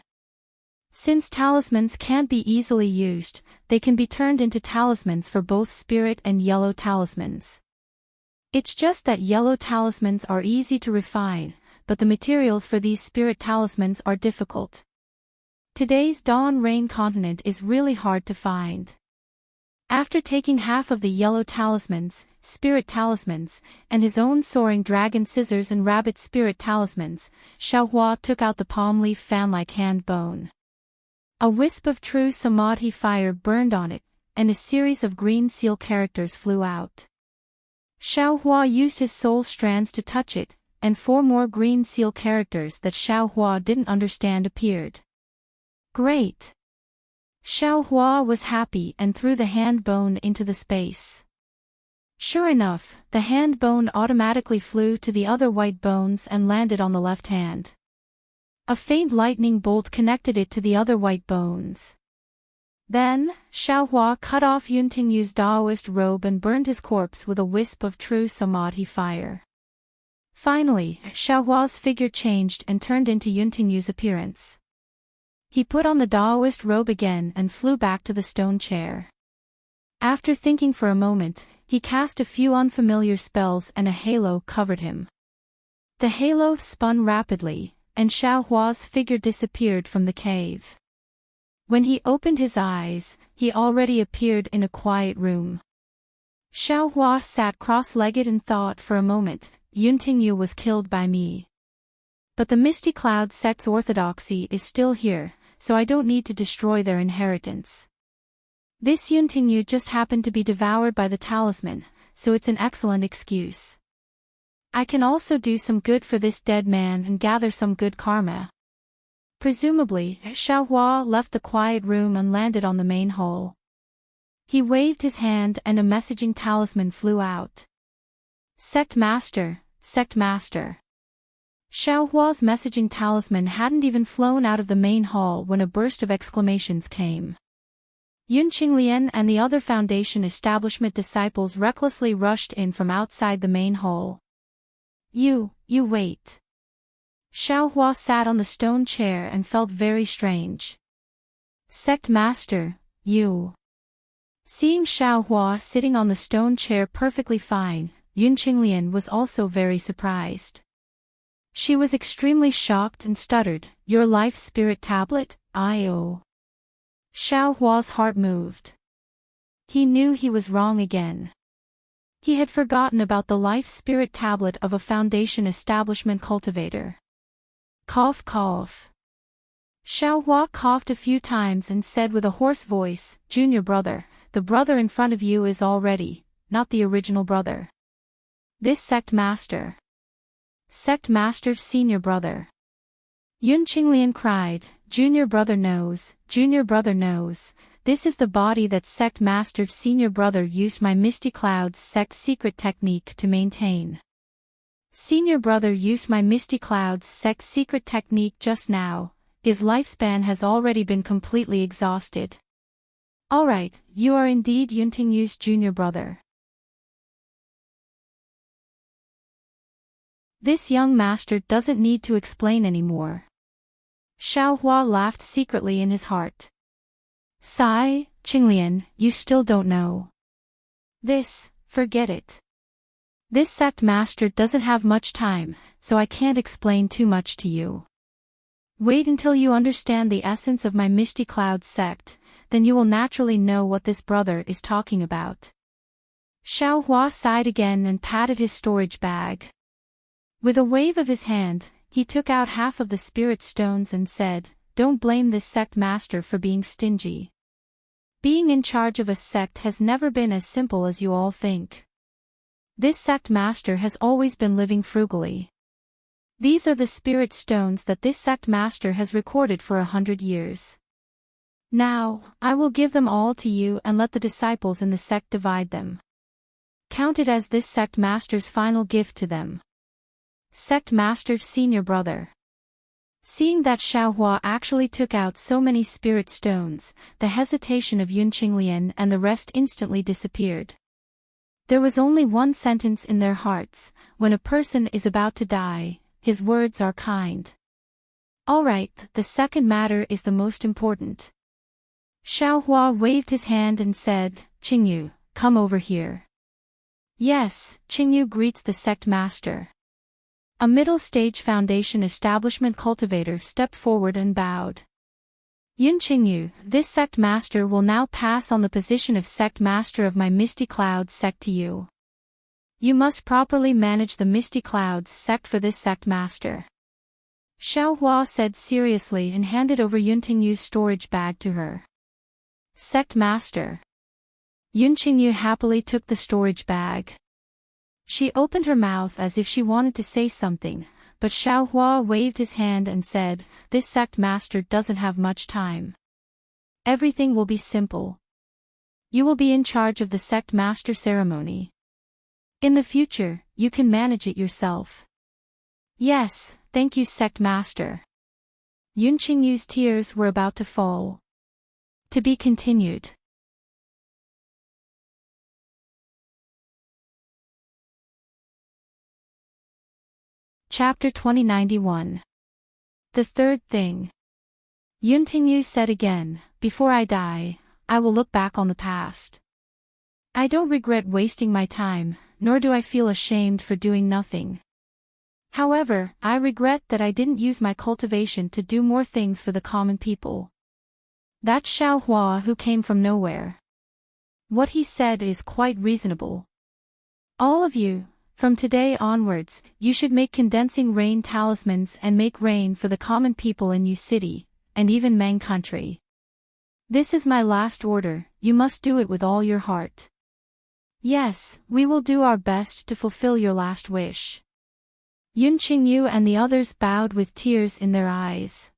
Since talismans can't be easily used, they can be turned into talismans for both spirit and yellow talismans. It's just that yellow talismans are easy to refine, but the materials for these spirit talismans are difficult. Today's Dawn Rain continent is really hard to find." After taking half of the yellow talismans, spirit talismans, and his own soaring dragon scissors and rabbit spirit talismans, Xiaohua took out the palm leaf fan-like hand bone. A wisp of true samadhi fire burned on it, and a series of green seal characters flew out. Xiaohua used his soul strands to touch it, and 4 more green seal characters that Xiaohua didn't understand appeared. Great! Xiaohua was happy and threw the hand bone into the space. Sure enough, the hand bone automatically flew to the other white bones and landed on the left hand. A faint lightning bolt connected it to the other white bones. Then, Xiaohua cut off Yunting Yu's Daoist robe and burned his corpse with a wisp of true samadhi fire. Finally, Xiaohua's figure changed and turned into Yunting Yu's appearance. He put on the Daoist robe again and flew back to the stone chair. After thinking for a moment, he cast a few unfamiliar spells and a halo covered him. The halo spun rapidly, and Xiaohua's figure disappeared from the cave. When he opened his eyes, he already appeared in a quiet room. Xiaohua sat cross-legged and thought for a moment. Yunting Yu was killed by me. But the Misty Cloud sect's orthodoxy is still here, so I don't need to destroy their inheritance. This Yunting Yu just happened to be devoured by the talisman, so it's an excellent excuse. I can also do some good for this dead man and gather some good karma. Presumably, Xiaohua left the quiet room and landed on the main hall. He waved his hand and a messaging talisman flew out. Sect Master, Sect Master. Xiaohua's messaging talisman hadn't even flown out of the main hall when a burst of exclamations came. Yunqinglian and the other Foundation establishment disciples recklessly rushed in from outside the main hall. You wait. Xiaohua sat on the stone chair and felt very strange. Sect Master, you. Seeing Xiaohua sitting on the stone chair perfectly fine, Yunqinglian was also very surprised. She was extremely shocked and stuttered, "Your life spirit tablet, I.O." Xiaohua's heart moved. He knew he was wrong again. He had forgotten about the life spirit tablet of a Foundation establishment cultivator. Cough cough. Xiaohua coughed a few times and said with a hoarse voice, "Junior brother, the brother in front of you is already, not the original brother. This Sect Master. Sect Master's senior brother." Yunqinglian cried, Junior brother knows, junior brother knows. This is the body that sect master senior brother used my Misty Clouds sect secret technique to maintain. Senior brother used my Misty Clouds sect secret technique just now. His lifespan has already been completely exhausted. Alright, you are indeed Yunting Yu's junior brother. This young master doesn't need to explain anymore. Xiaohua laughed secretly in his heart. Sigh, Qinglian, you still don't know. This, forget it. This sect master doesn't have much time, so I can't explain too much to you. Wait until you understand the essence of my Misty Cloud sect, then you will naturally know what this brother is talking about. Xiaohua sighed again and patted his storage bag. With a wave of his hand, he took out half of the spirit stones and said, "Don't blame this sect master for being stingy. Being in charge of a sect has never been as simple as you all think. This sect master has always been living frugally. These are the spirit stones that this sect master has recorded for 100 years. Now, I will give them all to you and let the disciples in the sect divide them. Count it as this sect master's final gift to them." Sect master senior brother. Seeing that Xiaohua actually took out so many spirit stones, the hesitation of Yun Qinglian and the rest instantly disappeared. There was only one sentence in their hearts: when a person is about to die, his words are kind. Alright, the second matter is the most important. Xiaohua waved his hand and said, "Qingyu, come over here." Yes, Qingyu greets the sect master. A middle-stage foundation establishment cultivator stepped forward and bowed. Yun Qingyu, this sect master will now pass on the position of sect master of my Misty Clouds sect to you. You must properly manage the Misty Clouds sect for this sect master. Xiaohua said seriously and handed over Yun Qingyu's storage bag to her. Sect master. Yun Qingyu happily took the storage bag. She opened her mouth as if she wanted to say something, but Xiaohua waved his hand and said, "This sect master doesn't have much time. Everything will be simple. You will be in charge of the sect master ceremony. In the future, you can manage it yourself." Yes, thank you sect master. Yun Qingyu's tears were about to fall. To be continued. Chapter 2091. The third thing. Yun Qingyu said again, "Before I die, I will look back on the past. I don't regret wasting my time, nor do I feel ashamed for doing nothing. However, I regret that I didn't use my cultivation to do more things for the common people." That Xiaohua who came from nowhere. What he said is quite reasonable. All of you, from today onwards, you should make condensing rain talismans and make rain for the common people in Yu City, and even Meng country. This is my last order, you must do it with all your heart. Yes, we will do our best to fulfill your last wish. Yun Qingyu and the others bowed with tears in their eyes.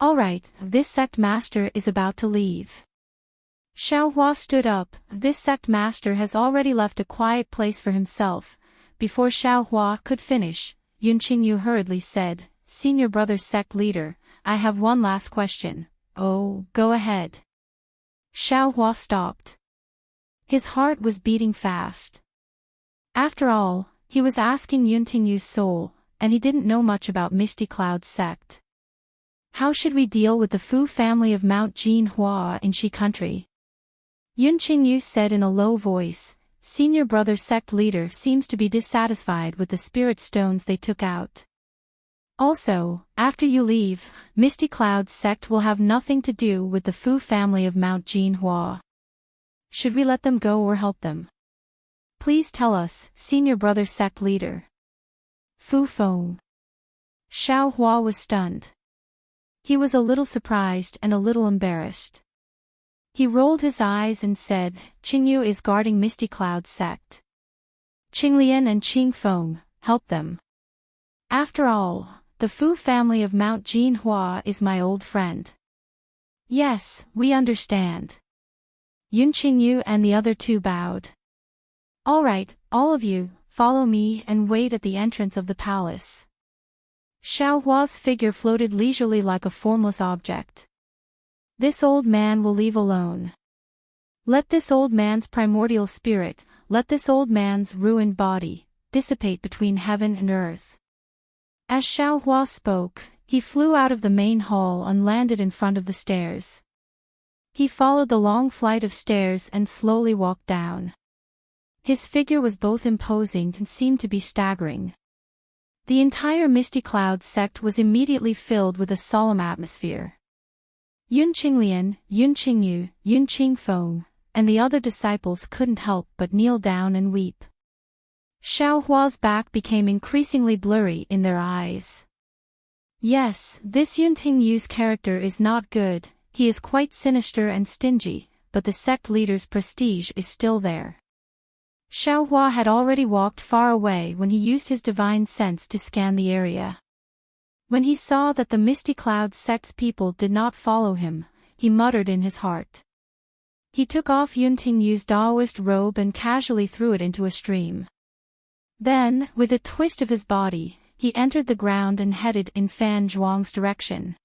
Alright, this sect master is about to leave. Xiaohua stood up. This sect master has already left a quiet place for himself. Before Xiaohua could finish, Yun Qingyu hurriedly said, "Senior brother sect leader, I have one last question." "Oh, go ahead." Xiaohua stopped. His heart was beating fast. After all, he was asking Yun Qingyu's soul, and he didn't know much about Misty Cloud sect. How should we deal with the Fu family of Mount Jinhua in Shi country? Yun Qingyu said in a low voice, "Senior brother sect leader seems to be dissatisfied with the spirit stones they took out. Also, after you leave, Misty Cloud sect will have nothing to do with the Fu family of Mount Jinhua. Should we let them go or help them? Please tell us, senior brother sect leader." Fu Feng. Xiaohua was stunned. He was a little surprised and a little embarrassed. He rolled his eyes and said, "Qingyu is guarding Misty Cloud sect. Qinglian and Qing Feng, help them. After all, the Fu family of Mount Jinhua is my old friend. Yes, we understand. Yun Qingyu and the other two bowed. All right, all of you, follow me and wait at the entrance of the palace. Xiao Hua's figure floated leisurely like a formless object. This old man will leave alone. Let this old man's primordial spirit, let this old man's ruined body, dissipate between heaven and earth. As Xiao Hua spoke, he flew out of the main hall and landed in front of the stairs. He followed the long flight of stairs and slowly walked down. His figure was both imposing and seemed to be staggering. The entire Misty Cloud sect was immediately filled with a solemn atmosphere. Yun Qinglian, Yun Qingyu, Yun Qingfeng, and the other disciples couldn't help but kneel down and weep. Xiao Hua's back became increasingly blurry in their eyes. Yes, this Yun Tingyu's character is not good, he is quite sinister and stingy, but the sect leader's prestige is still there. Xiao Hua had already walked far away when he used his divine sense to scan the area. When he saw that the Misty Cloud sect's people did not follow him, he muttered in his heart. He took off Yun Tingyu's Taoist robe and casually threw it into a stream. Then, with a twist of his body, he entered the ground and headed in Fan Zhuang's direction.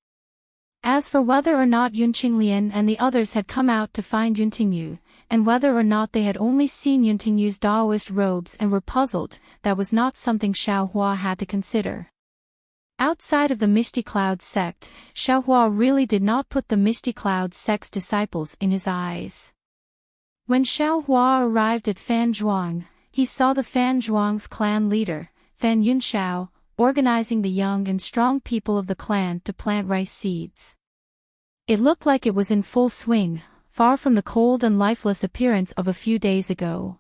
As for whether or not Yun Qinglian and the others had come out to find Yun Tingyu, and whether or not they had only seen Yun Tingyu's Taoist robes and were puzzled, that was not something Xiao Hua had to consider. Outside of the Misty Cloud sect, Xiao Hua really did not put the Misty Cloud sect's disciples in his eyes. When Xiao Hua arrived at Fan Zhuang, he saw the Fan Zhuang's clan leader, Fan Yunxiao, organizing the young and strong people of the clan to plant rice seeds. It looked like it was in full swing, far from the cold and lifeless appearance of a few days ago.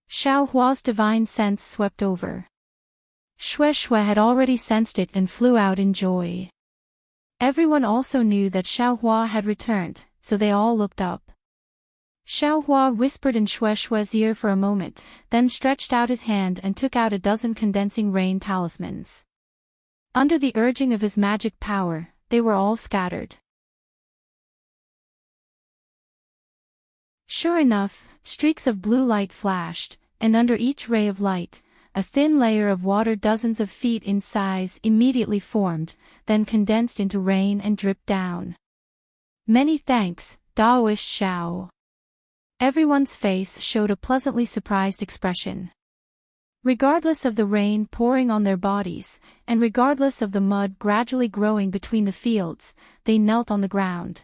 Xiao Hua's divine sense swept over. Shui had already sensed it and flew out in joy. Everyone also knew that Xiao Hua had returned, so they all looked up. Xiao Hua whispered in Shui's ear for a moment, then stretched out his hand and took out a dozen condensing rain talismans. Under the urging of his magic power, they were all scattered. Sure enough, streaks of blue light flashed, and under each ray of light, a thin layer of water dozens of feet in size immediately formed, then condensed into rain and dripped down. Many thanks, Taoist Xiao. Everyone's face showed a pleasantly surprised expression. Regardless of the rain pouring on their bodies, and regardless of the mud gradually growing between the fields, they knelt on the ground.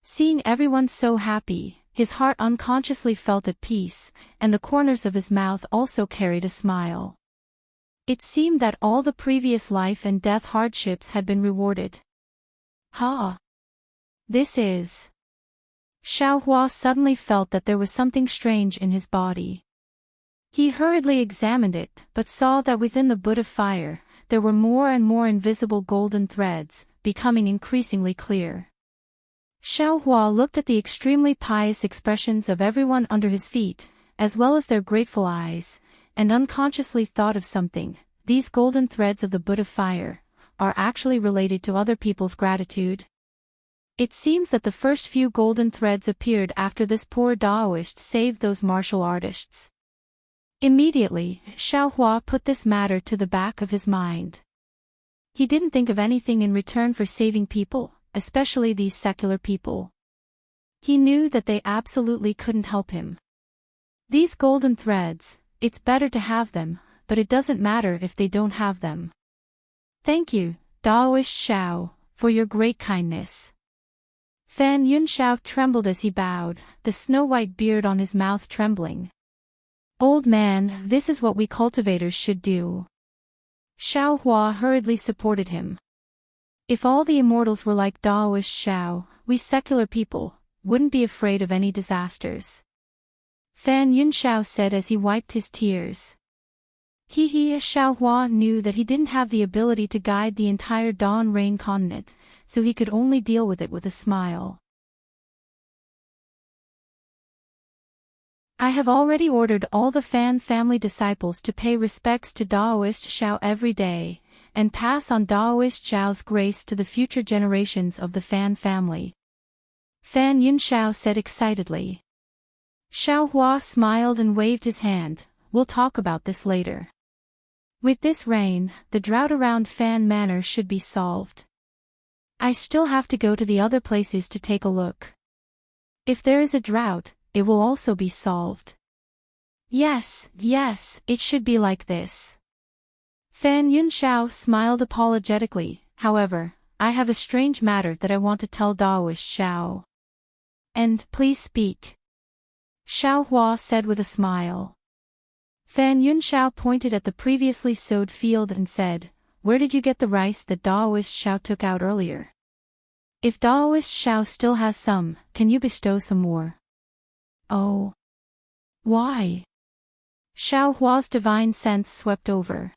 Seeing everyone so happy, his heart unconsciously felt at peace, and the corners of his mouth also carried a smile. It seemed that all the previous life and death hardships had been rewarded. Ha! This is... Xiao Hua suddenly felt that there was something strange in his body. He hurriedly examined it, but saw that within the Buddha fire, there were more and more invisible golden threads, becoming increasingly clear. Xiao Hua looked at the extremely pious expressions of everyone under his feet, as well as their grateful eyes, and unconsciously thought of something. These golden threads of the Buddha fire are actually related to other people's gratitude. It seems that the first few golden threads appeared after this poor Taoist saved those martial artists. Immediately, Xiao Hua put this matter to the back of his mind. He didn't think of anything in return for saving people, especially these secular people. He knew that they absolutely couldn't help him. These golden threads, it's better to have them, but it doesn't matter if they don't have them. Thank you, Taoist Xiao, for your great kindness. Fan Yunxiao trembled as he bowed, the snow-white beard on his mouth trembling. Old man, this is what we cultivators should do. Xiao Hua hurriedly supported him. If all the immortals were like Taoist Xiao, we secular people wouldn't be afraid of any disasters. Fan Yunxiao said as he wiped his tears. Xiao Hua knew that he didn't have the ability to guide the entire Dawn Rain continent, so he could only deal with it with a smile. I have already ordered all the Fan family disciples to pay respects to Taoist Xiao every day, and pass on Daoist Xiao's grace to the future generations of the Fan family. Fan Yunxiao said excitedly. Xiao Hua smiled and waved his hand. We'll talk about this later. With this rain, the drought around Fan Manor should be solved. I still have to go to the other places to take a look. If there is a drought, it will also be solved. Yes, it should be like this. Fan Yunxiao smiled apologetically. However, I have a strange matter that I want to tell Daoist Xiao. And please speak. Xiao Hua said with a smile. Fan Yunxiao pointed at the previously sowed field and said, where did you get the rice that Daoist Xiao took out earlier? If Daoist Xiao still has some, can you bestow some more? Oh. Why? Xiao Hua's divine sense swept over.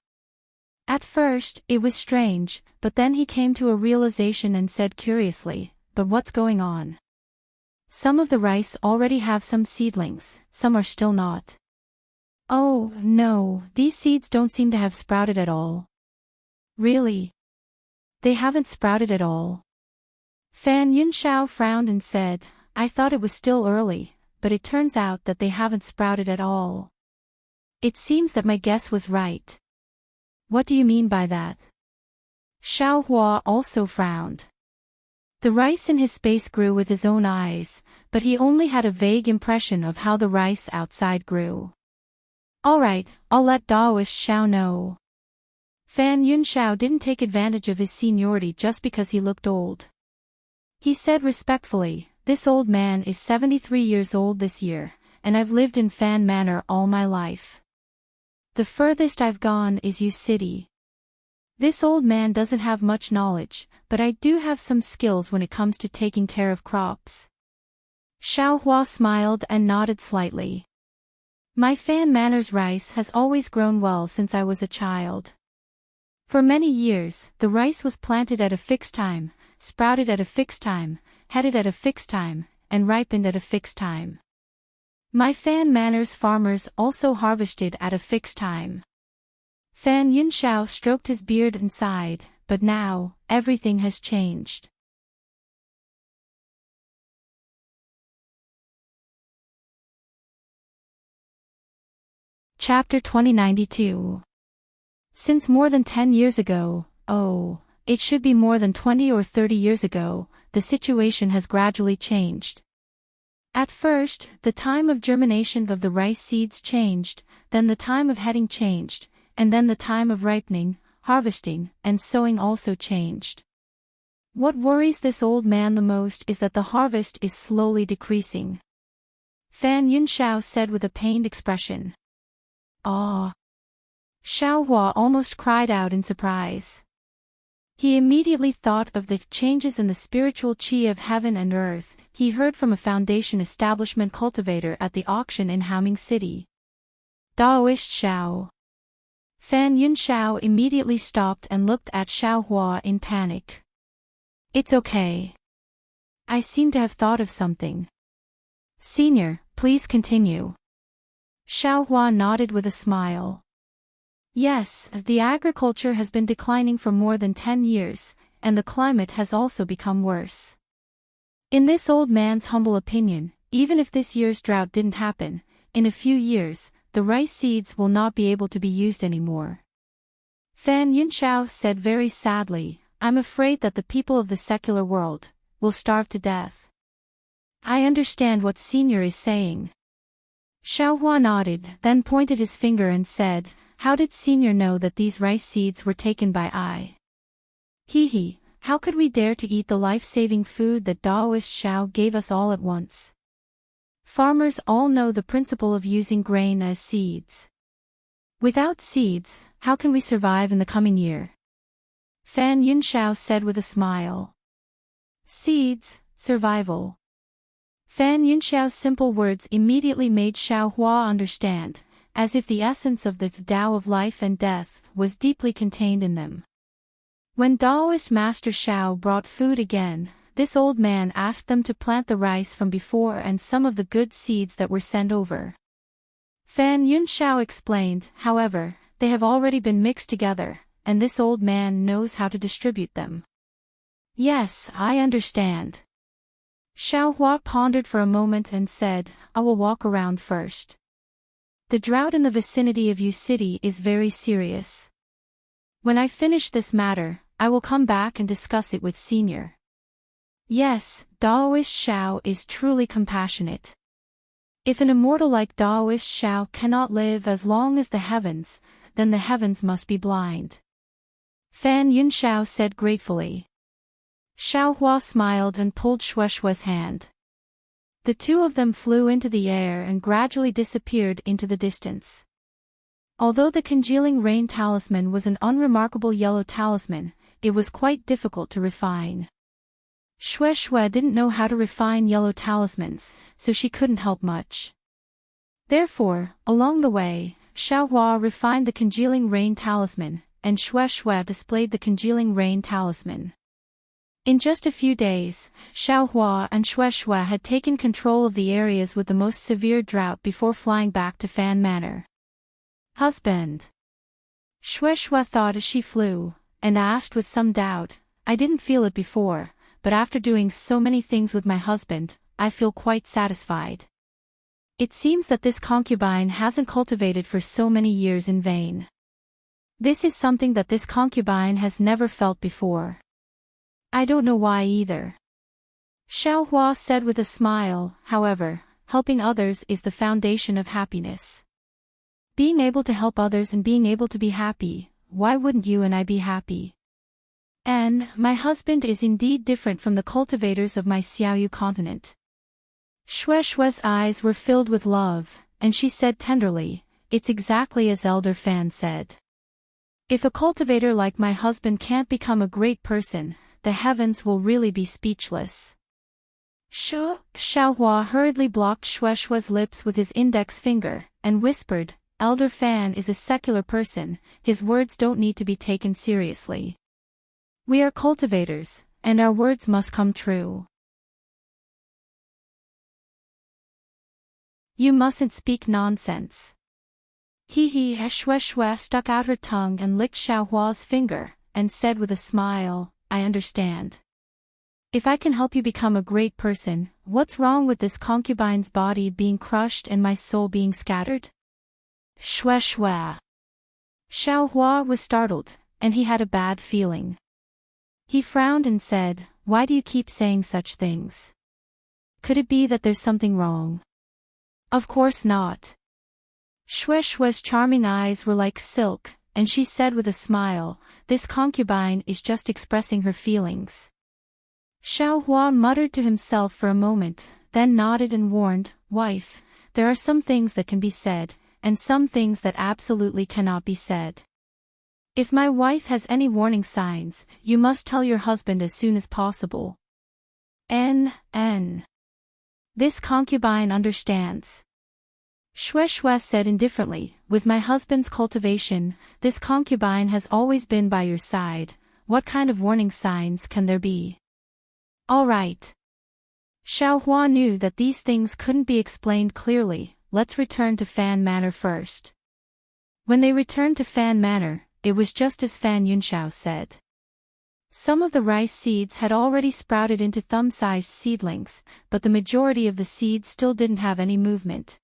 At first, it was strange, but then he came to a realization and said curiously, but what's going on? Some of the rice already have some seedlings, some are still not. Oh, no, these seeds don't seem to have sprouted at all. Really? They haven't sprouted at all. Fan Yunxiao frowned and said, I thought it was still early, but it turns out that they haven't sprouted at all. It seems that my guess was right. What do you mean by that? Xiao Hua also frowned. The rice in his space grew with his own eyes, but he only had a vague impression of how the rice outside grew. Alright, I'll let Daoist Xiao know. Fan Yunxiao didn't take advantage of his seniority just because he looked old. He said respectfully, this old man is 73 years old this year, and I've lived in Fan Manor all my life. The furthest I've gone is Yu City. This old man doesn't have much knowledge, but I do have some skills when it comes to taking care of crops. Xiao Hua smiled and nodded slightly. My Fan Manor's rice has always grown well since I was a child. For many years, the rice was planted at a fixed time, sprouted at a fixed time, headed at a fixed time, and ripened at a fixed time. My Fan Manor's farmers also harvested at a fixed time. Fan Yunxiao stroked his beard and sighed, but now, everything has changed. Chapter 2092. Since more than 10 years ago, it should be more than 20 or 30 years ago, the situation has gradually changed. At first, the time of germination of the rice seeds changed, then the time of heading changed, and then the time of ripening, harvesting, and sowing also changed. What worries this old man the most is that the harvest is slowly decreasing. Fan Yunxiao said with a pained expression. Ah! Xiao Hua almost cried out in surprise. He immediately thought of the changes in the spiritual qi of heaven and earth he heard from a foundation establishment cultivator at the auction in Haoming City. Daoist Xiao. Fan Yunxiao immediately stopped and looked at Xiao Hua in panic. It's okay. I seem to have thought of something. Senior, please continue. Xiao Hua nodded with a smile. Yes, the agriculture has been declining for more than 10 years, and the climate has also become worse. In this old man's humble opinion, even if this year's drought didn't happen, in a few years, the rice seeds will not be able to be used anymore. Fan Yunxiao said very sadly, I'm afraid that the people of the secular world will starve to death. I understand what Senior is saying. Xiao Hua nodded, then pointed his finger and said, how did Senior know that these rice seeds were taken by I? Hee, how could we dare to eat the life-saving food that Daoist Xiao gave us all at once? Farmers all know the principle of using grain as seeds. Without seeds, how can we survive in the coming year? Fan Yunxiao said with a smile. Seeds, survival. Fan Yunxiao's simple words immediately made Xiao Hua understand, as if the essence of the Tao of life and death was deeply contained in them. When Daoist Master Xiao brought food again, this old man asked them to plant the rice from before and some of the good seeds that were sent over. Fan Yunxiao explained, however, they have already been mixed together, and this old man knows how to distribute them. Yes, I understand. Xiaohua pondered for a moment and said, I will walk around first. The drought in the vicinity of Yu City is very serious. When I finish this matter, I will come back and discuss it with Senior. Yes, Daoist Xiao is truly compassionate. If an immortal like Daoist Xiao cannot live as long as the heavens, then the heavens must be blind. Fan Yunxiao said gratefully. Xiaohua smiled and pulled Shueshue's hand. The two of them flew into the air and gradually disappeared into the distance. Although the congealing rain talisman was an unremarkable yellow talisman, it was quite difficult to refine. Shueshue didn't know how to refine yellow talismans, so she couldn't help much. Therefore, along the way, Xiaohua refined the congealing rain talisman, and Shueshue displayed the congealing rain talisman. In just a few days, Xiaohua and Shueshue had taken control of the areas with the most severe drought before flying back to Fan Manor. Husband. Shueshue thought as she flew, and asked with some doubt, I didn't feel it before, but after doing so many things with my husband, I feel quite satisfied. It seems that this concubine hasn't cultivated for so many years in vain. This is something that this concubine has never felt before. I don't know why either. Xiaohua said with a smile, however, helping others is the foundation of happiness. Being able to help others and being able to be happy, why wouldn't you and I be happy? And, my husband is indeed different from the cultivators of my Xiaoyu continent. Shueshue's eyes were filled with love, and she said tenderly, it's exactly as Elder Fan said. If a cultivator like my husband can't become a great person, the heavens will really be speechless. Xiaohua hurriedly blocked Shueshue's lips with his index finger, and whispered, Elder Fan is a secular person, his words don't need to be taken seriously. We are cultivators, and our words must come true. You mustn't speak nonsense. Shueshue stuck out her tongue and licked Xiaohua's finger, and said with a smile, I understand. If I can help you become a great person, what's wrong with this concubine's body being crushed and my soul being scattered? Shueshue. Xiaohua was startled, and he had a bad feeling. He frowned and said, why do you keep saying such things? Could it be that there's something wrong? Of course not. Shueshue's charming eyes were like silk, and she said with a smile, this concubine is just expressing her feelings. Xiaohua muttered to himself for a moment, then nodded and warned, wife, there are some things that can be said, and some things that absolutely cannot be said. If my wife has any warning signs, you must tell your husband as soon as possible. This concubine understands. Shueshue said indifferently, with my husband's cultivation, this concubine has always been by your side, what kind of warning signs can there be? All right. Xiaohua knew that these things couldn't be explained clearly, let's return to Fan Manor first. When they returned to Fan Manor, it was just as Fan Yunxiao said. Some of the rice seeds had already sprouted into thumb-sized seedlings, but the majority of the seeds still didn't have any movement.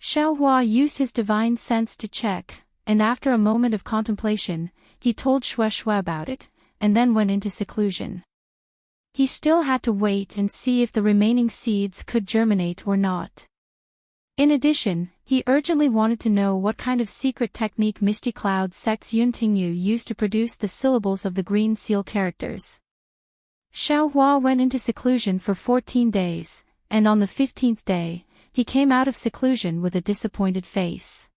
Xiaohua used his divine sense to check, and after a moment of contemplation, he told Shueshue about it, and then went into seclusion. He still had to wait and see if the remaining seeds could germinate or not. In addition, he urgently wanted to know what kind of secret technique Misty Cloud sect's Yuntingyu used to produce the syllables of the green seal characters. Xiaohua went into seclusion for 14 days, and on the 15th day, he came out of seclusion with a disappointed face.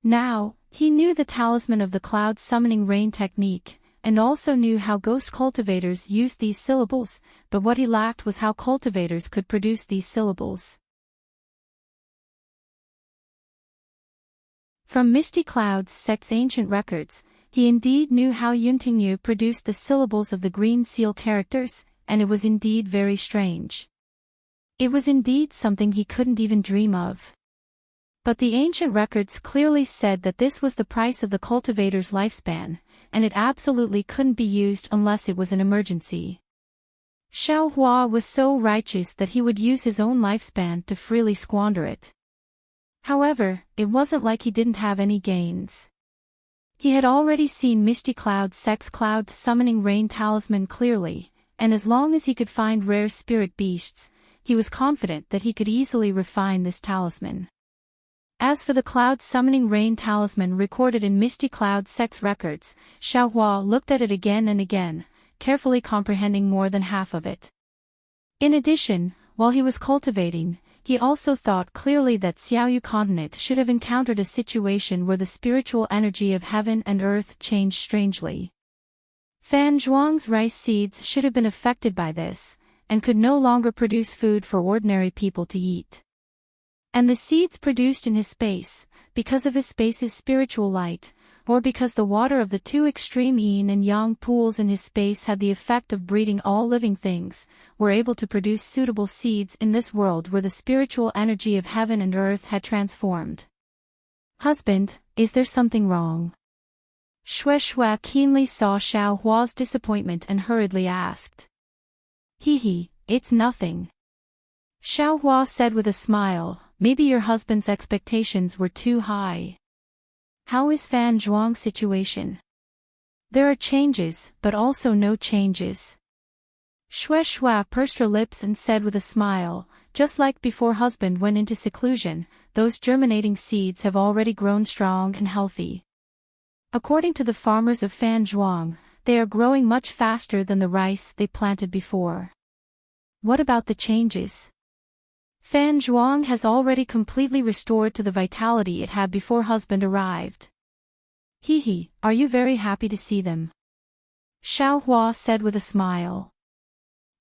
Now, he knew the talisman of the cloud summoning rain technique, and also knew how ghost cultivators used these syllables, but what he lacked was how cultivators could produce these syllables. From Misty Cloud's sect's ancient records, he indeed knew how Yuntingyu produced the syllables of the green seal characters, and it was indeed very strange. It was indeed something he couldn't even dream of. But the ancient records clearly said that this was the price of the cultivator's lifespan, and it absolutely couldn't be used unless it was an emergency. Xiaohua was so righteous that he would use his own lifespan to freely squander it. However, it wasn't like he didn't have any gains. He had already seen Misty Cloud's sex cloud summoning rain talisman clearly, and as long as he could find rare spirit beasts, he was confident that he could easily refine this talisman. As for the cloud summoning rain talisman recorded in Misty Cloud's sex records, Xiaohua looked at it again and again, carefully comprehending more than half of it. In addition, while he was cultivating, he also thought clearly that Xiaoyu continent should have encountered a situation where the spiritual energy of heaven and earth changed strangely. Fan Zhuang's rice seeds should have been affected by this, and could no longer produce food for ordinary people to eat. And the seeds produced in his space, because of his space's spiritual light, or because the water of the two extreme yin and yang pools in his space had the effect of breeding all living things, were able to produce suitable seeds in this world where the spiritual energy of heaven and earth had transformed. "Husband, is there something wrong?" Shui keenly saw Xiaohua's disappointment and hurriedly asked. It's nothing." Xiaohua said with a smile, "Maybe your husband's expectations were too high. How is Fan Zhuang's situation?" "There are changes, but also no changes." Shui pursed her lips and said with a smile, "Just like before husband went into seclusion, those germinating seeds have already grown strong and healthy. According to the farmers of Fan Zhuang, they are growing much faster than the rice they planted before." "What about the changes?" "Fan Zhuang has already completely restored to the vitality it had before husband arrived." Are you very happy to see them?" Xiaohua said with a smile.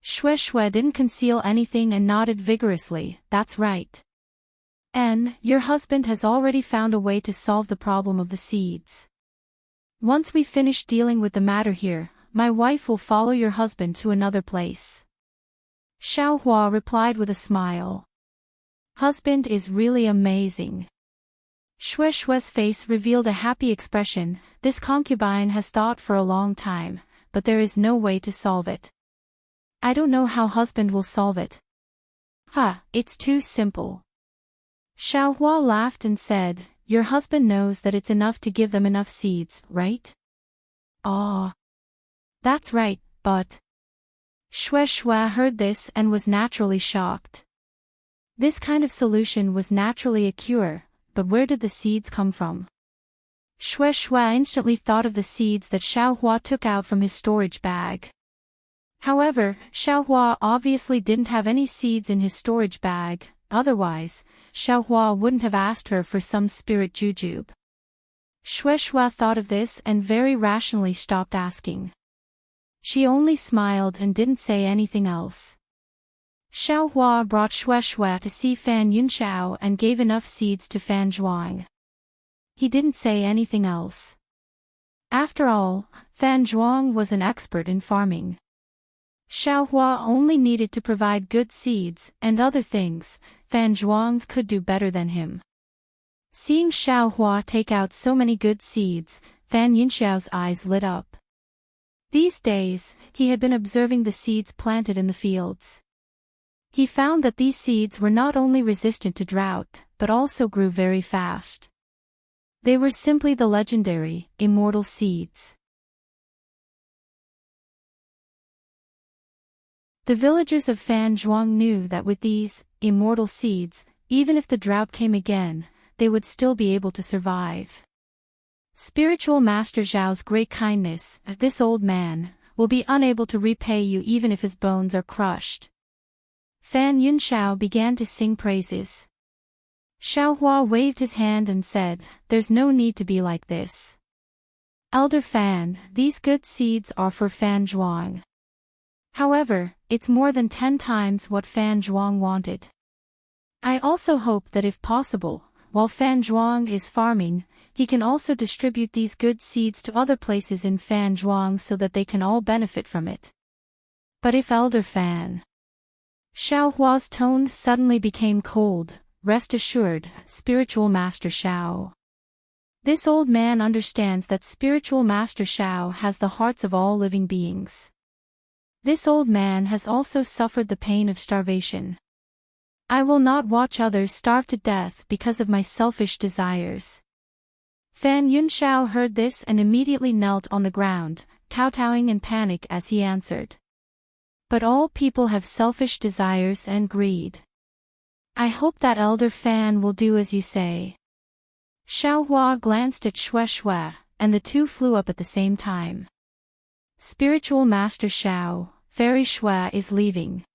Shui didn't conceal anything and nodded vigorously, "That's right. And your husband has already found a way to solve the problem of the seeds. Once we finish dealing with the matter here, my wife will follow your husband to another place." Xiaohua replied with a smile. "Husband is really amazing." Shui's face revealed a happy expression. "This concubine has thought for a long time, but there is no way to solve it. I don't know how husband will solve it." It's too simple." Xiaohua laughed and said, "Your husband knows that it's enough to give them enough seeds, right?" "Ah. That's right, but..." Shui heard this and was naturally shocked. This kind of solution was naturally a cure, but where did the seeds come from? Shui instantly thought of the seeds that Xiaohua took out from his storage bag. However, Xiaohua obviously didn't have any seeds in his storage bag, otherwise, Xiaohua wouldn't have asked her for some spirit jujube. Shui thought of this and very rationally stopped asking. She only smiled and didn't say anything else. Xiaohua brought Shui to see Fan Yunxiao and gave enough seeds to Fan Zhuang. He didn't say anything else. After all, Fan Zhuang was an expert in farming. Xiaohua only needed to provide good seeds, and other things, Fan Zhuang could do better than him. Seeing Xiaohua take out so many good seeds, Fan Yunxiao's eyes lit up. These days, he had been observing the seeds planted in the fields. He found that these seeds were not only resistant to drought, but also grew very fast. They were simply the legendary, immortal seeds. The villagers of Fan Zhuang knew that with these, immortal seeds, even if the drought came again, they would still be able to survive. Spiritual Master Zhao's great kindness, this old man, will be unable to repay you even if his bones are crushed. Fan Yunxiao began to sing praises. Xiaohua waved his hand and said, "There's no need to be like this. Elder Fan, these good seeds are for Fan Zhuang. However, it's more than 10 times what Fan Zhuang wanted. I also hope that if possible, while Fan Zhuang is farming, he can also distribute these good seeds to other places in Fan Zhuang so that they can all benefit from it." "But if Elder Fan..." Xiaohua's tone suddenly became cold. rest assured, Spiritual Master Shao. This old man understands that Spiritual Master Shao has the hearts of all living beings. This old man has also suffered the pain of starvation. I will not watch others starve to death because of my selfish desires. Fan Yunxiao heard this and immediately knelt on the ground, kowtowing in panic as he answered. But all people have selfish desires and greed. I hope that Elder Fan will do as you say. Xiao Hua glanced at Xue Xue, and the two flew up at the same time. Spiritual Master Shao, Fairy Xue is leaving.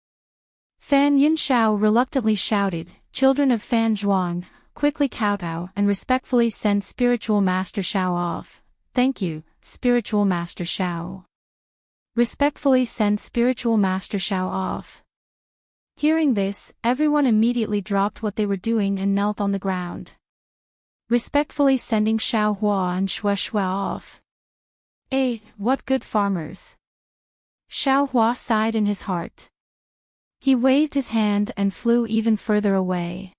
Fan Yunxiao reluctantly shouted, Children of Fan Zhuang, quickly kowtow and respectfully send Spiritual Master Shao off. Thank you, Spiritual Master Shao. Respectfully send Spiritual Master Shao off. Hearing this, everyone immediately dropped what they were doing and knelt on the ground. Respectfully sending Xiao Hua and Xue Xue off. What good farmers. Xiao Hua sighed in his heart. He waved his hand and flew even further away.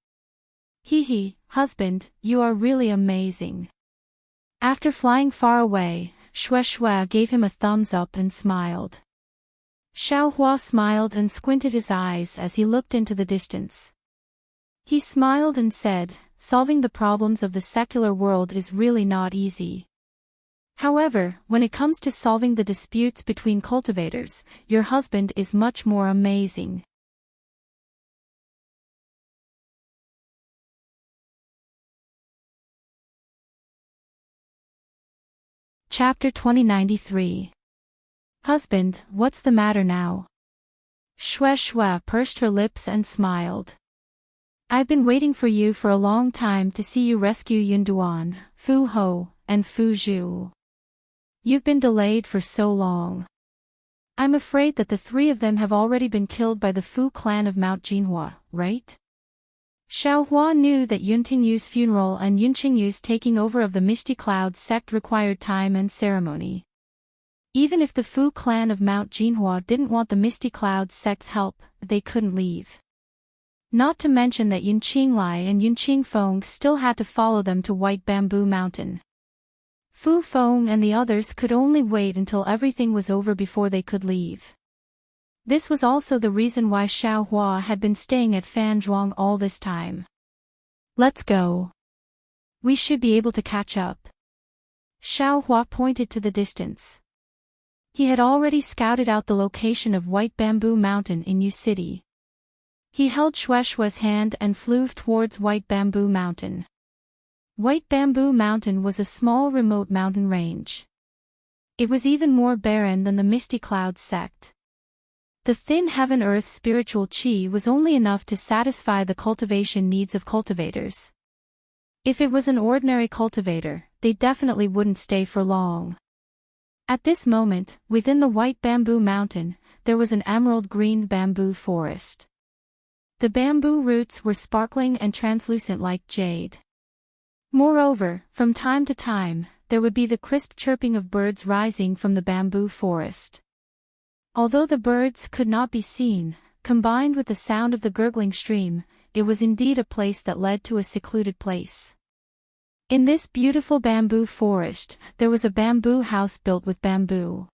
Hee, husband, you are really amazing. After flying far away, Xue Xue gave him a thumbs up and smiled. Xiao Hua smiled and squinted his eyes as he looked into the distance. He smiled and said, solving the problems of the secular world is really not easy. However, when it comes to solving the disputes between cultivators, your husband is much more amazing. Chapter 2093. Husband, what's the matter now? Xue Xue pursed her lips and smiled. I've been waiting for you for a long time to see you rescue Yunduan, Fu Ho, and Fu Zhu. You've been delayed for so long. I'm afraid that the three of them have already been killed by the Fu clan of Mount Jinhua, right? Xiao Hua knew that Yuntingyu's funeral and Yunqingyu's taking over of the Misty Cloud sect required time and ceremony. Even if the Fu clan of Mount Jinhua didn't want the Misty Cloud sect's help, they couldn't leave. Not to mention that Yun Qinglai and Yun Qingfeng still had to follow them to White Bamboo Mountain. Fu Feng and the others could only wait until everything was over before they could leave. This was also the reason why Xiao Hua had been staying at Fanzhuang all this time. Let's go. We should be able to catch up. Xiao Hua pointed to the distance. He had already scouted out the location of White Bamboo Mountain in Yu City. He held Xue Xue's hand and flew towards White Bamboo Mountain. White Bamboo Mountain was a small remote mountain range. It was even more barren than the Misty Cloud sect. The thin heaven-earth spiritual qi was only enough to satisfy the cultivation needs of cultivators. If it was an ordinary cultivator, they definitely wouldn't stay for long. At this moment, within the White Bamboo Mountain, there was an emerald-green bamboo forest. The bamboo roots were sparkling and translucent like jade. Moreover, from time to time, there would be the crisp chirping of birds rising from the bamboo forest. Although the birds could not be seen, combined with the sound of the gurgling stream, it was indeed a place that led to a secluded place. In this beautiful bamboo forest, there was a bamboo house built with bamboo.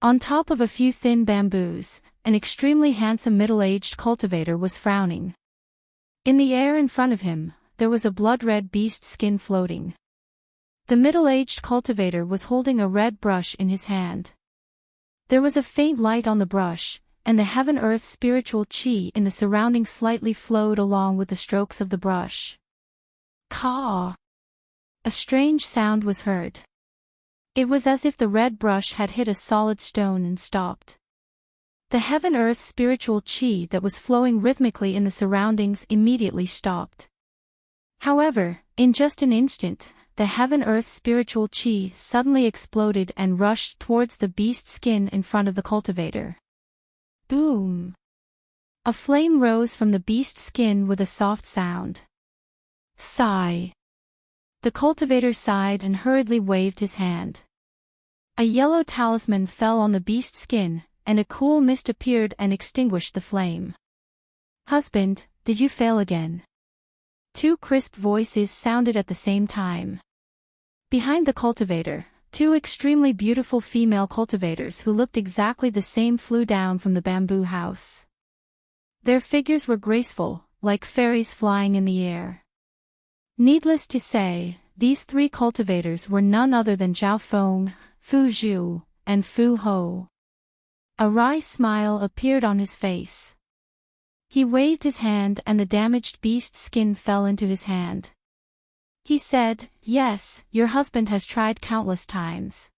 On top of a few thin bamboos, an extremely handsome middle-aged cultivator was frowning. In the air in front of him, there was a blood-red beast skin floating. The middle-aged cultivator was holding a red brush in his hand. There was a faint light on the brush, and the heaven-earth spiritual qi in the surroundings slightly flowed along with the strokes of the brush. Caw! A strange sound was heard. It was as if the red brush had hit a solid stone and stopped. The heaven-earth spiritual qi that was flowing rhythmically in the surroundings immediately stopped. However, in just an instant, the heaven-earth spiritual qi suddenly exploded and rushed towards the beast skin in front of the cultivator. Boom! A flame rose from the beast skin with a soft sound. Sigh. The cultivator sighed and hurriedly waved his hand. A yellow talisman fell on the beast skin, and a cool mist appeared and extinguished the flame. Husband, did you fail again? two crisp voices sounded at the same time. Behind the cultivator, two extremely beautiful female cultivators who looked exactly the same flew down from the bamboo house. Their figures were graceful, like fairies flying in the air. Needless to say, these three cultivators were none other than Zhao Feng, Fu Zhu, and Fu Ho. A wry smile appeared on his face. He waved his hand and the damaged beast's skin fell into his hand. He said, "Yes, your husband has tried countless times.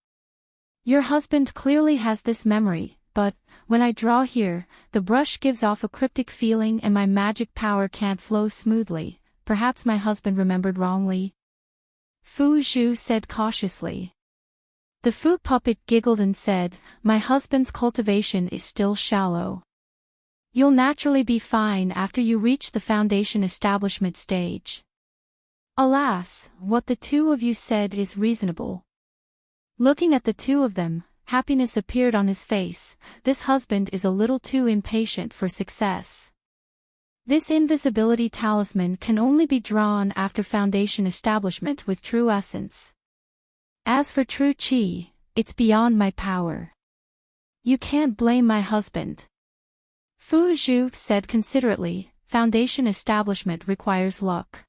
Your husband clearly has this memory, but, when I draw here, the brush gives off a cryptic feeling and my magic power can't flow smoothly. Perhaps my husband remembered wrongly." Fu Zhu said cautiously. The Fu puppet giggled and said, "My husband's cultivation is still shallow. You'll naturally be fine after you reach the foundation establishment stage." Alas, what the two of you said is reasonable. Looking at the two of them, happiness appeared on his face. This husband is a little too impatient for success. This invisibility talisman can only be drawn after foundation establishment with true essence. As for true qi, it's beyond my power. You can't blame my husband. Fu Zhu said considerately, foundation establishment requires luck.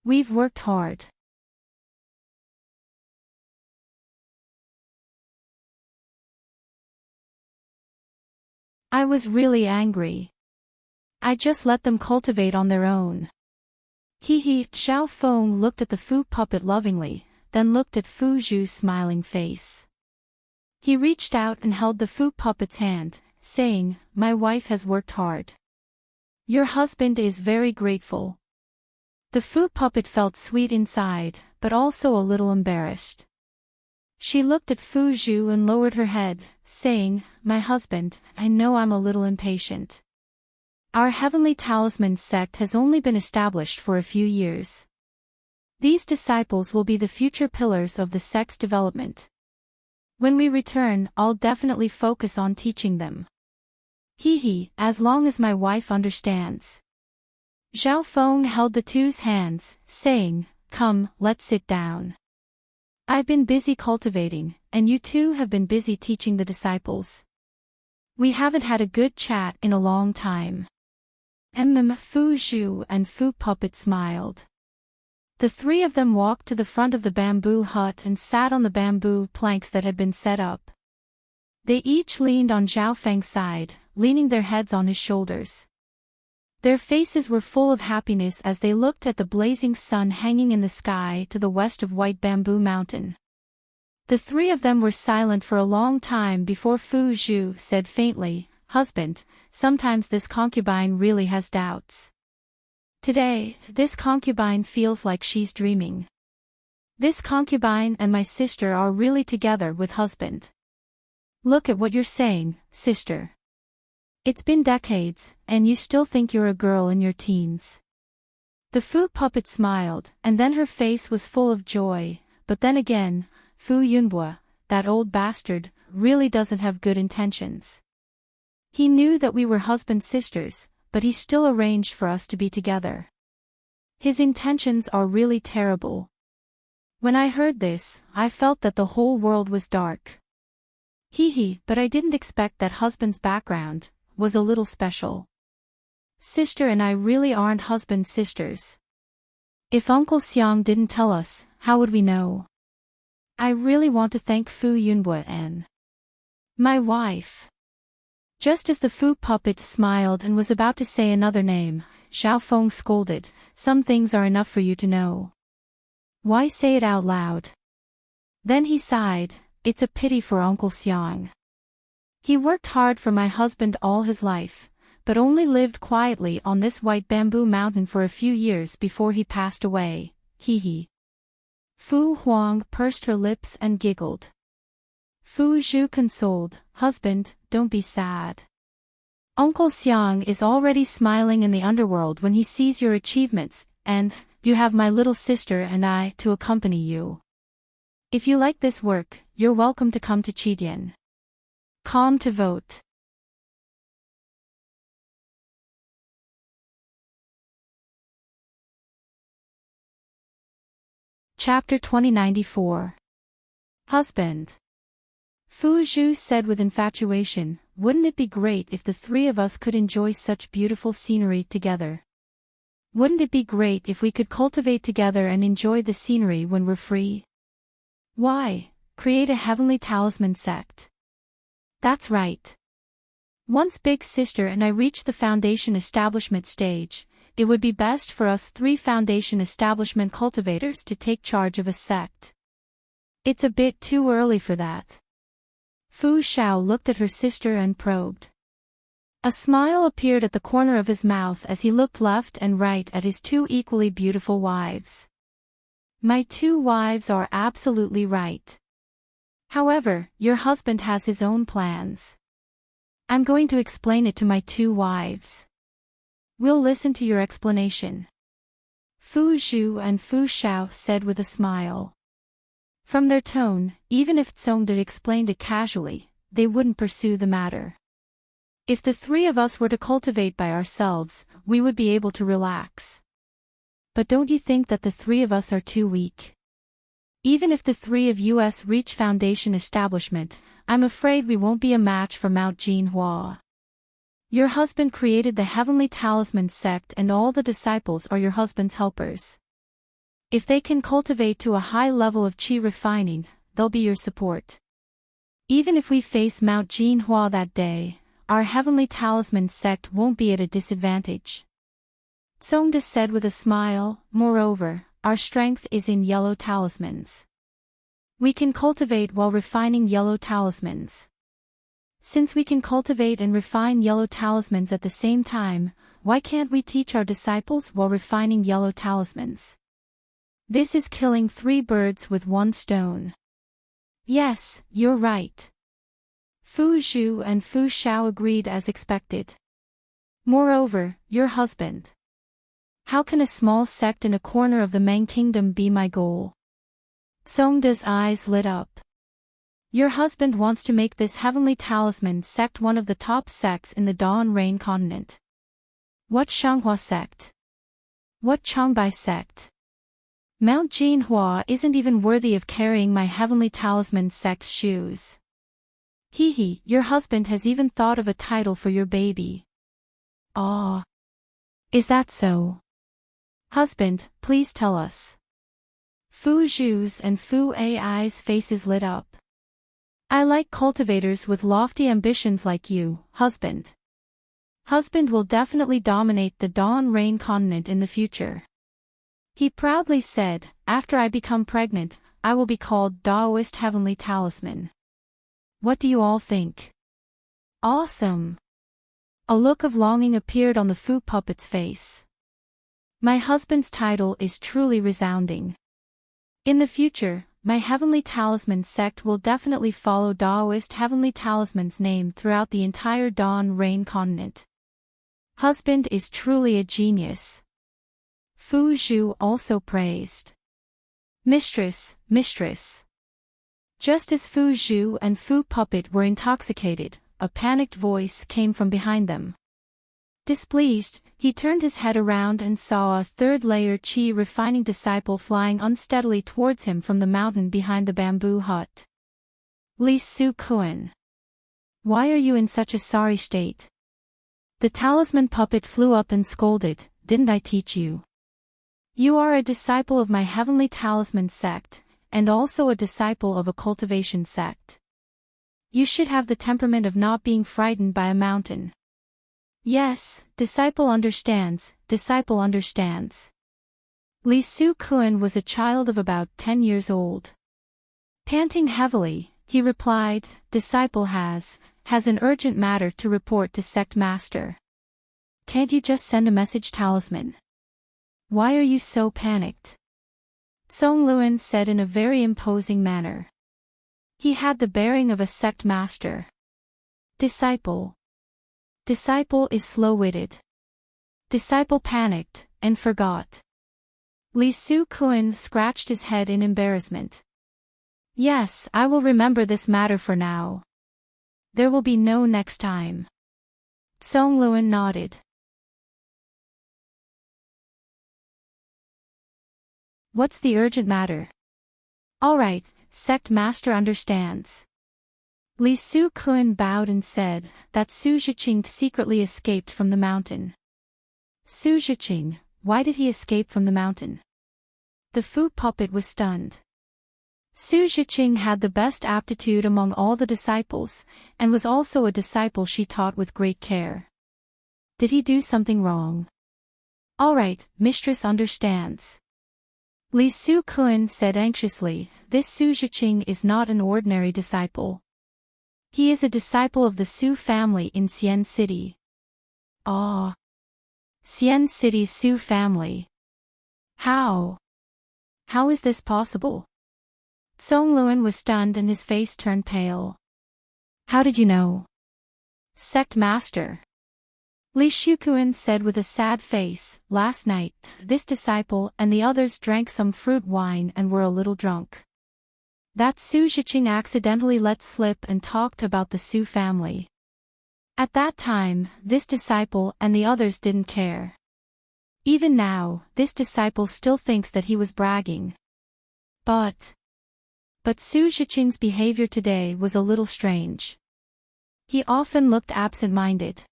We've worked hard. I was really angry. I just let them cultivate on their own. He. Xiao Feng looked at the Fu puppet lovingly, then looked at Fu Zhu's smiling face. He reached out and held the Fu puppet's hand, saying, "My wife has worked hard. Your husband is very grateful." The Fu puppet felt sweet inside, but also a little embarrassed. She looked at Fu Zhu and lowered her head, saying, "My husband, I know I'm a little impatient. Our heavenly talisman sect has only been established for a few years. These disciples will be the future pillars of the sect's development. When we return, I'll definitely focus on teaching them. As long as my wife understands." Zhao Feng held the two's hands, saying, "Come, let's sit down. I've been busy cultivating, and you two have been busy teaching the disciples. We haven't had a good chat in a long time." Fu Zhu and Fu puppet smiled. The three of them walked to the front of the bamboo hut and sat on the bamboo planks that had been set up. They each leaned on Zhao Feng's side, leaning their heads on his shoulders. Their faces were full of happiness as they looked at the blazing sun hanging in the sky to the west of White Bamboo Mountain. The three of them were silent for a long time before Fu Zhu said faintly, "Husband, sometimes this concubine really has doubts. Today, this concubine feels like she's dreaming. This concubine and my sister are really together with husband. Look at what you're saying, sister. It's been decades, and you still think you're a girl in your teens." The Fu puppet smiled, and then her face was full of joy, but then again, Fu Yunbo, that old bastard, really doesn't have good intentions. He knew that we were husband-sisters, but he still arranged for us to be together. His intentions are really terrible. When I heard this, I felt that the whole world was dark. But I didn't expect that husband's background was a little special. Sister and I really aren't husband-sisters. If Uncle Xiang didn't tell us, how would we know? I really want to thank Fu Yunbo and my wife." Just as the Fu puppet smiled and was about to say another name, Zhao Feng scolded, "Some things are enough for you to know. Why say it out loud?" Then he sighed, "It's a pity for Uncle Xiang. He worked hard for my husband all his life, but only lived quietly on this White Bamboo Mountain for a few years before he passed away. Fu Huang pursed her lips and giggled. Fu Zhu consoled, "Husband, don't be sad. Uncle Xiang is already smiling in the underworld when he sees your achievements, and you have my little sister and I to accompany you. If you like this work, you're welcome to come to Qidian. Calm to vote." Chapter 2094. Husband. Fu Zhu said with infatuation, "Wouldn't it be great if the three of us could enjoy such beautiful scenery together? Wouldn't it be great if we could cultivate together and enjoy the scenery when we're free? Why, create a heavenly talisman sect." That's right. Once Big Sister and I reach the foundation establishment stage, it would be best for us three foundation establishment cultivators to take charge of a sect. It's a bit too early for that. Fu Xiao looked at her sister and probed. A smile appeared at the corner of his mouth as he looked left and right at his two equally beautiful wives. My two wives are absolutely right. However, your husband has his own plans. I'm going to explain it to my two wives. We'll listen to your explanation. Fu Zhu and Fu Xiao said with a smile. From their tone, even if Zhongde explained it casually, they wouldn't pursue the matter. If the three of us were to cultivate by ourselves, we would be able to relax. But don't you think that the three of us are too weak? Even if the three of us reach foundation establishment, I'm afraid we won't be a match for Mount Jinhua. Your husband created the Heavenly Talisman sect and all the disciples are your husband's helpers. If they can cultivate to a high level of qi refining, they'll be your support. Even if we face Mount Jinhua that day, our Heavenly Talisman sect won't be at a disadvantage. Zhongde said with a smile, moreover, our strength is in yellow talismans. We can cultivate while refining yellow talismans. Since we can cultivate and refine yellow talismans at the same time, why can't we teach our disciples while refining yellow talismans? This is killing three birds with one stone. Yes, you're right. Fu Zhu and Fu Xiao agreed as expected. Moreover, your husband. How can a small sect in a corner of the Meng Kingdom be my goal? Zhongde's eyes lit up. Your husband wants to make this Heavenly Talisman sect one of the top sects in the Dawn Rain continent. What Shanghua sect? What Changbai sect? Mount Jinhua isn't even worthy of carrying my Heavenly Talisman sect's shoes. Hee, your husband has even thought of a title for your baby. Ah. Is that so? Husband, please tell us. Fu Zhu's and Fu Ai's faces lit up. I like cultivators with lofty ambitions like you, husband. Husband will definitely dominate the Dawn Rain continent in the future. He proudly said, after I become pregnant, I will be called Daoist Heavenly Talisman. What do you all think? Awesome. A look of longing appeared on the Fu puppet's face. My husband's title is truly resounding. In the future, my Heavenly Talisman sect will definitely follow Daoist Heavenly Talisman's name throughout the entire Dawn Rain continent. Husband is truly a genius. Fu Zhu also praised. Mistress, mistress. Just as Fu Zhu and Fu Puppet were intoxicated, a panicked voice came from behind them. Displeased, he turned his head around and saw a third-layer qi refining disciple flying unsteadily towards him from the mountain behind the bamboo hut. Li Su Kuan. Why are you in such a sorry state? The talisman puppet flew up and scolded, didn't I teach you? You are a disciple of my Heavenly Talisman sect, and also a disciple of a cultivation sect. You should have the temperament of not being frightened by a mountain. Yes, disciple understands, disciple understands. Li Su Kuan was a child of about 10 years old. Panting heavily, he replied, disciple has an urgent matter to report to sect master. Can't you just send a message talisman? Why are you so panicked? Song Luan said in a very imposing manner. He had the bearing of a sect master. Disciple. Disciple is slow-witted. Disciple panicked, and forgot. Li Su Kuan scratched his head in embarrassment. Yes, I will remember this matter for now. There will be no next time. Song Luan nodded. What's the urgent matter? Alright, sect master understands. Li Su Kun bowed and said that Su Zhiqing secretly escaped from the mountain. Su Zhiqing, why did he escape from the mountain? The Fu puppet was stunned. Su Zhiqing had the best aptitude among all the disciples, and was also a disciple she taught with great care. Did he do something wrong? Alright, mistress understands. Li Su Kun said anxiously, this Su Zhiqing is not an ordinary disciple. He is a disciple of the Su family in Xian City. Ah. Xian City's Su family. How? How is this possible? Song Luan was stunned and his face turned pale. How did you know? Sect master. Li Shukuan said with a sad face, last night, this disciple and the others drank some fruit wine and were a little drunk. That Su Zhiqing accidentally let slip and talked about the Su family. At that time, this disciple and the others didn't care. Even now, this disciple still thinks that he was bragging. But Su Zhiqing's behavior today was a little strange. He often looked absent-minded.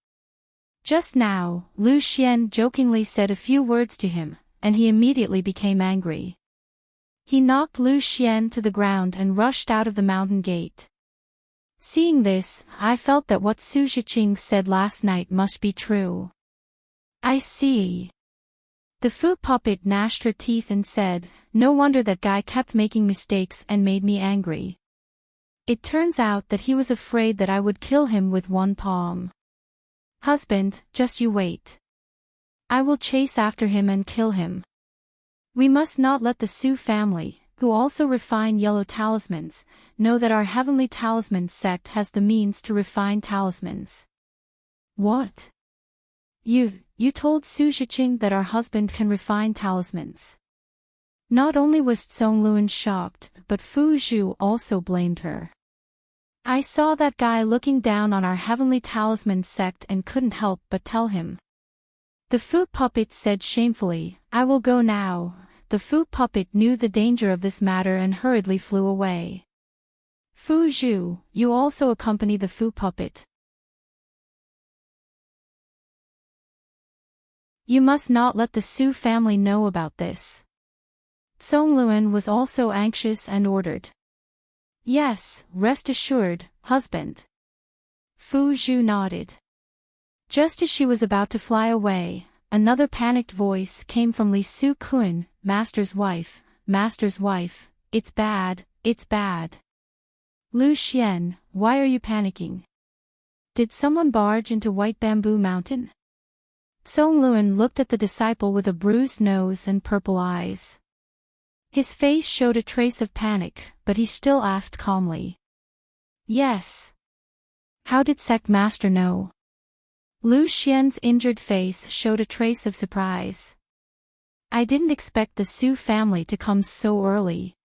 Just now, Lu Xian jokingly said a few words to him, and he immediately became angry. He knocked Lu Xian to the ground and rushed out of the mountain gate. Seeing this, I felt that what Su Zhiqing said last night must be true. I see. The Fu puppet gnashed her teeth and said, no wonder that guy kept making mistakes and made me angry. It turns out that he was afraid that I would kill him with one palm. Husband, just you wait. I will chase after him and kill him. We must not let the Su family, who also refine yellow talismans, know that our heavenly talisman sect has the means to refine talismans. What? You told Su Zhiqing that our husband can refine talismans. Not only was Tsong Luan shocked, but Fu Zhu also blamed her. I saw that guy looking down on our heavenly talisman sect and couldn't help but tell him. The Fu puppet said shamefully, I will go now. The Fu puppet knew the danger of this matter and hurriedly flew away. Fu Zhu, you also accompany the Fu puppet. You must not let the Su family know about this. Tsong Luan was also anxious and ordered. Yes, rest assured, husband. Fu Zhu nodded. Just as she was about to fly away, another panicked voice came from Li Su Kun, Master's wife, it's bad, it's bad. Lu Xian, why are you panicking? Did someone barge into White Bamboo Mountain? Tsong Luan looked at the disciple with a bruised nose and purple eyes. His face showed a trace of panic, but he still asked calmly. Yes. How did Sect Master know? Lu Xian's injured face showed a trace of surprise. I didn't expect the Su family to come so early.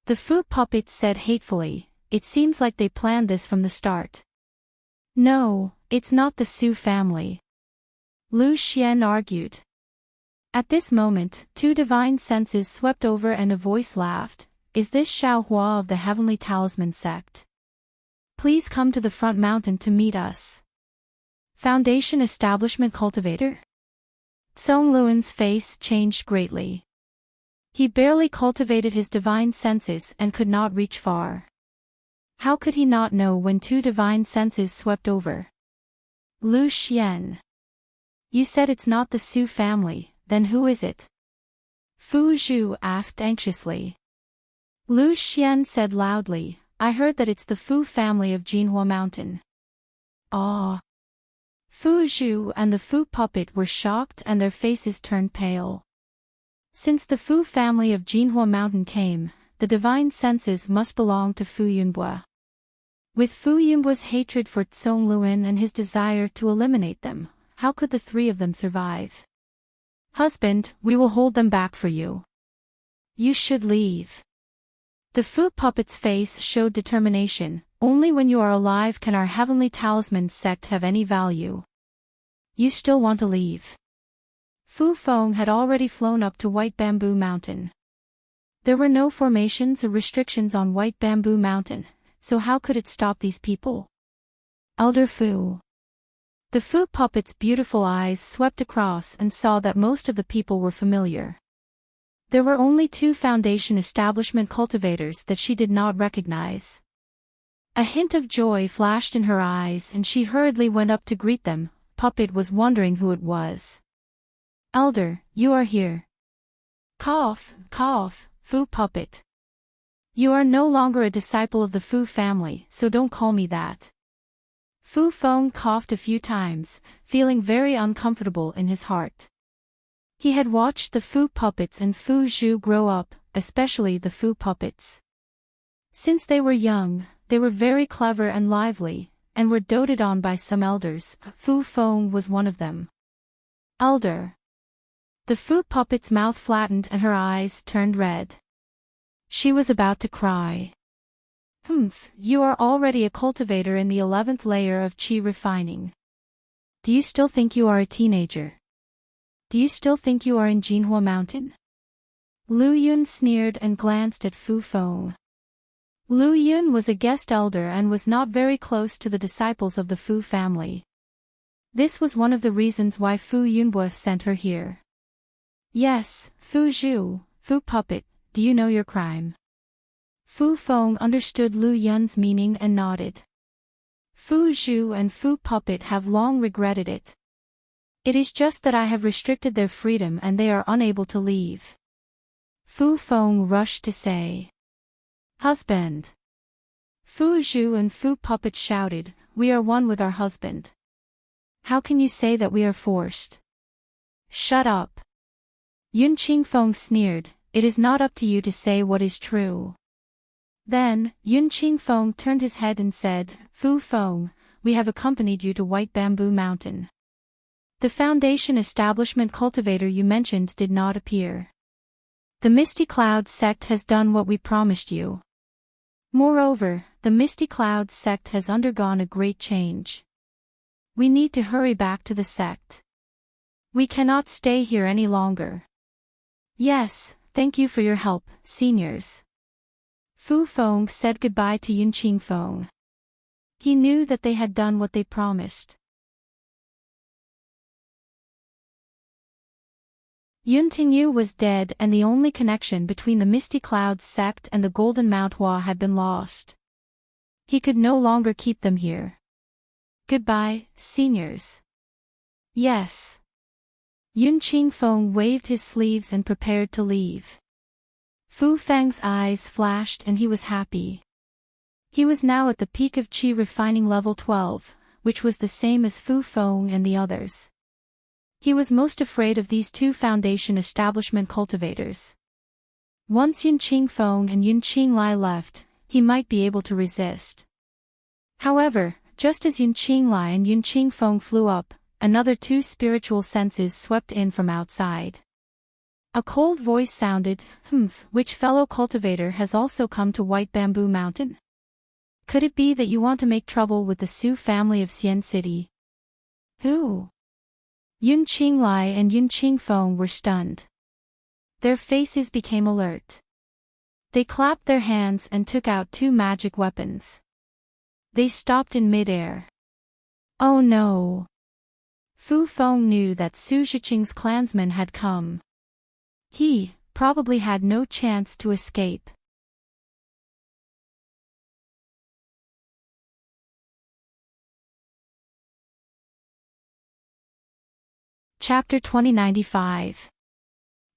The Fu puppet said hatefully, it seems like they planned this from the start. No, it's not the Su family. Lu Xian argued. At this moment, two divine senses swept over and a voice laughed, is this Xiao Hua of the Heavenly Talisman sect? Please come to the front mountain to meet us. Foundation Establishment Cultivator? Tsong Luan's face changed greatly. He barely cultivated his divine senses and could not reach far. How could he not know when two divine senses swept over? Lu Xian. You said it's not the Su family, then who is it? Fu Zhu asked anxiously. Lu Xian said loudly, I heard that it's the Fu family of Jinhua Mountain. Ah. Fu Zhu and the Fu puppet were shocked and their faces turned pale. Since the Fu family of Jinhua Mountain came, the divine senses must belong to Fu Yunbua. With Fu Yunbua's hatred for Tsong Luan and his desire to eliminate them, how could the three of them survive? Husband, we will hold them back for you. You should leave. The Fu puppet's face showed determination, only when you are alive can our heavenly talisman sect have any value. You still want to leave. Fu Feng had already flown up to White Bamboo Mountain. There were no formations or restrictions on White Bamboo Mountain, so how could it stop these people? Elder Fu. The Fu puppet's beautiful eyes swept across and saw that most of the people were familiar. There were only 2 Foundation establishment cultivators that she did not recognize. A hint of joy flashed in her eyes and she hurriedly went up to greet them. Puppet was wondering who it was. Elder, you are here. Cough, cough, Fu Puppet. You are no longer a disciple of the Fu family, so don't call me that. Fu Feng coughed a few times, feeling very uncomfortable in his heart. He had watched the Fu puppets and Fu Zhu grow up, especially the Fu puppets. Since they were young, they were very clever and lively, and were doted on by some elders. Fu Feng was one of them. Elder. The Fu puppet's mouth flattened and her eyes turned red. She was about to cry. Humph, you are already a cultivator in the 11th layer of Qi refining. Do you still think you are a teenager? Do you still think you are in Jinhua Mountain? Lu Yun sneered and glanced at Fu Feng. Lu Yun was a guest elder and was not very close to the disciples of the Fu family. This was one of the reasons why Fu Yunbo sent her here. Yes, Fu Zhu, Fu Puppet, do you know your crime? Fu Feng understood Lu Yun's meaning and nodded. Fu Zhu and Fu Puppet have long regretted it. It is just that I have restricted their freedom and they are unable to leave. Fu Feng rushed to say. Husband. Fu Zhu and Fu Puppet shouted, we are one with our husband. How can you say that we are forced? Shut up. Yun Qingfeng sneered, it is not up to you to say what is true. Then, Yun Qingfeng turned his head and said, Fu Feng, we have accompanied you to White Bamboo Mountain. The Foundation establishment cultivator you mentioned did not appear. The Misty Clouds sect has done what we promised you. Moreover, the Misty Clouds sect has undergone a great change. We need to hurry back to the sect. We cannot stay here any longer. Yes, thank you for your help, seniors. Fu Feng said goodbye to Yun Qingfeng. He knew that they had done what they promised. Yun Tingyu was dead and the only connection between the Misty Clouds sect and the Golden Mount Hua had been lost. He could no longer keep them here. Goodbye, seniors. Yes. Yun Qingfeng waved his sleeves and prepared to leave. Fu Feng's eyes flashed and he was happy. He was now at the peak of Qi refining level 12, which was the same as Fu Feng and the others. He was most afraid of these 2 Foundation establishment cultivators. Once Yun Qingfeng and Yun Qinglai left, he might be able to resist. However, just as Yun Qinglai and Yun Qingfeng flew up, another 2 spiritual senses swept in from outside. A cold voice sounded, which fellow cultivator has also come to White Bamboo Mountain? Could it be that you want to make trouble with the Su family of Xian City? Who? Yun Qinglai and Yun Qingfeng were stunned. Their faces became alert. They clapped their hands and took out 2 magic weapons. They stopped in mid-air. Oh no! Fu Feng knew that Su Zhiqing's clansmen had come. He probably had no chance to escape. Chapter 2095.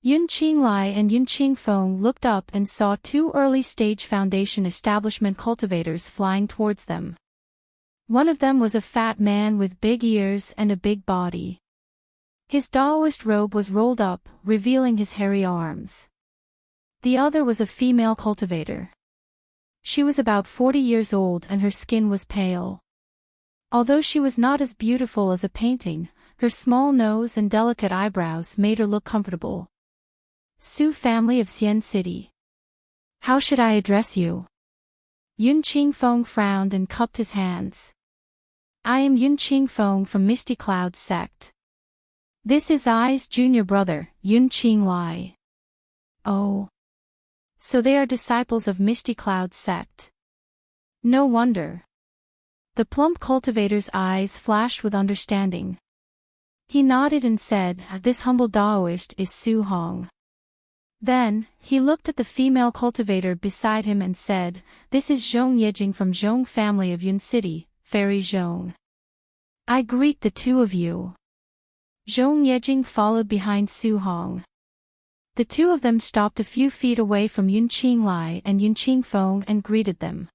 Yun Qinglai and Yun Qingfeng looked up and saw 2 early-stage Foundation establishment cultivators flying towards them. One of them was a fat man with big ears and a big body. His Daoist robe was rolled up, revealing his hairy arms. The other was a female cultivator. She was about 40 years old and her skin was pale. Although she was not as beautiful as a painting, her small nose and delicate eyebrows made her look comfortable. Su family of Xian City. How should I address you? Yun Qingfeng frowned and cupped his hands. I am Yun Qingfeng from Misty Clouds sect. This is I's junior brother, Yun Qinglai. Oh. So they are disciples of Misty Cloud's sect. No wonder. The plump cultivator's eyes flashed with understanding. He nodded and said, "This humble Taoist is Su Hong." Then, he looked at the female cultivator beside him and said, "This is Zhong Yejing from Zhong family of Yun City, Fairy Zhong. I greet the two of you." Zhong Yejing followed behind Su Hong. The two of them stopped a few feet away from Yun Qinglai and Yun Qingfeng and greeted them.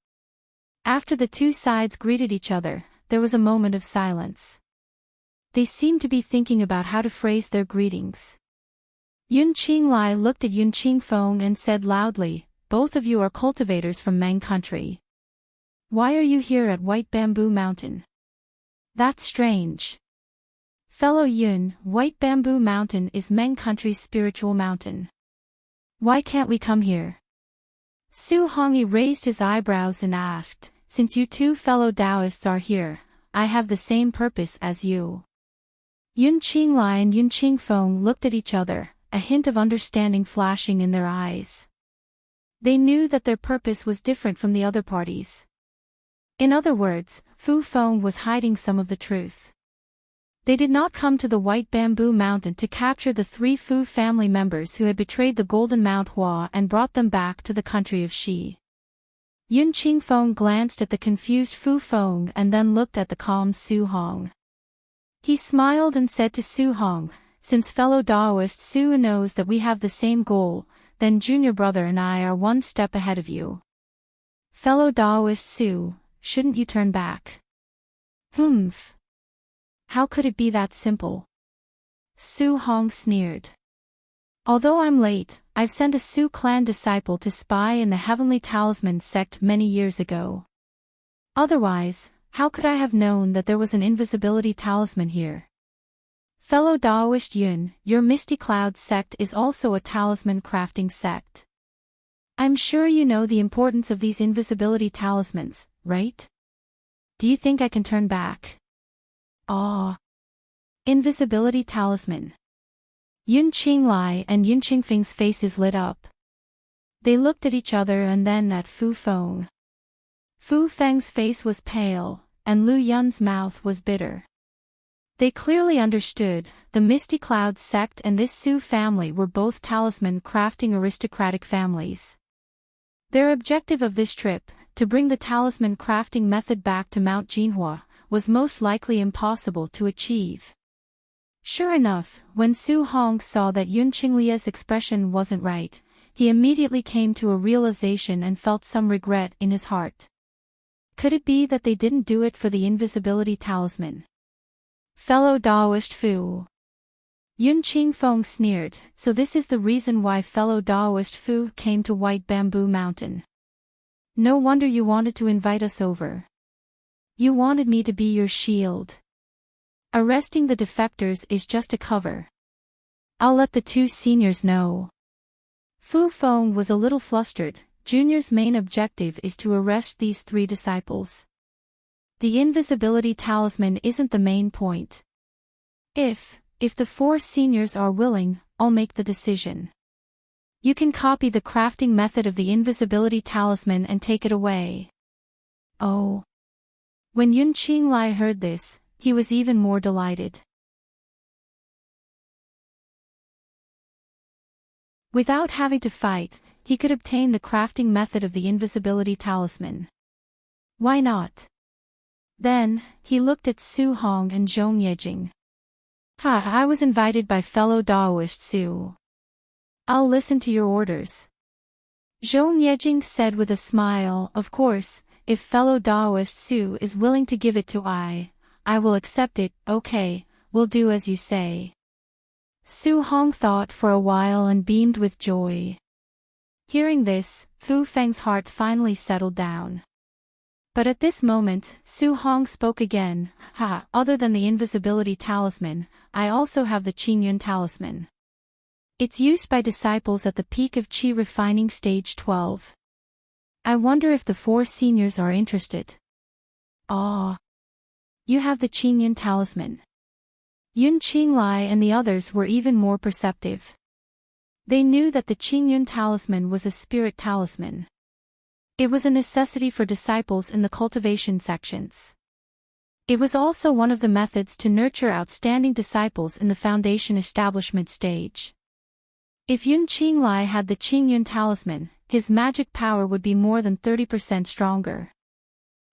After the two sides greeted each other, there was a moment of silence. They seemed to be thinking about how to phrase their greetings. Yun Qinglai looked at Yun Qingfeng and said loudly, "Both of you are cultivators from Meng country. Why are you here at White Bamboo Mountain?" "That's strange. Fellow Yun, White Bamboo Mountain is Meng country's spiritual mountain. Why can't we come here?" Su Hongyi raised his eyebrows and asked, "Since you two fellow Taoists are here, I have the same purpose as you." Yun Qinglai and Yun Qingfeng looked at each other, a hint of understanding flashing in their eyes. They knew that their purpose was different from the other parties. In other words, Fu Feng was hiding some of the truth. They did not come to the White Bamboo Mountain to capture the 3 Fu family members who had betrayed the Golden Mount Hua and brought them back to the country of Xi. Yun Qingfeng glanced at the confused Fu Feng and then looked at the calm Su Hong. He smiled and said to Su Hong, "Since fellow Taoist Su knows that we have the same goal, then junior brother and I are one step ahead of you. Fellow Taoist Su, shouldn't you turn back?" "Humph. How could it be that simple?" Su Hong sneered. "Although I'm late, I've sent a Su clan disciple to spy in the Heavenly Talisman sect many years ago. Otherwise, how could I have known that there was an invisibility talisman here? Fellow Taoist Yun, your Misty Cloud sect is also a talisman crafting sect. I'm sure you know the importance of these invisibility talismans, right? Do you think I can turn back?" "Ah. Invisibility talisman." Yun Qinglai and Yun Qingfeng's faces lit up. They looked at each other and then at Fu Feng. Fu Feng's face was pale, and Lu Yun's mouth was bitter. They clearly understood, the Misty Cloud sect and this Su family were both talisman crafting aristocratic families. Their objective of this trip, to bring the talisman crafting method back to Mount Jinhua, was most likely impossible to achieve. Sure enough, when Su Hong saw that Yun Qinglia's expression wasn't right, he immediately came to a realization and felt some regret in his heart. Could it be that they didn't do it for the invisibility talisman? Fellow Taoist Fu. Yun Qingfeng sneered, "So this is the reason why fellow Taoist Fu came to White Bamboo Mountain. No wonder you wanted to invite us over. You wanted me to be your shield. Arresting the defectors is just a cover. I'll let the 2 seniors know." Fu Feng was a little flustered. Junior's main objective is to arrest these 3 disciples. The invisibility talisman isn't the main point. If the 4 seniors are willing, I'll make the decision. You can copy the crafting method of the invisibility talisman and take it away. Oh. When Yun Qinglai heard this, he was even more delighted. Without having to fight, he could obtain the crafting method of the invisibility talisman. Why not? Then, he looked at Su Hong and Zhong Yejing. I was invited by fellow Taoist Su. I'll listen to your orders." Zhong Yejing said with a smile, "Of course, if fellow Taoist Su is willing to give it to I will accept it. Okay, we'll do as you say." Su Hong thought for a while and beamed with joy. Hearing this, Fu Feng's heart finally settled down. But at this moment, Su Hong spoke again. Other than the invisibility talisman, I also have the Qingyun talisman. It's used by disciples at the peak of Qi refining stage 12. I wonder if the 4 seniors are interested." "Ah. You have the Qingyun talisman." Yun Qinglai and the others were even more perceptive. They knew that the Qingyun talisman was a spirit talisman. It was a necessity for disciples in the cultivation sections. It was also one of the methods to nurture outstanding disciples in the foundation establishment stage. If Yun Qinglai had the Qingyun talisman, his magic power would be more than 30% stronger.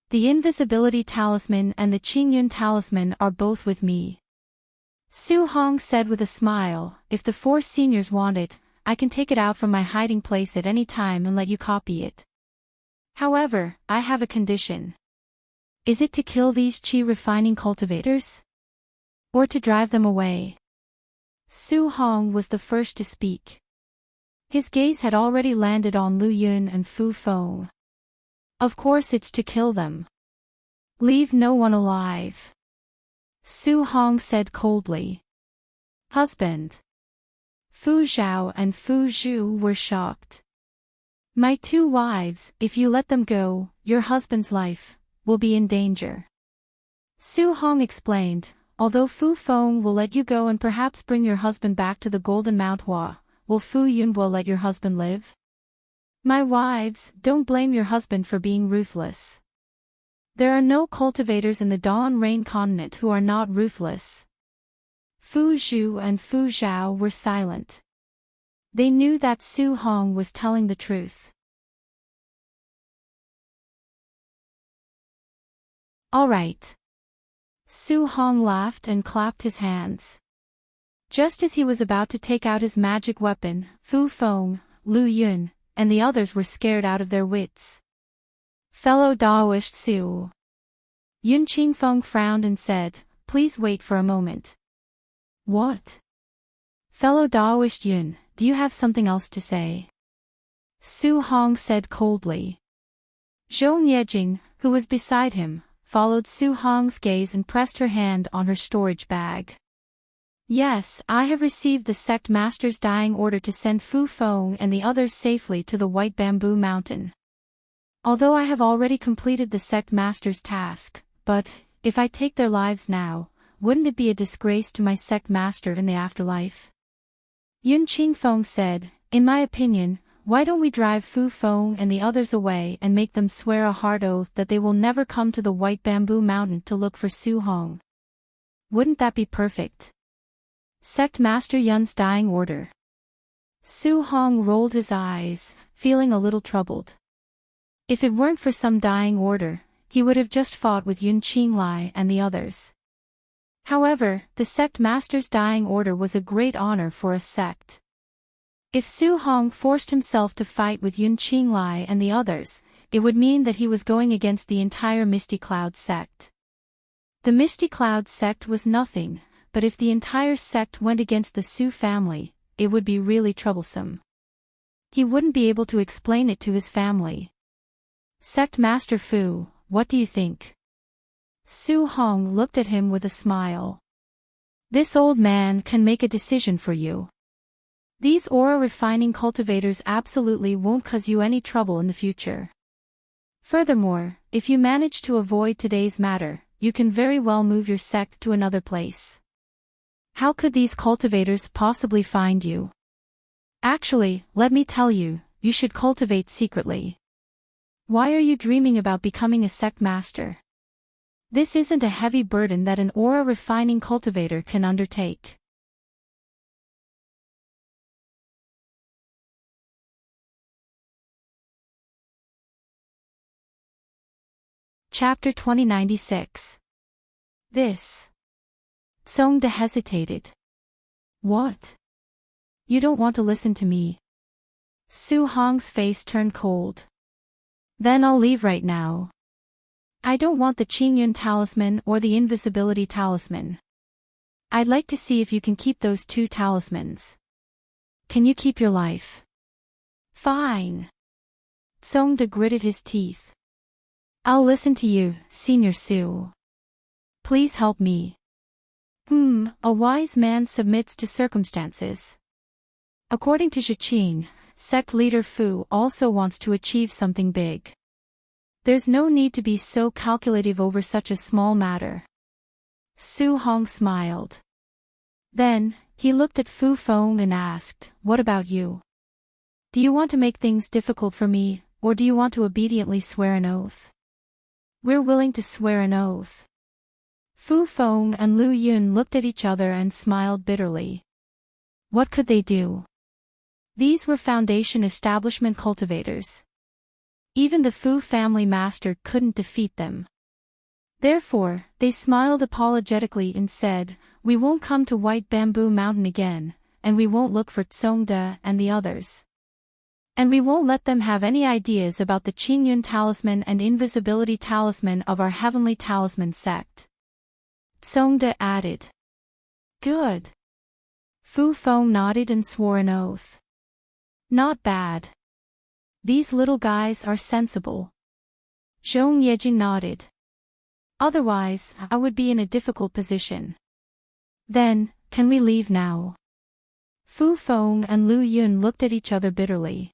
The invisibility talisman and the Qingyun talisman are both with me. Su Hong said with a smile, if the 4 seniors want it, I can take it out from my hiding place at any time and let you copy it. However, I have a condition. Is it to kill these qi refining cultivators? Or to drive them away? Su Hong was the first to speak. His gaze had already landed on Lu Yun and Fu Feng. Of course it's to kill them. Leave no one alive. Su Hong said coldly. Husband. Fu Zhao and Fu Zhu were shocked. My 2 wives, if you let them go, your husband's life will be in danger. Su Hong explained, although Fu Feng will let you go and perhaps bring your husband back to the Golden Mount Hua, will Fu Yunbo let your husband live? My wives, don't blame your husband for being ruthless. There are no cultivators in the Dawn Rain continent who are not ruthless. Fu Zhu and Fu Zhao were silent. They knew that Su Hong was telling the truth. All right. Su Hong laughed and clapped his hands. Just as he was about to take out his magic weapon, Fu Feng, Lu Yun, and the others were scared out of their wits. Fellow Daoist Su. Yun Qingfeng frowned and said, please wait for a moment. What? Fellow Daoist Yun, do you have something else to say? Su Hong said coldly. Zhou Niejing, who was beside him, followed Su Hong's gaze and pressed her hand on her storage bag. Yes, I have received the sect master's dying order to send Fu Feng and the others safely to the White Bamboo Mountain. Although I have already completed the sect master's task, but, if I take their lives now, wouldn't it be a disgrace to my sect master in the afterlife? Yun Qingfeng said, in my opinion, why don't we drive Fu Feng and the others away and make them swear a hard oath that they will never come to the White Bamboo Mountain to look for Su Hong? Wouldn't that be perfect? Sect Master Yun's dying order. Su Hong rolled his eyes, feeling a little troubled. If it weren't for some dying order, he would have just fought with Yun Qinglai and the others. However, the sect master's dying order was a great honor for a sect. If Su Hong forced himself to fight with Yun Qinglai and the others, it would mean that he was going against the entire Misty Cloud sect. The Misty Cloud sect was nothing, but if the entire sect went against the Su family, it would be really troublesome. He wouldn't be able to explain it to his family. Sect Master Fu, what do you think? Su Hong looked at him with a smile. This old man can make a decision for you. These aura refining cultivators absolutely won't cause you any trouble in the future. Furthermore, if you manage to avoid today's matter, you can very well move your sect to another place. How could these cultivators possibly find you? Actually, let me tell you, you should cultivate secretly. Why are you dreaming about becoming a sect master? This isn't a heavy burden that an aura refining cultivator can undertake. Chapter 2096. This. Songda hesitated. What? You don't want to listen to me? Su Hong's face turned cold. Then I'll leave right now. I don't want the Qingyun talisman or the invisibility talisman. I'd like to see if you can keep those 2 talismans. Can you keep your life? Fine. Songda gritted his teeth. I'll listen to you, Senior Su. Please help me. A wise man submits to circumstances. According to Zhiqin, sect leader Fu also wants to achieve something big. There's no need to be so calculative over such a small matter. Su Hong smiled. Then, he looked at Fu Feng and asked, "What about you? Do you want to make things difficult for me, or do you want to obediently swear an oath?" "We're willing to swear an oath." Fu Feng and Lu Yun looked at each other and smiled bitterly. What could they do? These were Foundation establishment cultivators. Even the Fu family master couldn't defeat them. Therefore, they smiled apologetically and said, "We won't come to White Bamboo Mountain again, and we won't look for Tsongde and the others. And we won't let them have any ideas about the Qingyun talisman and invisibility talisman of our heavenly talisman sect." Tsongde added. "Good." Fu Feng nodded and swore an oath. "Not bad. These little guys are sensible." Zhong Yejing nodded. "Otherwise, I would be in a difficult position." "Then, can we leave now?" Fu Feng and Lu Yun looked at each other bitterly.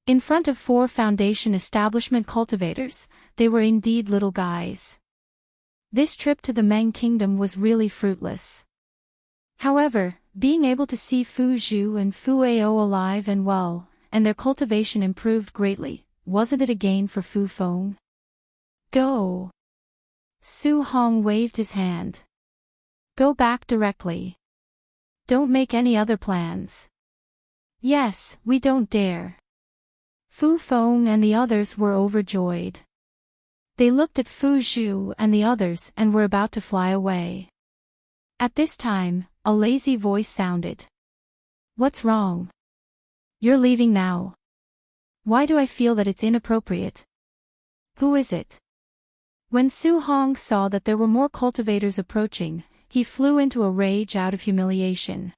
In front of 4 Foundation establishment cultivators, they were indeed little guys. This trip to the Meng Kingdom was really fruitless. However, being able to see Fu Zhu and Fu Ao alive and well, and their cultivation improved greatly, wasn't it a gain for Fu Feng? "Go!" Su Hong waved his hand. "Go back directly. Don't make any other plans." "Yes, we don't dare." Fu Feng and the others were overjoyed. They looked at Fu Zhu and the others and were about to fly away. At this time, a lazy voice sounded. "What's wrong? You're leaving now. Why do I feel that it's inappropriate? Who is it?" When Su Hong saw that there were more cultivators approaching, he flew into a rage out of humiliation.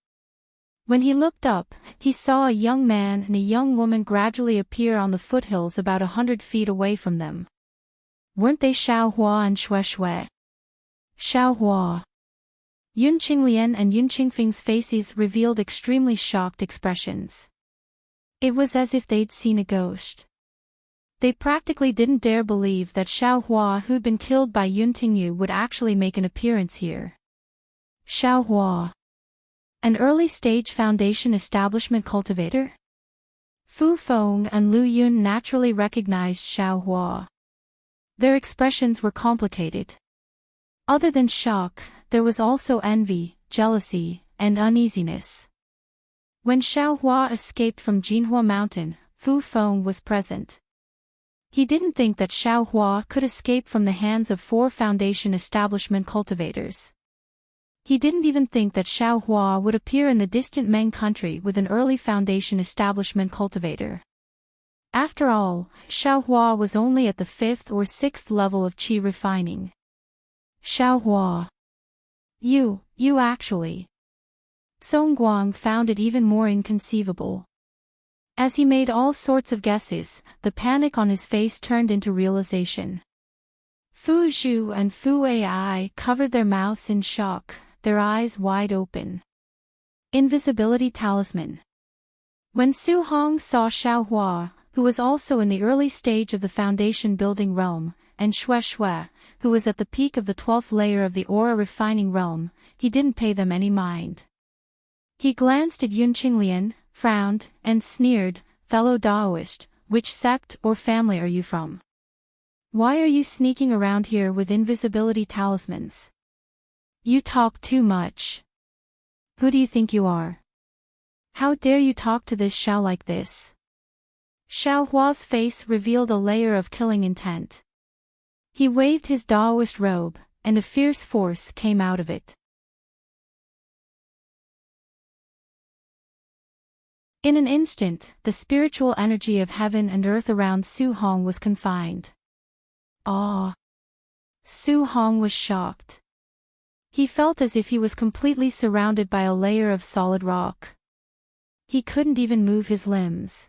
When he looked up, he saw a young man and a young woman gradually appear on the foothills about 100 feet away from them. Weren't they Xiao Hua and Xue Xue? Xiao Hua. Yun Qinglian and Yun Qingfeng's faces revealed extremely shocked expressions. It was as if they'd seen a ghost. They practically didn't dare believe that Xiao Hua, who'd been killed by Yun Tingyu, would actually make an appearance here. Xiao Hua. An early-stage Foundation establishment cultivator? Fu Feng and Lu Yun naturally recognized Xiao Hua. Their expressions were complicated. Other than shock, there was also envy, jealousy, and uneasiness. When Xiao Hua escaped from Jinhua Mountain, Fu Feng was present. He didn't think that Xiao Hua could escape from the hands of 4 Foundation establishment cultivators. He didn't even think that Xiao Hua would appear in the distant Meng country with an early Foundation establishment cultivator. After all, Xiao Hua was only at the 5th or 6th level of qi refining. Xiao Hua. You actually. Song Guang found it even more inconceivable. As he made all sorts of guesses, the panic on his face turned into realization. Fu Zhu and Fu Ai covered their mouths in shock, their eyes wide open. Invisibility talisman. When Su Hong saw Xiao Hua, who was also in the early stage of the Foundation building realm, and Xue Xue, who was at the peak of the 12th layer of the aura refining realm, he didn't pay them any mind. He glanced at Yun Qinglian, frowned, and sneered, "Fellow Daoist, which sect or family are you from? Why are you sneaking around here with invisibility talismans? You talk too much. Who do you think you are? How dare you talk to this Xiao like this?" Xiao Hua's face revealed a layer of killing intent. He waved his Daoist robe, and a fierce force came out of it. In an instant, the spiritual energy of heaven and earth around Su Hong was confined. Ah! Su Hong was shocked. He felt as if he was completely surrounded by a layer of solid rock. He couldn't even move his limbs.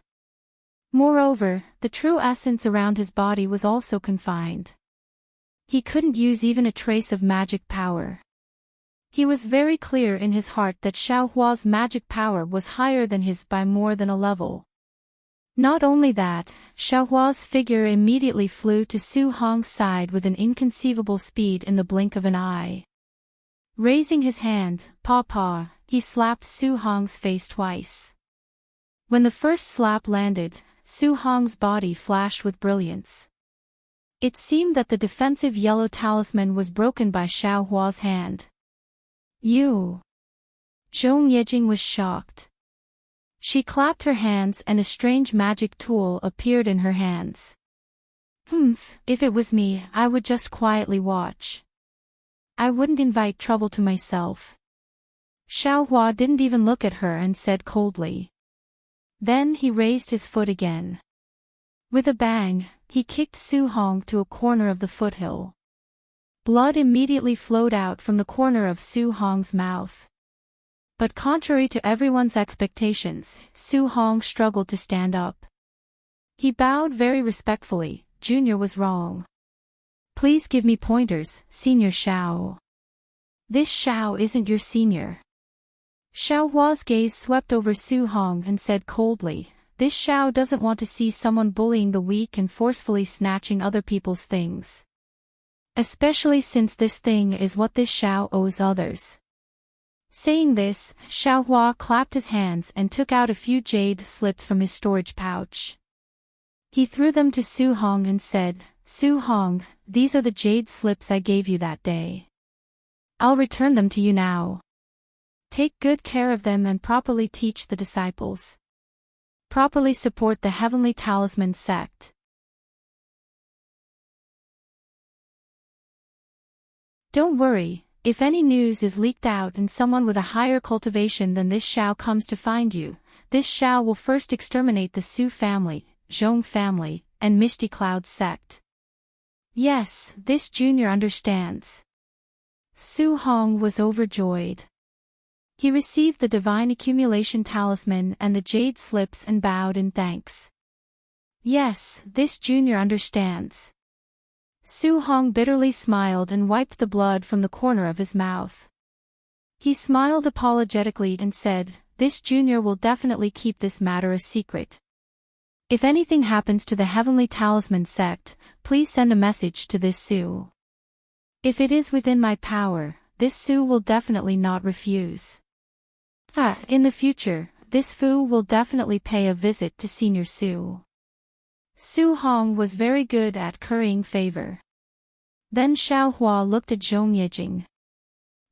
Moreover, the true essence around his body was also confined. He couldn't use even a trace of magic power. He was very clear in his heart that Xiao Hua's magic power was higher than his by more than a level. Not only that, Xiao Hua's figure immediately flew to Su Hong's side with an inconceivable speed in the blink of an eye. Raising his hand, "Paw," he slapped Su Hong's face twice. When the first slap landed, Su Hong's body flashed with brilliance. It seemed that the defensive yellow talisman was broken by Xiao Hua's hand. You! Zhong Yejing was shocked. She clapped her hands and a strange magic tool appeared in her hands. If it was me, I would just quietly watch. I wouldn't invite trouble to myself. Xiao Hua didn't even look at her and said coldly. Then he raised his foot again. With a bang, he kicked Su Hong to a corner of the foothill. Blood immediately flowed out from the corner of Su Hong's mouth. But contrary to everyone's expectations, Su Hong struggled to stand up. He bowed very respectfully. Junior was wrong. Please give me pointers, Senior Xiao. This Xiao isn't your senior. Xiao Hua's gaze swept over Su Hong and said coldly, this Xiao doesn't want to see someone bullying the weak and forcefully snatching other people's things. Especially since this thing is what this Xiao owes others. Saying this, Xiao Hua clapped his hands and took out a few jade slips from his storage pouch. He threw them to Su Hong and said, Su Hong, these are the jade slips I gave you that day. I'll return them to you now. Take good care of them and properly teach the disciples. Properly support the Heavenly Talisman sect. Don't worry, if any news is leaked out and someone with a higher cultivation than this Xiao comes to find you, this Xiao will first exterminate the Su family, Zhong family, and Misty Cloud sect. Yes, this junior understands. Su Hong was overjoyed. He received the Divine Accumulation Talisman and the Jade Slips and bowed in thanks. Yes, this junior understands. Su Hong bitterly smiled and wiped the blood from the corner of his mouth. He smiled apologetically and said, this junior will definitely keep this matter a secret. If anything happens to the Heavenly Talisman sect, please send a message to this Su. If it is within my power, this Su will definitely not refuse. In the future, this Fu will definitely pay a visit to Senior Su. Su Hong was very good at currying favor. Then Xiao Hua looked at Zhong Yejing.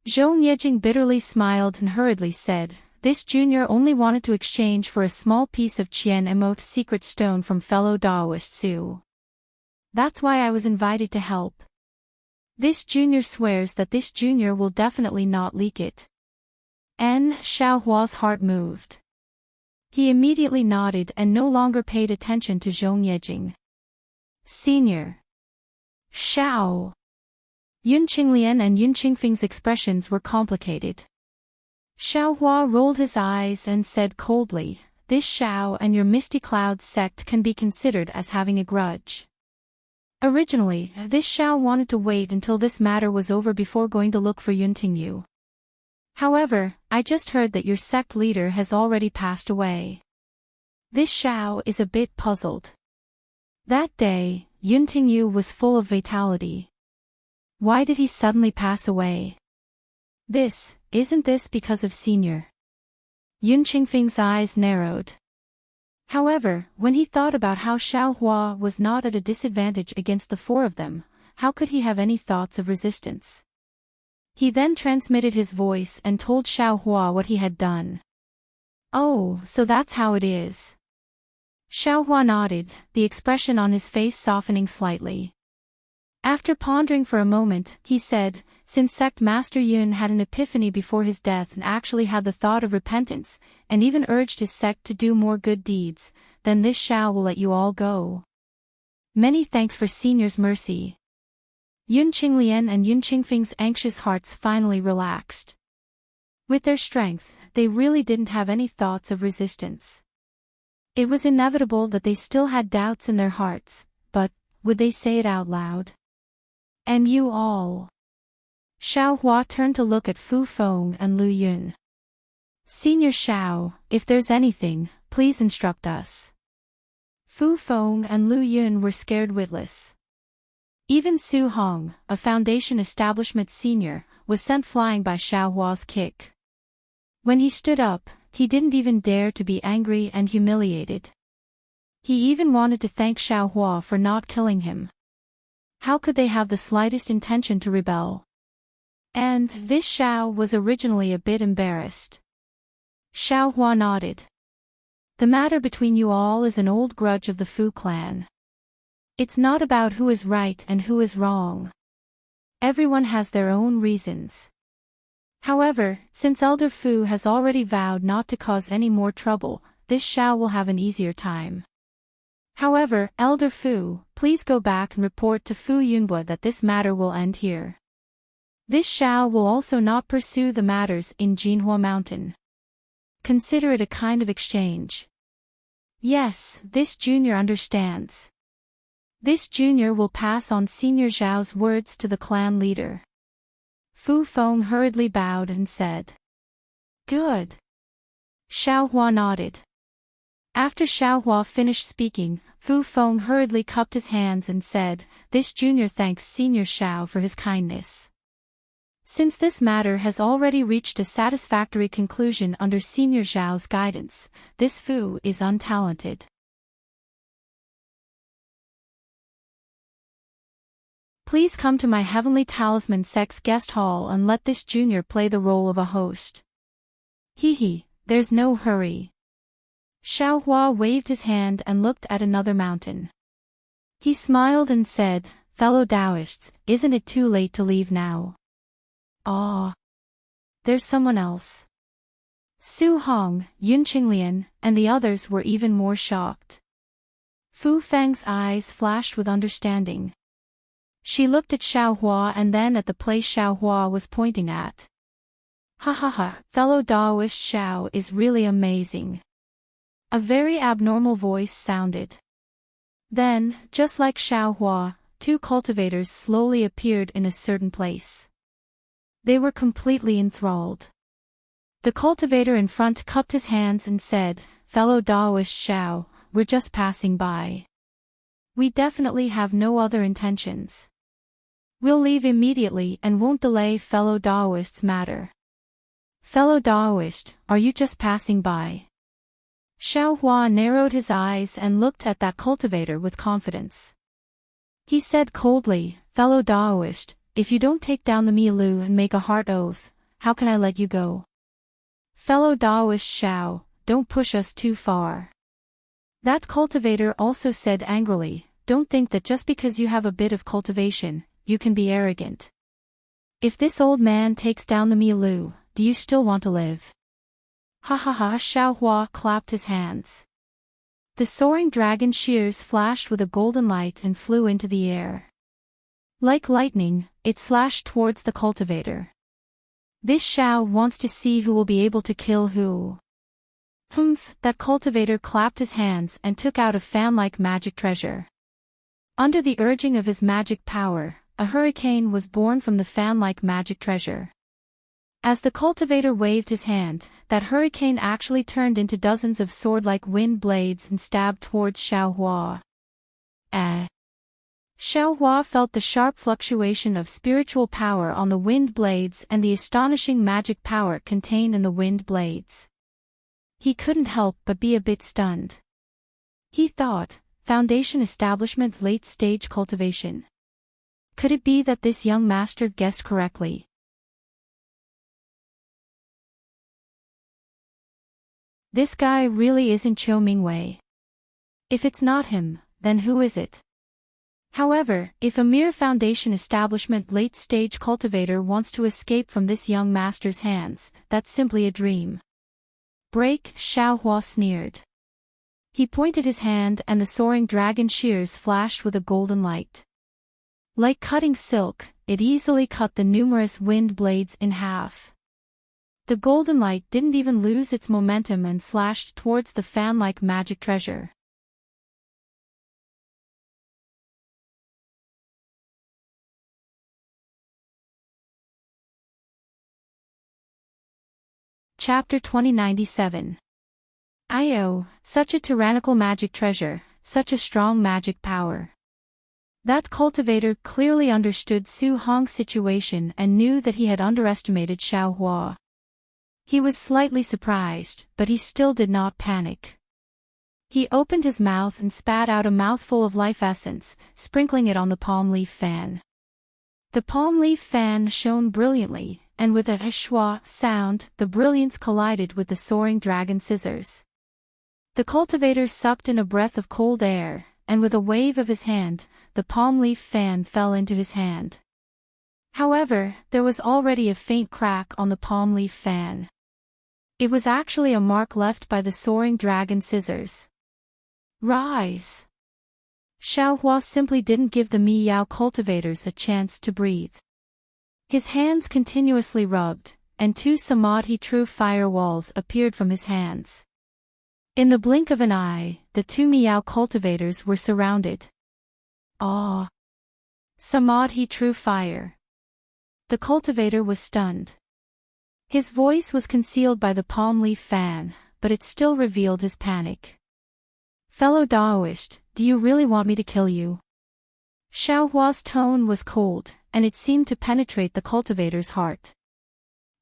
Zhong Yejing bitterly smiled and hurriedly said, this junior only wanted to exchange for a small piece of Qian Emote's secret stone from fellow Daoist Su. That's why I was invited to help. This junior swears that this junior will definitely not leak it. And Xiao Hua's heart moved. He immediately nodded and no longer paid attention to Zhong Yejing. Senior. Xiao. Yun Qinglian and Yun Qingfeng's expressions were complicated. Xiao Hua rolled his eyes and said coldly, this Xiao and your Misty Cloud sect can be considered as having a grudge. Originally, this Xiao wanted to wait until this matter was over before going to look for Yun Tingyu. However, I just heard that your sect leader has already passed away. This Xiao is a bit puzzled. That day, Yun Tingyu was full of vitality. Why did he suddenly pass away? Isn't this because of Senior? Yun Qingfeng's eyes narrowed. However, when he thought about how Xiao Hua was not at a disadvantage against the four of them, how could he have any thoughts of resistance? He then transmitted his voice and told Xiao Hua what he had done. Oh, so that's how it is. Xiao Hua nodded, the expression on his face softening slightly. After pondering for a moment, he said, since Sect Master Yun had an epiphany before his death and actually had the thought of repentance, and even urged his sect to do more good deeds, then this Xiao will let you all go. Many thanks for Senior's mercy. Yun Qinglian and Yun Qingfeng's anxious hearts finally relaxed. With their strength, they really didn't have any thoughts of resistance. It was inevitable that they still had doubts in their hearts, but, would they say it out loud? And you all. Xiao Hua turned to look at Fu Feng and Lu Yun. Senior Xiao, if there's anything, please instruct us. Fu Feng and Lu Yun were scared witless. Even Su Hong, a Foundation Establishment senior, was sent flying by Xiao Hua's kick. When he stood up, he didn't even dare to be angry and humiliated. He even wanted to thank Xiaohua for not killing him. How could they have the slightest intention to rebel? And this Xiao was originally a bit embarrassed. Xiaohua nodded. The matter between you all is an old grudge of the Fu clan. It's not about who is right and who is wrong. Everyone has their own reasons. However, since Elder Fu has already vowed not to cause any more trouble, this Xiao will have an easier time. However, Elder Fu, please go back and report to Fu Yunhua that this matter will end here. This Xiao will also not pursue the matters in Jinhua Mountain. Consider it a kind of exchange. Yes, this junior understands. This junior will pass on Senior Zhao's words to the clan leader. Fu Feng hurriedly bowed and said, "Good." Xiaohua nodded. After Xiaohua finished speaking, Fu Feng hurriedly cupped his hands and said, "This junior thanks Senior Xiao for his kindness. Since this matter has already reached a satisfactory conclusion under Senior Zhao's guidance, this Fu is untalented. Please come to my Heavenly Talisman Sex Guest Hall and let this junior play the role of a host. Hee, there's no hurry." Xiaohua waved his hand and looked at another mountain. He smiled and said, "Fellow Taoists, isn't it too late to leave now?" "Ah, there's someone else." Su Hong, Yun Qinglian, and the others were even more shocked. Fu Feng's eyes flashed with understanding. She looked at Xiaohua and then at the place Xiaohua was pointing at. Ha, fellow Taoist Xiao is really amazing." A very abnormal voice sounded. Then, just like Xiaohua, two cultivators slowly appeared in a certain place. They were completely enthralled. The cultivator in front cupped his hands and said, "Fellow Taoist Xiao, we're just passing by. We definitely have no other intentions. We'll leave immediately and won't delay fellow Taoists' matter." "Fellow Taoist, are you just passing by?" Xiaohua narrowed his eyes and looked at that cultivator with confidence. He said coldly, "Fellow Taoist, if you don't take down the Milu and make a heart oath, how can I let you go?" "Fellow Taoist Xiao, don't push us too far." That cultivator also said angrily, "Don't think that just because you have a bit of cultivation, you can be arrogant. If this old man takes down the Milu, do you still want to live?" Ha, Xiaohua clapped his hands. The soaring dragon shears flashed with a golden light and flew into the air. Like lightning, it slashed towards the cultivator. This Xiao wants to see who will be able to kill who. That cultivator clapped his hands and took out a fan-like magic treasure. Under the urging of his magic power, a hurricane was born from the fan-like magic treasure. As the cultivator waved his hand, that hurricane actually turned into dozens of sword-like wind blades and stabbed towards Xiaohua. Xiaohua felt the sharp fluctuation of spiritual power on the wind blades and the astonishing magic power contained in the wind blades. He couldn't help but be a bit stunned. He thought, Foundation Establishment Late-Stage Cultivation. Could it be that this young master guessed correctly? This guy really isn't Qiu Mingwei. If it's not him, then who is it? However, if a mere Foundation Establishment late-stage cultivator wants to escape from this young master's hands, that's simply a dream. Break, Xiaohua sneered. He pointed his hand and the soaring dragon shears flashed with a golden light. Like cutting silk, it easily cut the numerous wind blades in half. The golden light didn't even lose its momentum and slashed towards the fan-like magic treasure. Chapter 2097. Io, such a tyrannical magic treasure, such a strong magic power. That cultivator clearly understood Su Hong's situation and knew that he had underestimated Xiaohua. He was slightly surprised, but he still did not panic. He opened his mouth and spat out a mouthful of life essence, sprinkling it on the palm leaf fan. The palm leaf fan shone brilliantly, and with a schwa sound, the brilliance collided with the soaring dragon scissors. The cultivator sucked in a breath of cold air, and with a wave of his hand, the palm leaf fan fell into his hand. However, there was already a faint crack on the palm leaf fan. It was actually a mark left by the soaring dragon scissors. Rise! Xiaohua simply didn't give the Miao cultivators a chance to breathe. His hands continuously rubbed, and two Samadhi true firewalls appeared from his hands. In the blink of an eye, the two Miao cultivators were surrounded. Ah! Samadhi true fire. The cultivator was stunned. His voice was concealed by the palm leaf fan, but it still revealed his panic. Fellow Daoist, do you really want me to kill you? Xiaohua's tone was cold, and it seemed to penetrate the cultivator's heart.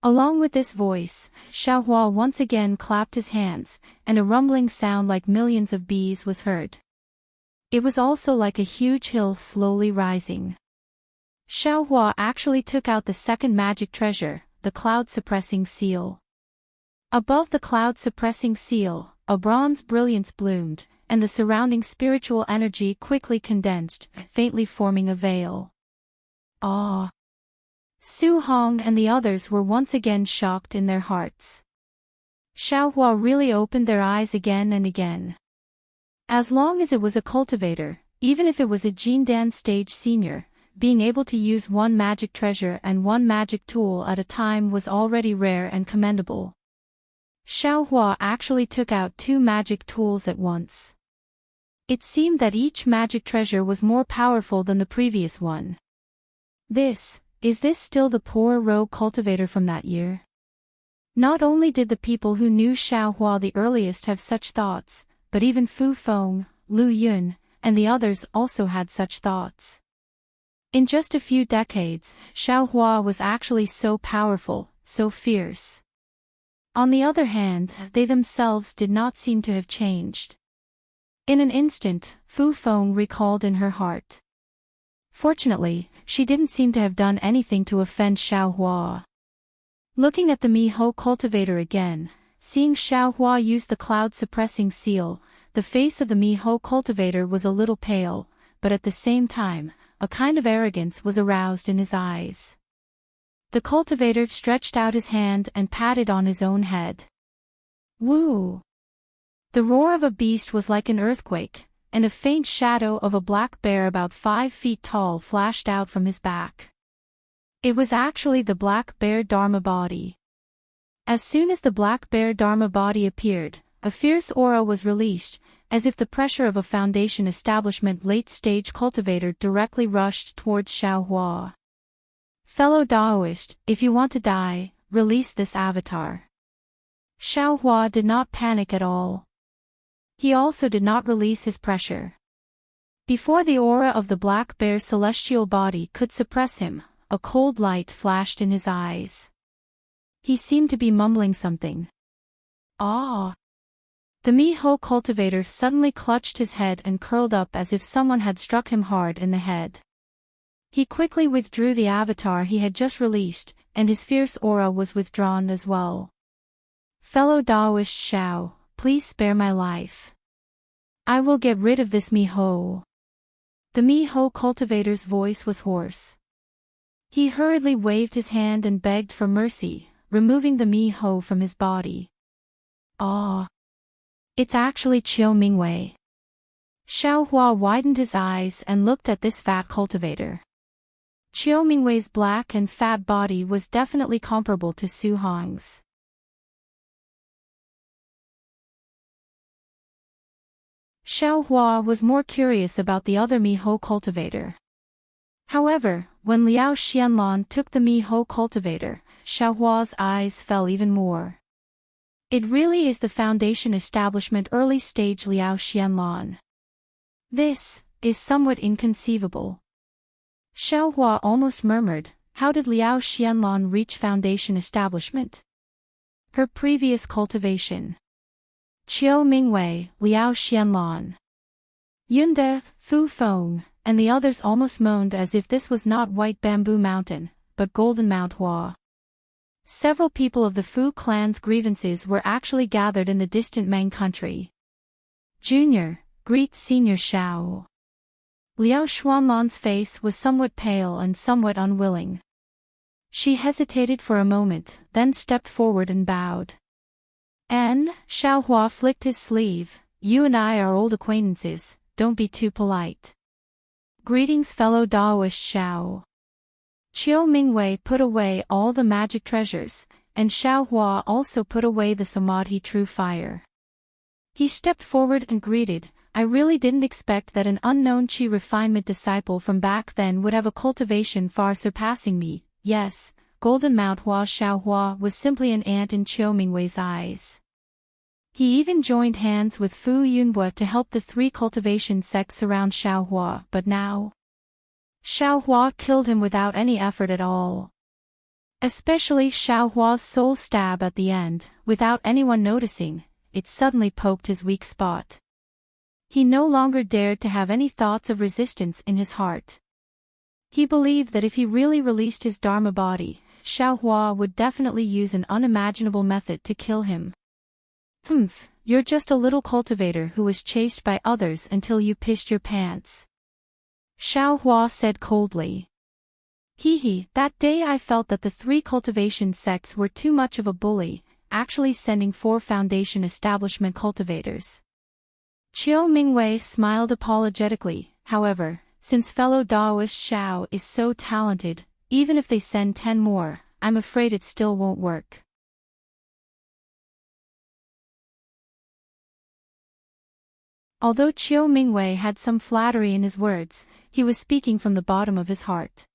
Along with this voice, Xiaohua once again clapped his hands, and a rumbling sound like millions of bees was heard. It was also like a huge hill slowly rising. Xiaohua actually took out the second magic treasure, the cloud-suppressing seal. Above the cloud-suppressing seal, a bronze brilliance bloomed, and the surrounding spiritual energy quickly condensed, faintly forming a veil. Ah! Su Hong and the others were once again shocked in their hearts. Xiaohua really opened their eyes again and again. As long as it was a cultivator, even if it was a Jindan stage senior, being able to use one magic treasure and one magic tool at a time was already rare and commendable. Xiaohua actually took out two magic tools at once. It seemed that each magic treasure was more powerful than the previous one. Is this still the poor rogue cultivator from that year? Not only did the people who knew Xiaohua the earliest have such thoughts, but even Fu Feng, Lu Yun, and the others also had such thoughts. In just a few decades, Xiaohua was actually so powerful, so fierce. On the other hand, they themselves did not seem to have changed. In an instant, Fu Feng recalled in her heart. Fortunately, she didn't seem to have done anything to offend Xiaohua. Looking at the Miho cultivator again, seeing Xiaohua use the cloud-suppressing seal, the face of the Miho cultivator was a little pale, but at the same time, a kind of arrogance was aroused in his eyes. The cultivator stretched out his hand and patted on his own head. Woo! The roar of a beast was like an earthquake, and a faint shadow of a black bear about 5 feet tall flashed out from his back. It was actually the black bear Dharma body. As soon as the black bear Dharma body appeared, a fierce aura was released, as if the pressure of a Foundation establishment late-stage cultivator directly rushed towards Xiaohua. Fellow Daoist, if you want to die, release this avatar. Xiaohua did not panic at all. He also did not release his pressure. Before the aura of the black bear's celestial body could suppress him, a cold light flashed in his eyes. He seemed to be mumbling something. Ah! The Miho cultivator suddenly clutched his head and curled up as if someone had struck him hard in the head. He quickly withdrew the avatar he had just released, and his fierce aura was withdrawn as well. Fellow Daoist Xiao, please spare my life. I will get rid of this Miho. The Miho cultivator's voice was hoarse. He hurriedly waved his hand and begged for mercy, removing the Miho from his body. Ah! It's actually Qiu Mingwei. Xiaohua widened his eyes and looked at this fat cultivator. Qiu Mingwei's black and fat body was definitely comparable to Su Hong's. Xiaohua was more curious about the other Miho cultivator. However, when Liao Xianlan took the Miho cultivator, Xiaohua's eyes fell even more. It really is the Foundation establishment early stage Liao Xianlan. This is somewhat inconceivable. Xiaohua almost murmured, how did Liao Xianlan reach Foundation establishment? Her previous cultivation. Chiu Mingwei, Liao Xianlan, Yunde, Fu Feng, and the others almost moaned as if this was not White Bamboo Mountain, but Golden Mount Hua. Several people of the Fu clan's grievances were actually gathered in the distant Meng country. Junior, greet Senior Xiao. Liao Xuanlan's face was somewhat pale and somewhat unwilling. She hesitated for a moment, then stepped forward and bowed. Xiaohua flicked his sleeve. You and I are old acquaintances, don't be too polite. Greetings fellow Daoist Xiao. Chiu Mingwei put away all the magic treasures, and Xiaohua also put away the Samadhi true fire. He stepped forward and greeted. I really didn't expect that an unknown Qi refinement disciple from back then would have a cultivation far surpassing me. Yes, Golden Mount Hua Xiaohua was simply an ant in Chiu Mingwei's eyes. He even joined hands with Fu Yunhua to help the three cultivation sects surround Xiaohua, but now Xiaohua killed him without any effort at all. Especially Xiaohua's soul stab at the end, without anyone noticing, it suddenly poked his weak spot. He no longer dared to have any thoughts of resistance in his heart. He believed that if he really released his Dharma body, Xiaohua would definitely use an unimaginable method to kill him. You're just a little cultivator who was chased by others until you pissed your pants. Xiaohua said coldly. That day I felt that the three cultivation sects were too much of a bully, actually sending 4 foundation establishment cultivators. Chiu Mingwei smiled apologetically. However, since fellow Daoist Xiao is so talented, even if they send 10 more, I'm afraid it still won't work. Although Chiu Mingwei had some flattery in his words, he was speaking from the bottom of his heart.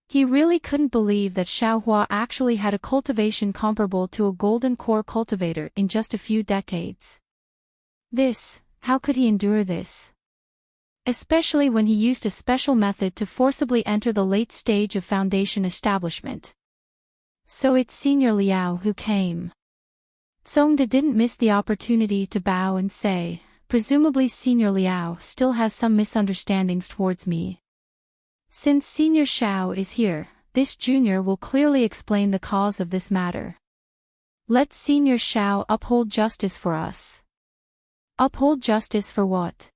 He really couldn't believe that Xiaohua actually had a cultivation comparable to a golden core cultivator in just a few decades. How could he endure this? Especially when he used a special method to forcibly enter the late stage of foundation establishment. So it's Senior Liao who came. Zongde didn't miss the opportunity to bow and say, presumably Senior Liao still has some misunderstandings towards me. Since Senior Xiao is here, this junior will clearly explain the cause of this matter. Let Senior Xiao uphold justice for us. Uphold justice for what?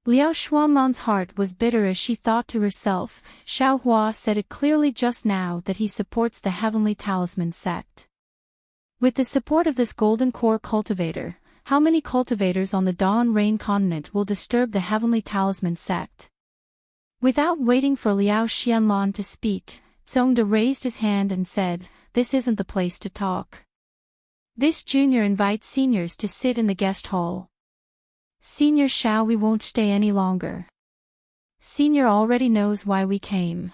Liao Xuanlan's heart was bitter as she thought to herself. Xiaohua said it clearly just now that he supports the Heavenly Talisman sect. With the support of this golden core cultivator, how many cultivators on the Dawn Rain continent will disturb the Heavenly Talisman sect? Without waiting for Liao Xianlan to speak, Zongde raised his hand and said, this isn't the place to talk. This junior invites seniors to sit in the guest hall. Senior Xiao, we won't stay any longer. Senior already knows why we came.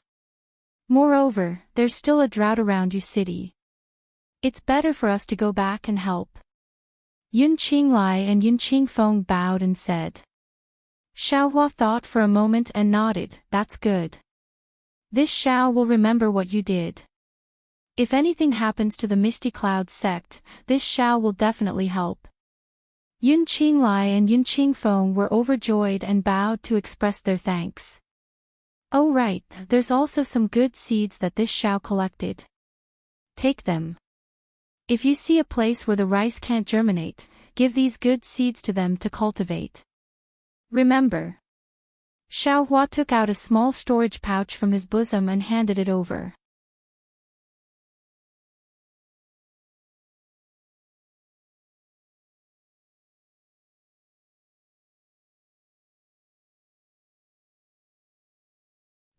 Moreover, there's still a drought around you city. It's better for us to go back and help. Yun Qinglai and Yun Qingfeng bowed and said. Xiaohua thought for a moment and nodded, that's good. This Xiao will remember what you did. If anything happens to the Misty Cloud sect, this Xiao will definitely help. Yun Qinglai and Yun Qingfeng were overjoyed and bowed to express their thanks. Oh right, there's also some good seeds that this Xiao collected. Take them. If you see a place where the rice can't germinate, give these good seeds to them to cultivate. Remember. Xiaohua took out a small storage pouch from his bosom and handed it over.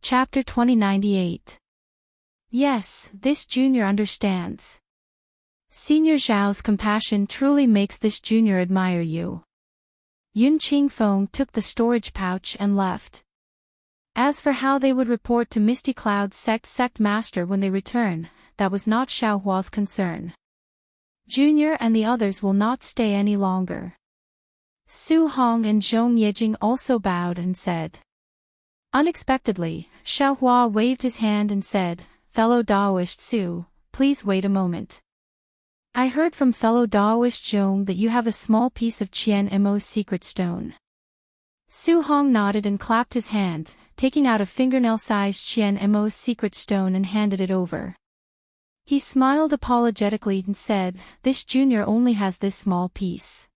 Chapter 2098. Yes, this junior understands. Senior Zhao's compassion truly makes this junior admire you. Yun Qingfeng took the storage pouch and left. As for how they would report to Misty Cloud's sect master when they return, that was not Xiaohua's concern. Junior and the others will not stay any longer. Su Hong and Zhong Yejing also bowed and said. Unexpectedly, Xiaohua waved his hand and said, fellow Daoist Su, please wait a moment. I heard from fellow Daoist Zhong that you have a small piece of Qian Mo's secret stone. Su Hong nodded and clapped his hand, taking out a fingernail-sized Qian Mo's secret stone and handed it over. He smiled apologetically and said, "This junior only has this small piece.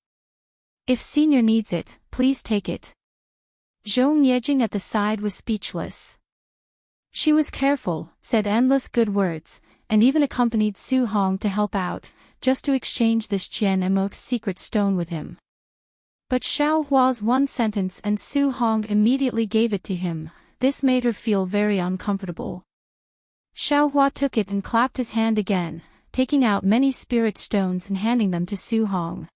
If senior needs it, please take it." Zhong Yejing at the side was speechless. She was careful, said endless good words, and even accompanied Su Hong to help out, just to exchange this Qian Mo's secret stone with him. But Xiao Hua's one sentence and Su Hong immediately gave it to him. This made her feel very uncomfortable. Xiao Hua took it and clapped his hand again, taking out many spirit stones and handing them to Su Hong.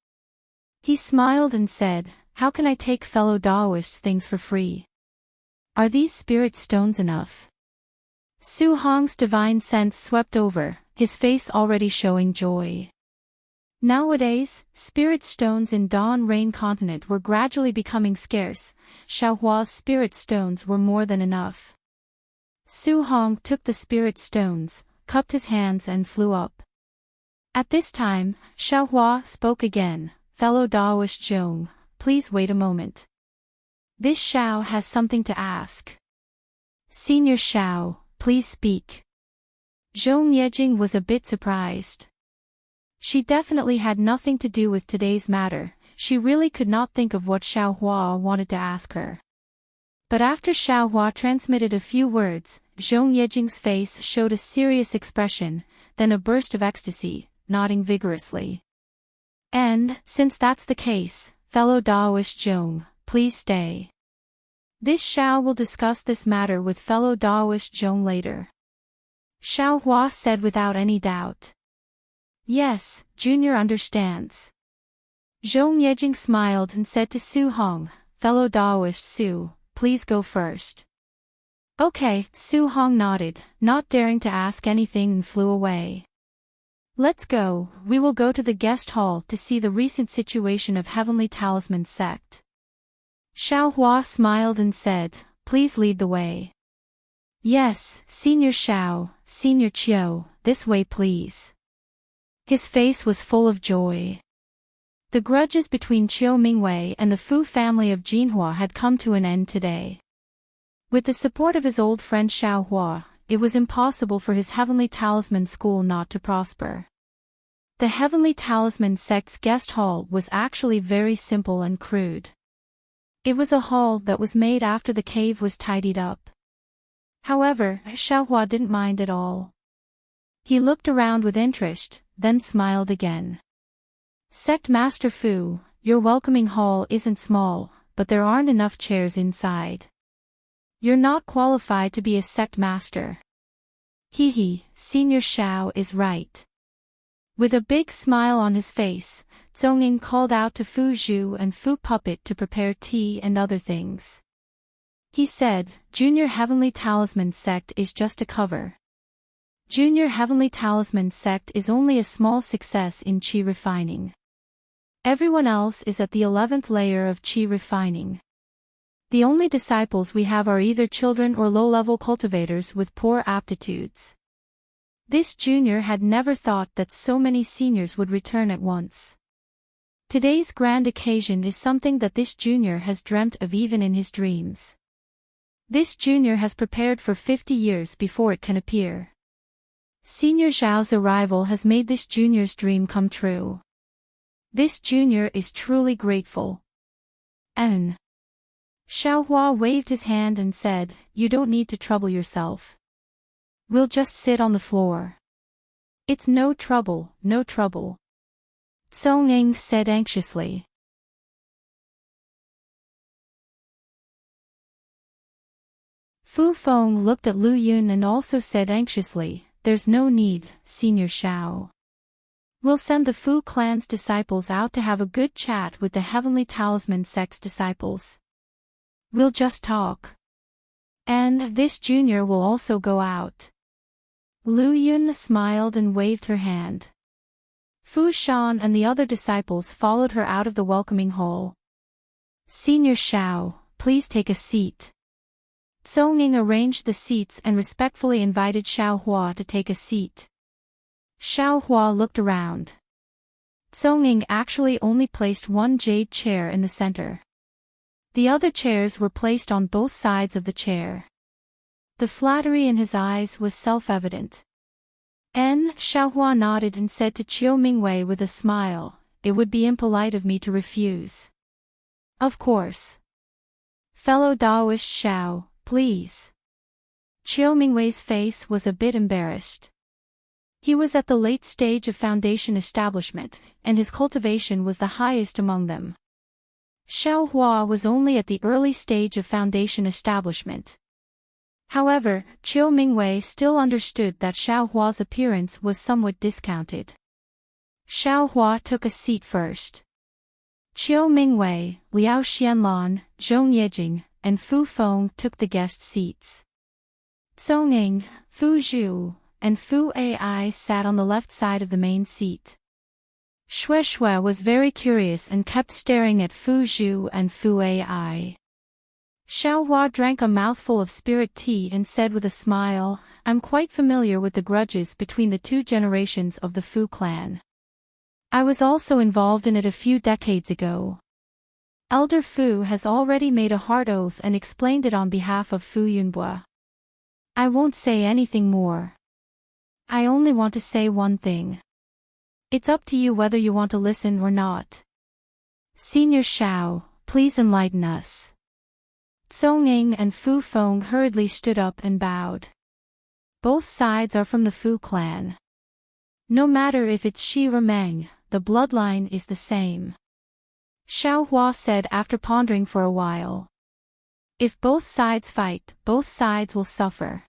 He smiled and said, "How can I take fellow Daoists things for free? Are these spirit stones enough?" Su Hong's divine sense swept over, his face already showing joy. Nowadays, spirit stones in Dawn Rain Continent were gradually becoming scarce. Xiao Hua's spirit stones were more than enough. Su Hong took the spirit stones, cupped his hands and flew up. At this time, Xiao Hua spoke again, "Fellow Daoist Zhong, please wait a moment. This Xiao has something to ask." "Senior Xiao, please speak." Zhong Yejing was a bit surprised. She definitely had nothing to do with today's matter. She really could not think of what Xiao Hua wanted to ask her. But after Xiao Hua transmitted a few words, Zhong Yejing's face showed a serious expression, then a burst of ecstasy, nodding vigorously. "And, since that's the case, fellow Daoist Zhong, please stay. This Xiao will discuss this matter with fellow Daoist Zhong later." Xiao Hua said without any doubt. "Yes, Junior understands." Zhong Yejing smiled and said to Su Hong, "Fellow Daoist Su, please go first." "Okay," Su Hong nodded, not daring to ask anything, and flew away. "Let's go, we will go to the guest hall to see the recent situation of Heavenly Talisman sect." Xiao Hua smiled and said, "Please lead the way." "Yes, Senior Xiao, Senior Qiu, this way please." His face was full of joy. The grudges between Qiu Mingwei and the Fu family of Jinhua had come to an end today. With the support of his old friend Xiao Hua, it was impossible for his Heavenly Talisman school not to prosper. The Heavenly Talisman sect's guest hall was actually very simple and crude. It was a hall that was made after the cave was tidied up. However, Xiao Hua didn't mind at all. He looked around with interest, then smiled again. "Sect Master Fu, your welcoming hall isn't small, but there aren't enough chairs inside. You're not qualified to be a sect master." "Hee, Senior Xiao is right." With a big smile on his face, Zhongying called out to Fu Zhu and Fu Puppet to prepare tea and other things. He said, "Junior Heavenly Talisman sect is just a cover. Junior Heavenly Talisman sect is only a small success in Qi refining. Everyone else is at the 11th layer of Qi refining. The only disciples we have are either children or low-level cultivators with poor aptitudes." This junior had never thought that so many seniors would return at once. Today's grand occasion is something that this junior has dreamt of even in his dreams. This junior has prepared for 50 years before it can appear. Senior Zhao's arrival has made this junior's dream come true. This junior is truly grateful. And Xiao Hua waved his hand and said, "You don't need to trouble yourself. We'll just sit on the floor." "It's no trouble, no trouble," Zhongying said anxiously. Fu Feng looked at Lu Yun and also said anxiously, "There's no need, Senior Xiao. We'll send the Fu clan's disciples out to have a good chat with the Heavenly Talisman sect's disciples. We'll just talk. And this junior will also go out." Lu Yun smiled and waved her hand. Fu Shan and the other disciples followed her out of the welcoming hall. "Senior Xiao, please take a seat." Zhongying arranged the seats and respectfully invited Xiao Hua to take a seat. Xiao Hua looked around. Tsonging actually only placed one jade chair in the center. The other chairs were placed on both sides of the chair. The flattery in his eyes was self-evident. Xiaohua nodded and said to Chiu Mingwei with a smile, "It would be impolite of me to refuse." "Of course. Fellow Daoist Xiao, please." Chiu Mingwei's face was a bit embarrassed. He was at the late stage of foundation establishment, and his cultivation was the highest among them. Xiaohua was only at the early stage of foundation establishment. However, Chiu Mingwei still understood that Xiaohua's appearance was somewhat discounted. Xiaohua took a seat first. Chiu Mingwei, Liao Xianlan, Zhong Yejing, and Fu Feng took the guest seats. Tsonging, Fu Zhu, and Fu Ai sat on the left side of the main seat. Shui was very curious and kept staring at Fu Zhu and Fu Ai. Xiaohua drank a mouthful of spirit tea and said with a smile, "I'm quite familiar with the grudges between the two generations of the Fu clan. I was also involved in it a few decades ago. Elder Fu has already made a hard oath and explained it on behalf of Fu Yunbua. I won't say anything more. I only want to say one thing. It's up to you whether you want to listen or not. Senior Xiao, please enlighten us." Tsonging and Fu Feng hurriedly stood up and bowed. Both sides are from the Fu clan. No matter if it's Shi or Meng, the bloodline is the same. Xiaohua said after pondering for a while. If both sides fight, both sides will suffer.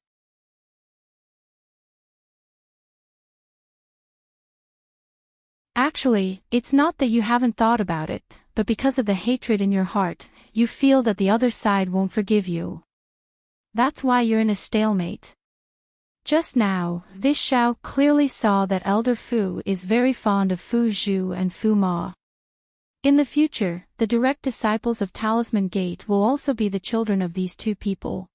Actually, it's not that you haven't thought about it, but because of the hatred in your heart, you feel that the other side won't forgive you. That's why you're in a stalemate. Just now, this Xiao clearly saw that Elder Fu is very fond of Fu Zhu and Fu Ma. In the future, the direct disciples of Talisman Gate will also be the children of these two people.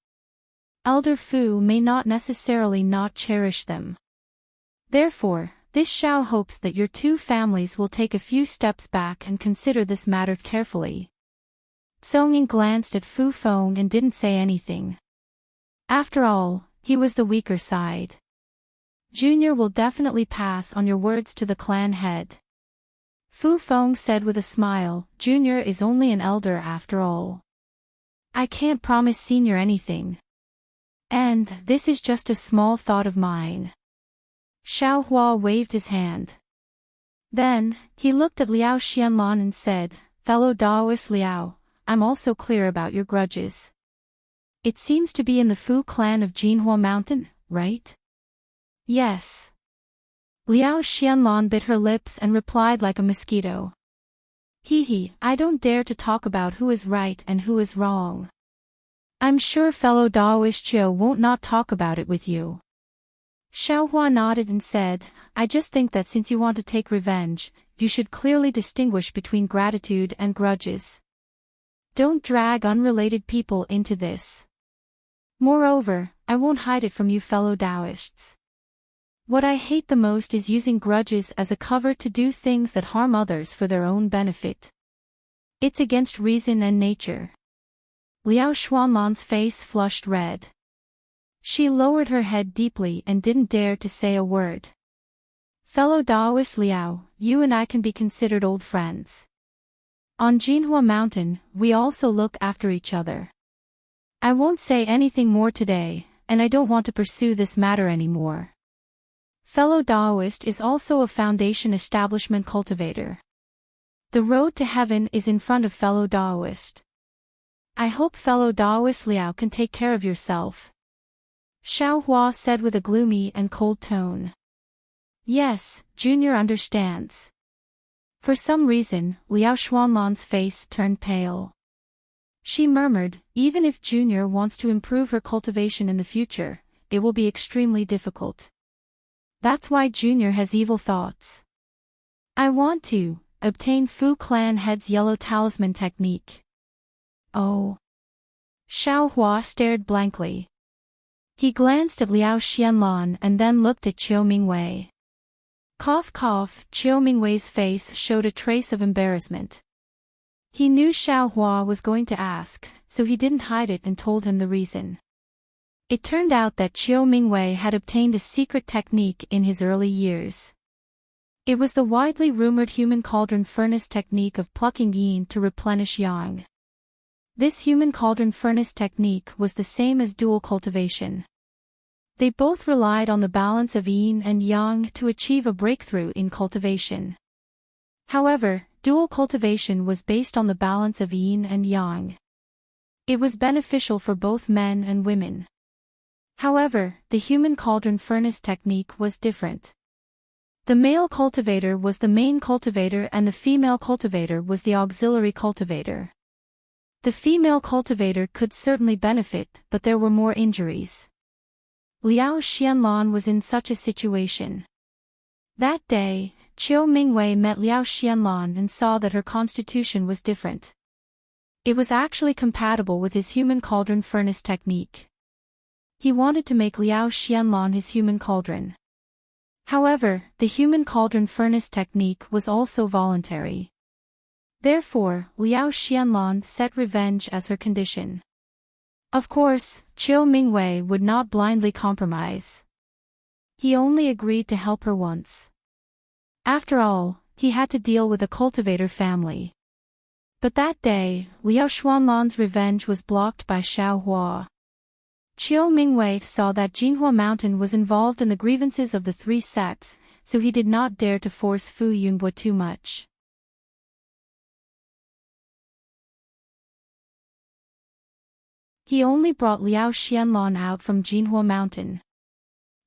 Elder Fu may not necessarily not cherish them. Therefore, this Xiao hopes that your two families will take a few steps back and consider this matter carefully. Tsonging glanced at Fu Feng and didn't say anything. After all, he was the weaker side. Junior will definitely pass on your words to the clan head. Fu Feng said with a smile, Junior is only an elder after all. I can't promise Senior anything. And this is just a small thought of mine. Xiaohua waved his hand. Then, he looked at Liao Xianlan and said, Fellow Daoist Liao, I'm also clear about your grudges. It seems to be in the Fu clan of Jinhua Mountain, right? Yes. Liao Xianlan bit her lips and replied like a mosquito. I don't dare to talk about who is right and who is wrong. I'm sure fellow Daoist Chiu won't not talk about it with you. Xiaohua nodded and said, I just think that since you want to take revenge, you should clearly distinguish between gratitude and grudges. Don't drag unrelated people into this. Moreover, I won't hide it from you fellow Taoists. What I hate the most is using grudges as a cover to do things that harm others for their own benefit. It's against reason and nature. Liao Xuanlan's face flushed red. She lowered her head deeply and didn't dare to say a word. Fellow Daoist Liao, you and I can be considered old friends. On Jinhua Mountain, we also look after each other. I won't say anything more today, and I don't want to pursue this matter anymore. Fellow Daoist is also a foundation establishment cultivator. The road to heaven is in front of fellow Daoist. I hope fellow Daoist Liao can take care of yourself. Xiaohua said with a gloomy and cold tone. Yes, Junior understands. For some reason, Liao Xuanlan's face turned pale. She murmured, even if Junior wants to improve her cultivation in the future, it will be extremely difficult. That's why Junior has evil thoughts. I want to obtain Fu Clan Head's yellow talisman technique. Oh. Xiaohua stared blankly. He glanced at Liao Xianlan and then looked at Chiu Mingwei. Cough cough, Chiu Mingwei's face showed a trace of embarrassment. He knew Xiao Hua was going to ask, so he didn't hide it and told him the reason. It turned out that Chiu Mingwei had obtained a secret technique in his early years. It was the widely rumored human cauldron furnace technique of plucking yin to replenish yang. This human cauldron furnace technique was the same as dual cultivation. They both relied on the balance of yin and yang to achieve a breakthrough in cultivation. However, dual cultivation was based on the balance of yin and yang. It was beneficial for both men and women. However, the human cauldron furnace technique was different. The male cultivator was the main cultivator and the female cultivator was the auxiliary cultivator. The female cultivator could certainly benefit, but there were more injuries. Liao Xianlan was in such a situation. That day, Chiu Mingwei met Liao Xianlan and saw that her constitution was different. It was actually compatible with his human cauldron furnace technique. He wanted to make Liao Xianlan his human cauldron. However, the human cauldron furnace technique was also voluntary. Therefore, Liao Xianlan set revenge as her condition. Of course, Chiu Mingwei would not blindly compromise. He only agreed to help her once. After all, he had to deal with a cultivator family. But that day, Liao Xuanlan's revenge was blocked by Xiao Hua. Chiu Mingwei saw that Jinhua Mountain was involved in the grievances of the three sects, so he did not dare to force Fu Yunbo too much. He only brought Liao Xianlan out from Jinhua Mountain.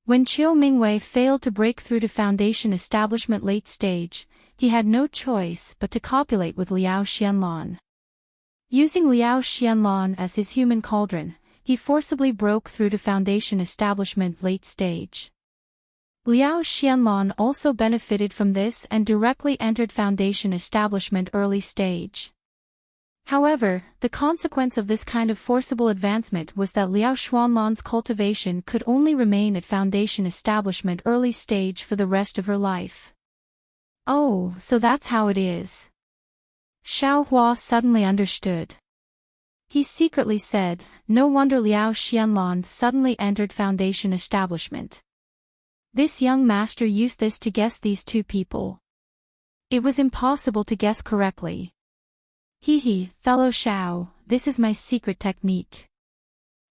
When Chiu Mingwei failed to break through to Foundation Establishment late stage, he had no choice but to copulate with Liao Xianlan. Using Liao Xianlan as his human cauldron, he forcibly broke through to Foundation Establishment late stage. Liao Xianlan also benefited from this and directly entered Foundation Establishment early stage. However, the consequence of this kind of forcible advancement was that Liao Xuanlan's cultivation could only remain at Foundation Establishment early stage for the rest of her life. Oh, so that's how it is. Xiao Hua suddenly understood. He secretly said, no wonder Liao Xianlan suddenly entered Foundation Establishment. This young master used this to guess these two people. It was impossible to guess correctly. He, fellow Xiao, this is my secret technique.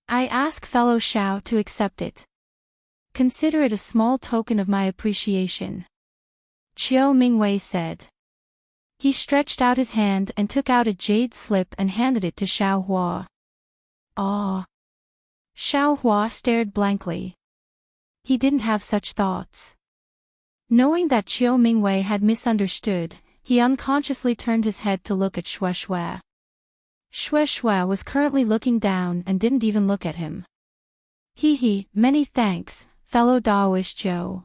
I ask fellow Xiao to accept it. Consider it a small token of my appreciation. Chiu Mingwei said. He stretched out his hand and took out a jade slip and handed it to Xiao Hua. Ah! Xiao Hua stared blankly. He didn't have such thoughts. Knowing that Chiu Mingwei had misunderstood, he unconsciously turned his head to look at Xue Xue. Xue Xue was currently looking down and didn't even look at him. Many thanks, fellow Daoist Zhou.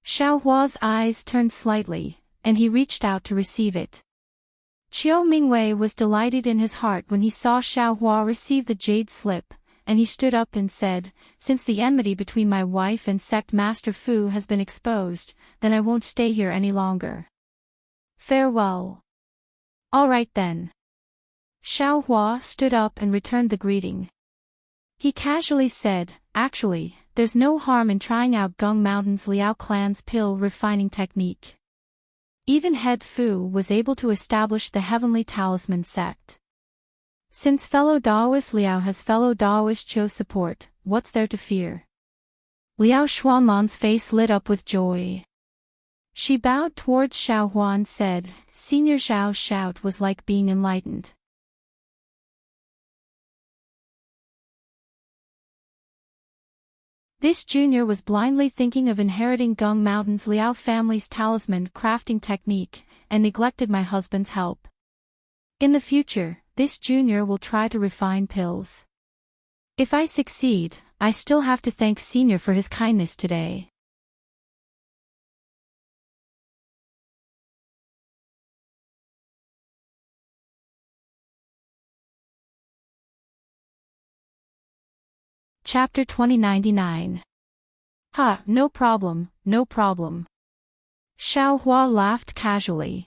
Xiao Hua's eyes turned slightly, and he reached out to receive it. Chiu Mingwei was delighted in his heart when he saw Xiao Hua receive the jade slip, and he stood up and said, since the enmity between my wife and sect Master Fu has been exposed, then I won't stay here any longer. Farewell. All right then. Xiao Hua stood up and returned the greeting. He casually said, actually, there's no harm in trying out Gung Mountain's Liao clan's pill refining technique. Even Head Fu was able to establish the Heavenly Talisman sect. Since fellow Daoist Liao has fellow Daoist Zhou support, what's there to fear? Liao Xuanlan's face lit up with joy. She bowed towards Xiao Hua and said, Senior Xiao's shout was like being enlightened. This junior was blindly thinking of inheriting Gung Mountain's Liao family's talisman crafting technique, and neglected my husband's help. In the future, this junior will try to refine pills. If I succeed, I still have to thank Senior for his kindness today. Chapter 2099. Ha, no problem, no problem. Xiaohua laughed casually.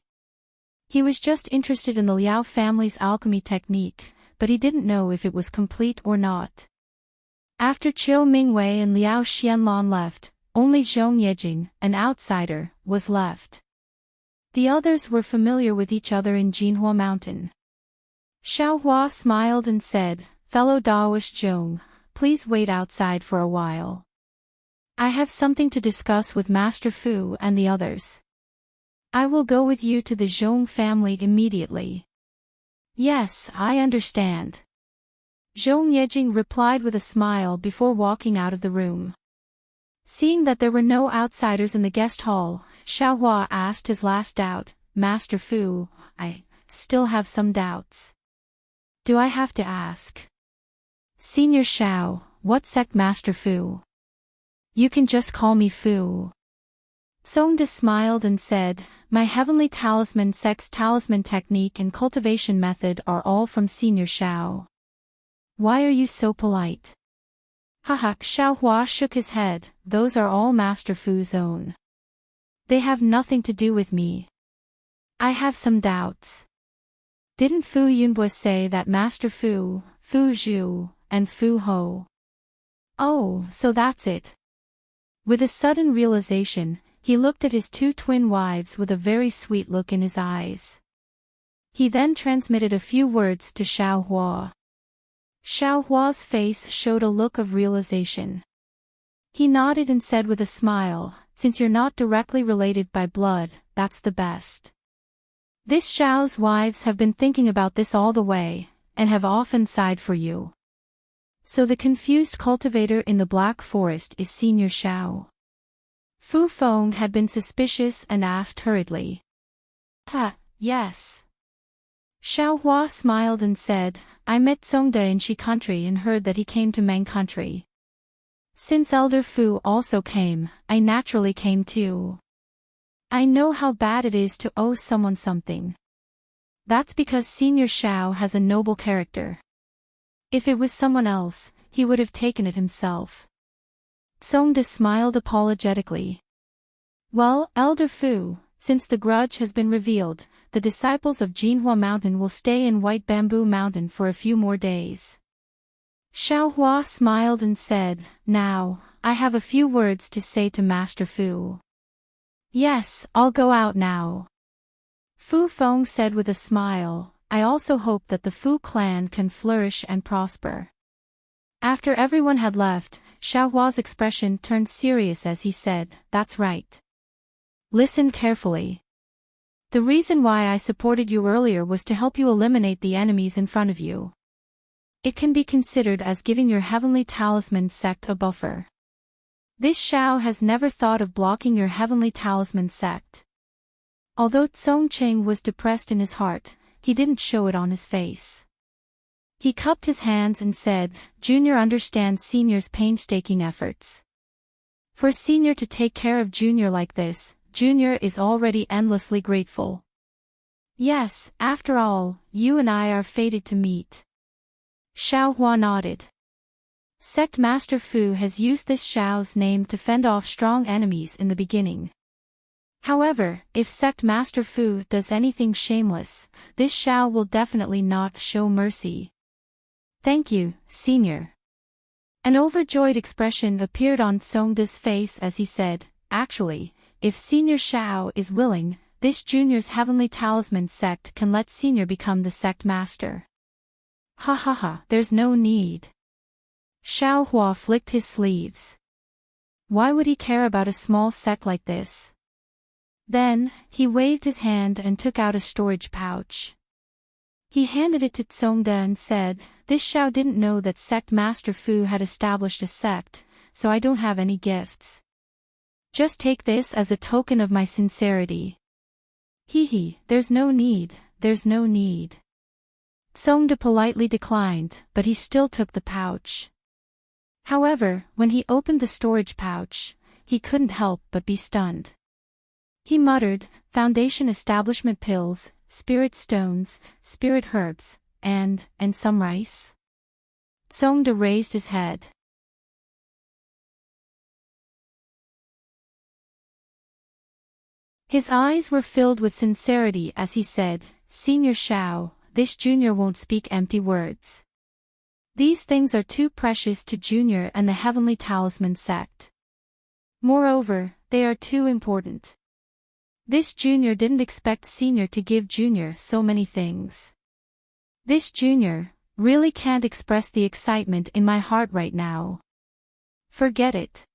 He was just interested in the Liao family's alchemy technique, but he didn't know if it was complete or not. After Qiu Mingwei and Liao Xianlong left, only Zhong Yejing, an outsider, was left. The others were familiar with each other in Jinhua Mountain. Xiaohua smiled and said, "Fellow Daoist Zhong, please wait outside for a while. I have something to discuss with Master Fu and the others. I will go with you to the Zhong family immediately." "Yes, I understand." Zhong Yejing replied with a smile before walking out of the room. Seeing that there were no outsiders in the guest hall, Xiaohua asked his last doubt, "Master Fu, I still have some doubts. Do I have to ask?" "Senior Xiao, what sect Master Fu?" "You can just call me Fu." Songda smiled and said, "My heavenly talisman sect's talisman technique and cultivation method are all from Senior Xiao. Why are you so polite?" Haha, Xiaohua shook his head, "Those are all Master Fu's own. They have nothing to do with me. I have some doubts. Didn't Fu Yunbui say that Master Fu, Fu Zhu, and Fu Ho?" "Oh, so that's it." With a sudden realization, he looked at his two twin wives with a very sweet look in his eyes. He then transmitted a few words to Xiaohua. Xiaohua's face showed a look of realization. He nodded and said with a smile, "Since you're not directly related by blood, that's the best." This Xiao's wives have been thinking about this all the way, and have often sighed for you. So the confused cultivator in the Black Forest is Senior Xiao. Fu Feng had been suspicious and asked hurriedly. Yes." Xiaohua smiled and said, "I met Zongde in Shi country and heard that he came to Meng country. Since Elder Fu also came, I naturally came too. I know how bad it is to owe someone something. That's because Senior Xiao has a noble character. If it was someone else, he would have taken it himself." Zongde smiled apologetically. "Well, Elder Fu, since the grudge has been revealed, the disciples of Jinhua Mountain will stay in White Bamboo Mountain for a few more days." Xiaohua smiled and said, "Now, I have a few words to say to Master Fu." "Yes, I'll go out now." Fu Feng said with a smile, "I also hope that the Fu clan can flourish and prosper." After everyone had left, Xiaohua's expression turned serious as he said, "That's right. Listen carefully. The reason why I supported you earlier was to help you eliminate the enemies in front of you. It can be considered as giving your heavenly talisman sect a buffer. This Xiao has never thought of blocking your heavenly talisman sect." Although Tsong Cheng was depressed in his heart, he didn't show it on his face. He cupped his hands and said, "Junior understands Senior's painstaking efforts. For Senior to take care of Junior like this, Junior is already endlessly grateful. Yes, after all, you and I are fated to meet." Xiaohua nodded. Sect Master Fu has used this Xiao's name to fend off strong enemies in the beginning. However, if Sect Master Fu does anything shameless, this Xiao will definitely not show mercy. "Thank you, Senior." An overjoyed expression appeared on Tsongda's face as he said, "Actually, if Senior Xiao is willing, this Junior's heavenly talisman sect can let Senior become the sect master." Ha, there's no need." Xiaohua flicked his sleeves. Why would he care about a small sect like this? Then, he waved his hand and took out a storage pouch. He handed it to Tsongde and said, "This Xiao didn't know that Sect Master Fu had established a sect, so I don't have any gifts. Just take this as a token of my sincerity." There's no need, there's no need." Tsongde politely declined, but he still took the pouch. However, when he opened the storage pouch, he couldn't help but be stunned. He muttered, "Foundation establishment pills, spirit stones, spirit herbs, and some rice?" Tsongde raised his head. His eyes were filled with sincerity as he said, Senior Xiao, this junior won't speak empty words. These things are too precious to Junior and the Heavenly Talisman sect. Moreover, they are too important. This junior didn't expect Senior to give Junior so many things. This junior really can't express the excitement in my heart right now. Forget it.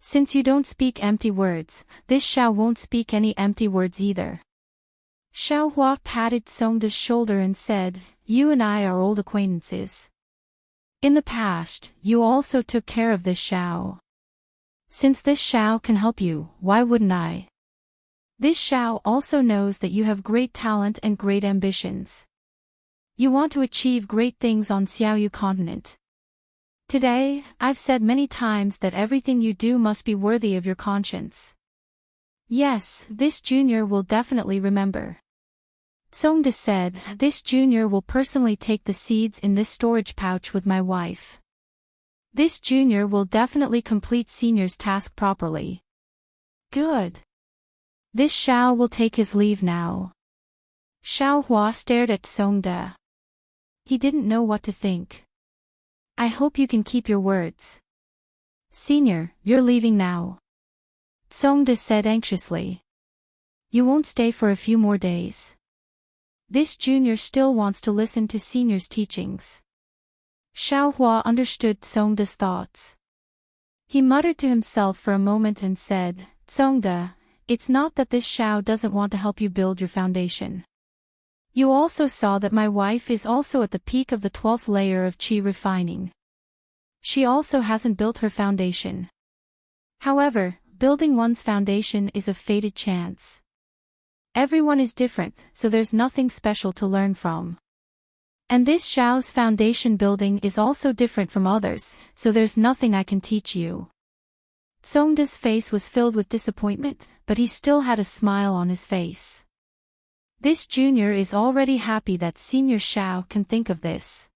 Since you don't speak empty words, this Xiao won't speak any empty words either. Xiao Hua patted Songda's shoulder and said, You and I are old acquaintances. In the past, you also took care of this Xiao. Since this Xiao can help you, why wouldn't I? This Xiao also knows that you have great talent and great ambitions. You want to achieve great things on Xiaoyu continent. Today, I've said many times that everything you do must be worthy of your conscience. Yes, this junior will definitely remember. Songda said, This junior will personally take the seeds in this storage pouch with my wife. This junior will definitely complete Senior's task properly. Good. This Xiao will take his leave now. Xiao Hua stared at Songda. He didn't know what to think. I hope you can keep your words. Senior, you're leaving now. Songda said anxiously. You won't stay for a few more days. This junior still wants to listen to Senior's teachings. Xiao Hua understood Songda's thoughts. He muttered to himself for a moment and said, Songda, it's not that this Xiao doesn't want to help you build your foundation. You also saw that my wife is also at the peak of the 12th layer of qi refining. She also hasn't built her foundation. However, building one's foundation is a fated chance. Everyone is different, so there's nothing special to learn from. And this Xiao's foundation building is also different from others, so there's nothing I can teach you. Songda's face was filled with disappointment, but he still had a smile on his face. This junior is already happy that Senior Xiao can think of this.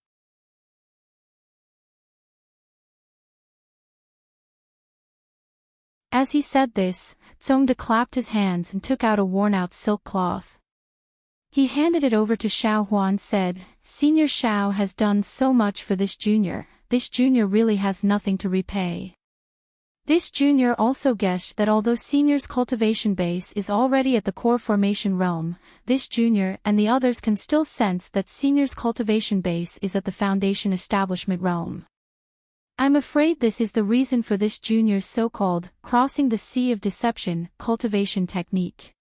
As he said this, Songda clapped his hands and took out a worn-out silk cloth. He handed it over to Xiao Hua and said, Senior Xiao has done so much for this junior really has nothing to repay. This junior also guessed that although Senior's cultivation base is already at the core formation realm, this junior and the others can still sense that Senior's cultivation base is at the foundation establishment realm. I'm afraid this is the reason for this junior's so-called crossing the sea of deception cultivation technique.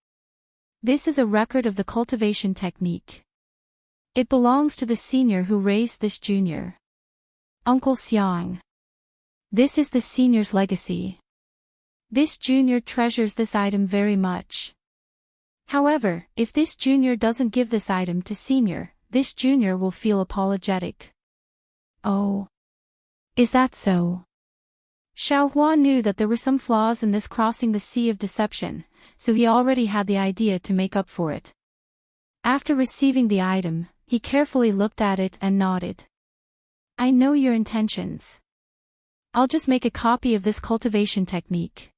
This is a record of the cultivation technique. It belongs to the senior who raised this junior. Uncle Xiang. This is the senior's legacy. This junior treasures this item very much. However, if this junior doesn't give this item to senior, this junior will feel apologetic. Oh. Is that so? Xiao Hua knew that there were some flaws in this crossing the sea of deception, so he already had the idea to make up for it. After receiving the item, he carefully looked at it and nodded. I know your intentions. I'll just make a copy of this cultivation technique.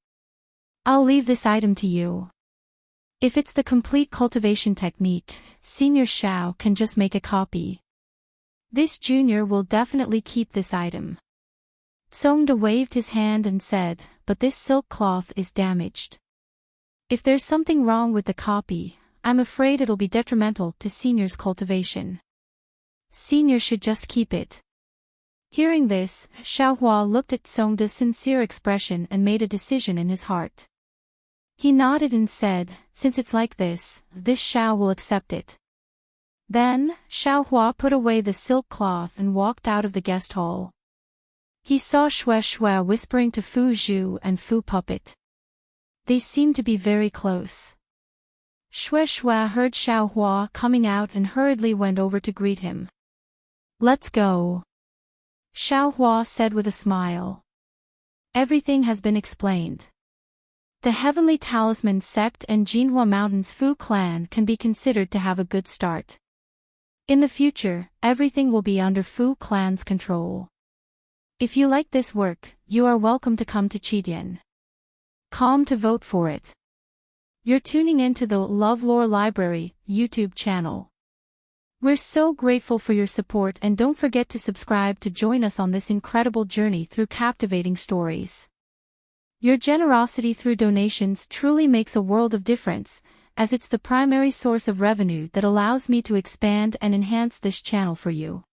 I'll leave this item to you. If it's the complete cultivation technique, Senior Xiao can just make a copy. This junior will definitely keep this item. Songda waved his hand and said, but this silk cloth is damaged. If there's something wrong with the copy, I'm afraid it'll be detrimental to Senior's cultivation. Senior should just keep it. Hearing this, Xiao Hua looked at Songda's sincere expression and made a decision in his heart. He nodded and said, since it's like this Xiao will accept it. Then, Xiao Hua put away the silk cloth and walked out of the guest hall. He saw Xue Xue whispering to Fu Zhu and Fu Puppet. They seemed to be very close. Xue Xue heard Xiao Hua coming out and hurriedly went over to greet him. Let's go. Xiao Hua said with a smile. Everything has been explained. The Heavenly Talisman sect and Jinhua Mountain's Fu clan can be considered to have a good start. In the future, everything will be under Fu clan's control. If you like this work, you are welcome to come to Qidian. Calm to vote for it. You're tuning into the LoveLore Library YouTube channel. We're so grateful for your support, and don't forget to subscribe to join us on this incredible journey through captivating stories. Your generosity through donations truly makes a world of difference, as it's the primary source of revenue that allows me to expand and enhance this channel for you.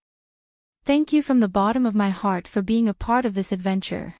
Thank you from the bottom of my heart for being a part of this adventure.